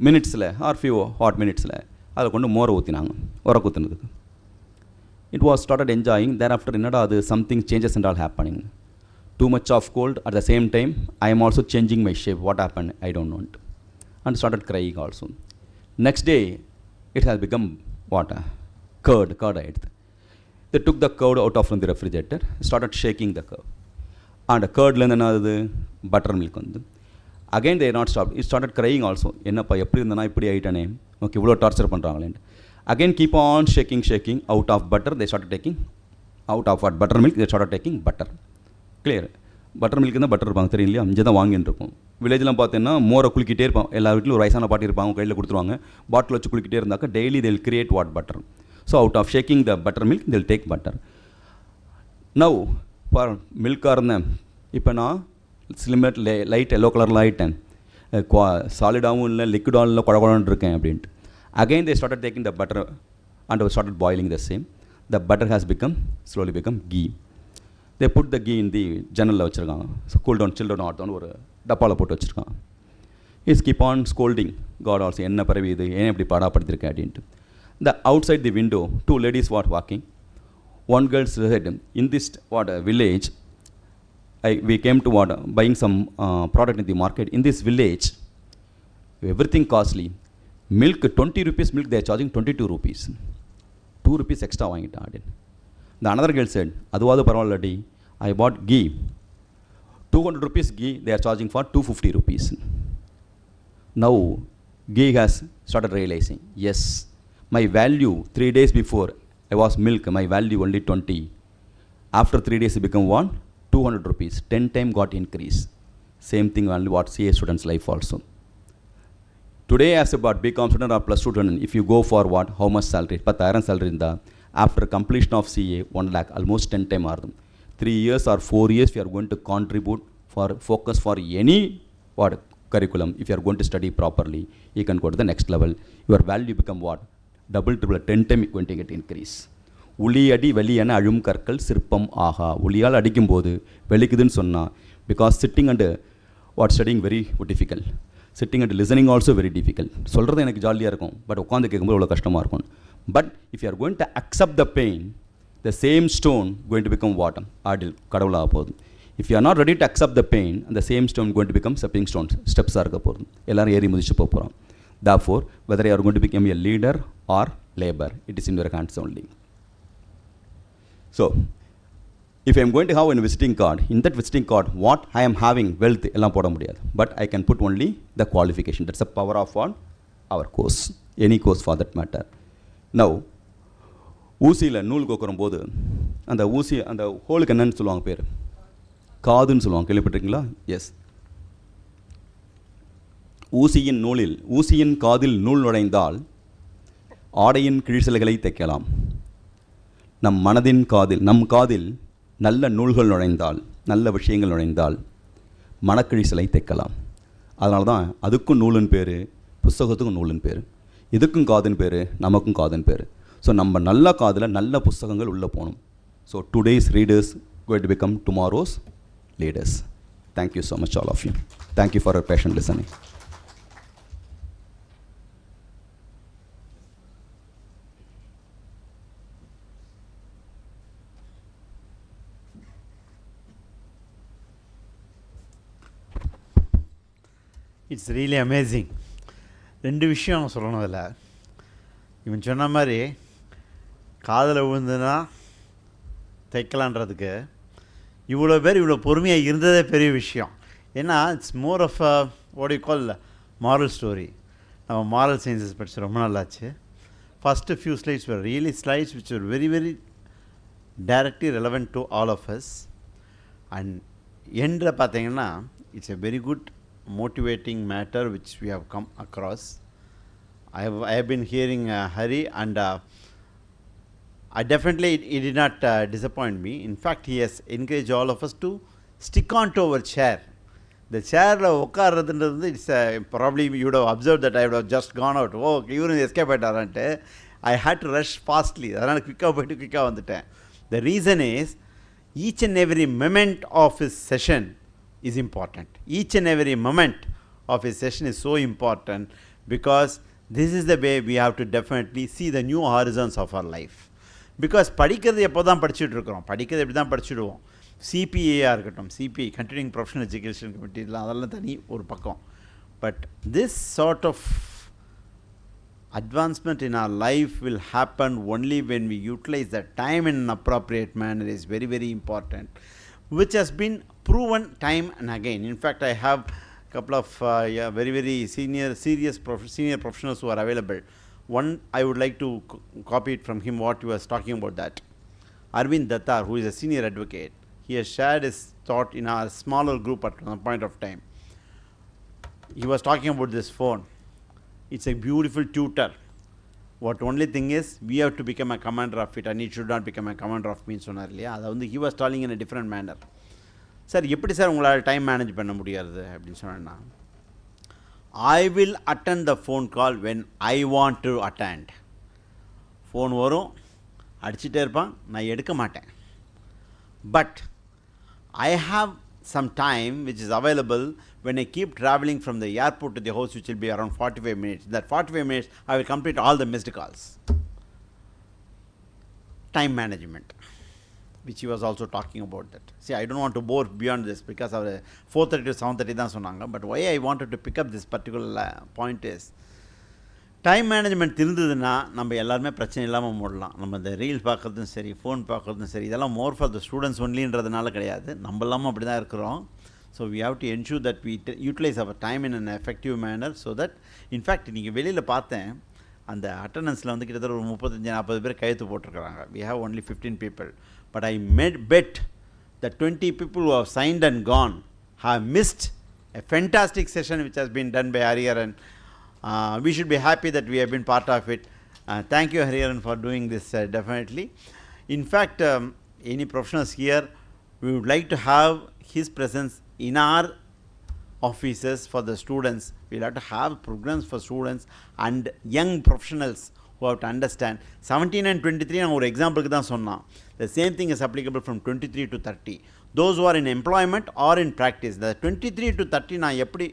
[SPEAKER 4] minutesல ஆர் few hot minutesல அதில் கொண்டு மோரை ஊற்றினாங்க, உரக்கு ஊற்றினதுக்கு. It was started enjoying. Thereafter என்னடா அது something changes and all happening. Too much of cold, at the same time I am also changing my shape. What happened? I don't know. And started crying also. Next day it has become what? Curd ஆயிடுது. They took the curd out of from the refrigerator, started shaking the curd. And curd-லேருந்து என்ன ஆகுது? Butter milk வந்து. Again they not stopped. It started crying also. என்னப்பா எப்படி இருந்தனா இப்படி ஆகிட்டானே, okay இவ்வளோ torture பண்ணுறாங்களேன்ட்டு. Again keep on shaking. Out of butter they started taking, out of what? Buttermilk they started taking butter. Clear? Buttermilk தான் butter இருப்பாங்க தெரியும் இல்லையா, அங்கே தான் வாங்கிட்டு இருக்கோம். வில்லேஜ்லாம் பார்த்தீங்கன்னா மோரை குளிக்கிட்டே இருப்பான், எல்லா வீட்டிலும் ஒரு வயசான பாட்டி இருப்பாங்க, கையில் கொடுத்துருவாங்க, பாட்டில் வச்சு குளிக்கிட்டே இருந்தாக்க daily they will create what? Butter. So out of shaking the buttermilk they will take butter. Now for மில்காக இருந்தேன், இப்போ நான் ஸ்லிமெட் லைட் எல்லோ கலரில் ஆகிட்டேன், சாலிடாகவும் இல்லை லிக்விடாகவும் இல்லை, குழகுழன்னு இருக்கேன் அப்படின்ட்டு. Again they started taking the butter and started boiling the same. The butter has slowly become ghee. they put the ghee in the ஜன்னலில் வச்சுருக்காங்க. So cool down chill down add down ஒரு டப்பாவில் போட்டு வச்சுருக்காங்க. Is keep on scolding god also, என்ன பரவி இது, ஏன் இப்படி பாடாப்படுத்திருக்கேன் அப்படின்ட்டு. The outside the window, two ladies were walking. One girl said, in this village, we came to buying some product in the market. In this village, everything costly. Milk, 20 rupees milk, they are charging 22 rupees. 2 rupees extra வாங்கிட்டான். The another girl said, அதுவாது பரவாயில்லடி, I bought ghee. 200 rupees ghee, they are charging for 250 rupees. Now, ghee has started realizing, yes, my value 3 days before I was milk, my value only 20. After 3 days it become 200 rupees, 10 time got increase. Same thing only what CA students life also. Today as about BCom student or plus student, if you go for how much salary, 10,000 salary in the, after completion of CA 1 lakh, almost 10 time are 3 years or 4 years we are going to contribute for focus for any curriculum. If you are going to study properly, you can go to the next level. Your value become double, triple, 10 time going to get increase. உளி அடி வெளியென அழும் கற்கள் சிற்பம் ஆகா. ஒளியால் அடிக்கும்போது வெளிக்குதுன்னு சொன்னால், because sitting and studying very difficult, sitting and listening also very difficult. சொல்கிறது எனக்கு ஜாலியாக இருக்கும், பட் உட்காந்து கேட்கும்போது அவ்வளோ கஷ்டமாக இருக்கும். But if you are going to accept the pain, the same stone going to become வாட்டம் ஆடில் கடவுளாக போகுது. If you are not ready to accept the pain, அந்த same stone going to become stepping stones, ஸ்டெப்ஸாக இருக்க போகுது. எல்லோரும் ஏறி முதிச்சு போக போகிறோம். Therefore, whether you are going to become a leader or labor, it is in your hands only. So, if I am going to have a visiting card, in that visiting card, what I am having, wealth, எல்லாம் போட முடியாது. But I can put only the qualification. That's the power of our course, any course for that matter. Now, ஊசியில் நூல் கோக்குறும் போது அந்த ஊசி அந்த ஹோலுக்கு என்னன்னு சொல்லுவாங்க, பேர் காதுன்னு சொல்லுவாங்க, கேள்விப்பட்டிருக்கீங்களா? எஸ். ஊசியின் காதில் நூல் நுழைந்தால் ஆடையின் கிழிசல்களை தைக்கலாம். நம் காதில் நல்ல நூல்கள் நுழைந்தால், நல்ல விஷயங்கள் நுழைந்தால் மனக்கிழிசலை தைக்கலாம். அதனால தான் அதுக்கும் நூலின் பேர், புஸ்தகத்துக்கும் நூலின் பேர், இதுக்கும் காதின் பேர், நமக்கும் காதின் பேர். ஸோ நம்ம நல்ல காதில் நல்ல புஸ்தகங்கள் உள்ளே போகணும். So today's readers going to become tomorrow's leaders. Thank you so much all of you. Thank you for your patient listening.
[SPEAKER 3] It's really amazing. 2 விஷயம் சொல்லணும் அதில். இவன் சொன்ன மாதிரி காதில் விழுந்துன்னா தைக்கலான்றதுக்கு இவ்வளோ பேர் இவ்வளோ பொறுமையாக இருந்ததே பெரிய விஷயம். ஏன்னா it's more of what you call moral story. நம்ம மாரல் சயின்சஸ் படித்து ரொம்ப நல்லாச்சு. First few slides were really slides which were very very directly relevant to all of us. And எண்டில் பார்த்தீங்கன்னா it's a very good motivating matter which we have come across. I have been hearing Hari and I definitely it did not disappoint me. In fact, he has encouraged all of us to stick on to our chair. The chair உட்கார்றதுன்றது it's probably you would have observed that I would have just gone out. Oh, இவரும் escape ஆகிட்டாரான்ட்டு I had to rush fastly. அதனால் குவிக்காக போய்ட்டு குவிக்காக வந்துட்டேன். The reason is each and every moment of his session is important. Each and every moment of his session is so important because this is the way we have to definitely see the new horizons of our life. Because படிக்கிறது எப்போ தான் படிச்சுட்டு இருக்கிறோம், படிக்கிறது எப்படி தான் படிச்சுடுவோம். சிபிஏயாக இருக்கட்டும், சிபிஐ கண்டினியூங் ப்ரொஃபஷனல் எஜுகேஷன் கமிட்டிலாம் அதெல்லாம் தனி ஒரு பக்கம். But this sort of advancement in our life will happen only when we utilize the time in an appropriate manner is very very important, which has been proven time and again. In fact, I have a couple of very very senior professionals who are available. One, I would like to copy it from him what he was talking about, that Arvind Dattar, who is a senior advocate, he has shared his thought in our smaller group at one point of time. He was talking about this phone. It's a beautiful tutor. What only thing is we have to become a commander of it and it should not become a commander of me சொன்னார் இல்லையா. அதை வந்து he was telling in a different manner. Sir எப்படி sir உங்களால் time manage பண்ண முடியாது அப்படின்னு சொன்னேன்னா, I will attend the phone call when I want to attend. Phone வரும், அடிச்சுட்டே இருப்பான், நான் எடுக்க மாட்டேன். But I have some time which is available when I keep traveling from the airport to the house, which will be around 45 minutes. That 45 minutes, I will complete all the missed calls. Time management, which he was also talking about that. See, I don't want to bore beyond this because of 4:30 to 7:30 தான் சொன்னாங்க. But why I wanted to pick up this particular point is, time management இருந்ததுன்னா நம்ம எல்லாருமே பிரச்சனை இல்லாமல் மூடலாம். நம்ம இந்த ரீல் பார்க்குறதும் சரி, ஃபோன் பார்க்குறதும் சரி, இதெல்லாம் மோர் ஃபார் த ஸ்டூடெண்ட்ஸ் ஒன்லின்றதுனால கிடையாது. நம்ம எல்லாமே அப்படி தான் இருக்கிறோம். So we have to ensure that we utilise our time in an effective manner. So that in fact நீங்கள் வெளியில் பார்த்தேன், அந்த அட்டண்டன்ஸில் வந்து கிட்டத்தட்ட ஒரு 35-40 பேர் கையெழுத்து போட்டிருக்கிறாங்க. We have only 15 people. But I bet that 20 people who have signed and gone have missed a fantastic session which has been done by Hariharan. We should be happy that we have been part of it. Thank you, Hariharan, for doing this, definitely. In fact, any professionals here, we would like to have his presence in our offices for the students. We will have to have programs for students and young professionals who have to understand. 17 and 23 நான் ஒரு எக்ஸாம்பிளுக்கு தான் சொன்னான். The same thing is applicable from 23 to 30. Those who are in employment or in practice. The 23 to 30 நான் எப்படி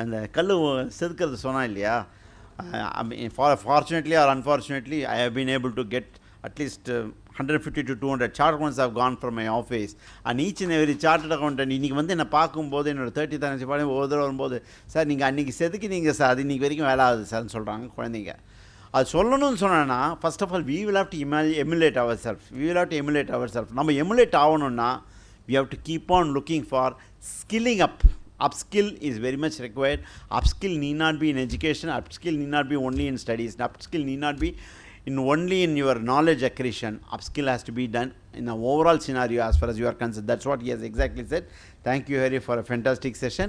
[SPEAKER 3] அந்த கல் செதுக்கிறது சொன்னால் இல்லையா, fortunately or unfortunately I have been able to get at least 150 to 200 chart accounts have gone from my office, and each and every chartered accountant இன்றைக்கி வந்து என்னை பார்க்கும்போது என்னோட 30th anniversary ஒரு தடவை வரும்போது, சார் நீங்கள் அன்றைக்கி செதுக்கி நீங்கள் சார் அது இன்றைக்கி வரைக்கும் வேலை ஆகுது சார்னு சொல்கிறாங்க குழந்தைங்க. அது சொல்லணும்னு சொன்னேன்னா, first of all we will have to emulate our self. நம்ம எமுலேட் ஆகணும்னா we have to keep on looking for skilling up. Upskill is very much required. Upskill need not be in education. Upskill need not be only in studies. Upskill need not be only in your knowledge acquisition. Upskill has to be done in an overall scenario as far as you are concerned. That's what he has exactly said. Thank you, Harry, for a fantastic session.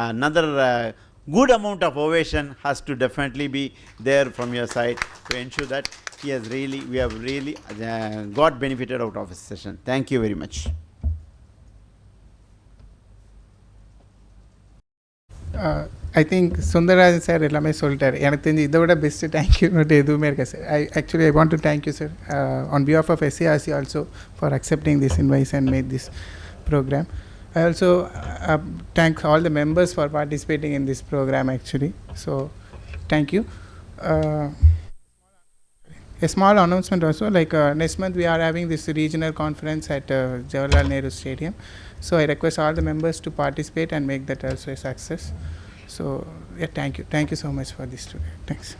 [SPEAKER 3] Another good amount of ovation has to definitely be there from your side to ensure that we have really got benefited out of this session. Thank you very much.
[SPEAKER 1] I think Sundararajan sir எல்லாமே சொல்லிட்டார். எனக்கு தெரிஞ்சு இதை விட best thank you note எதுவுமே இருக்கா sir. I want to thank you sir on behalf of SIRC also for accepting this invites and make this program. I also thank all the members for participating in this program actually. So thank you. A small announcement also, like next month we are having this regional conference at Jawaharlal Nehru Stadium. So I request all the members to participate and make that also a success. So yeah, thank you so much for this today. Thanks.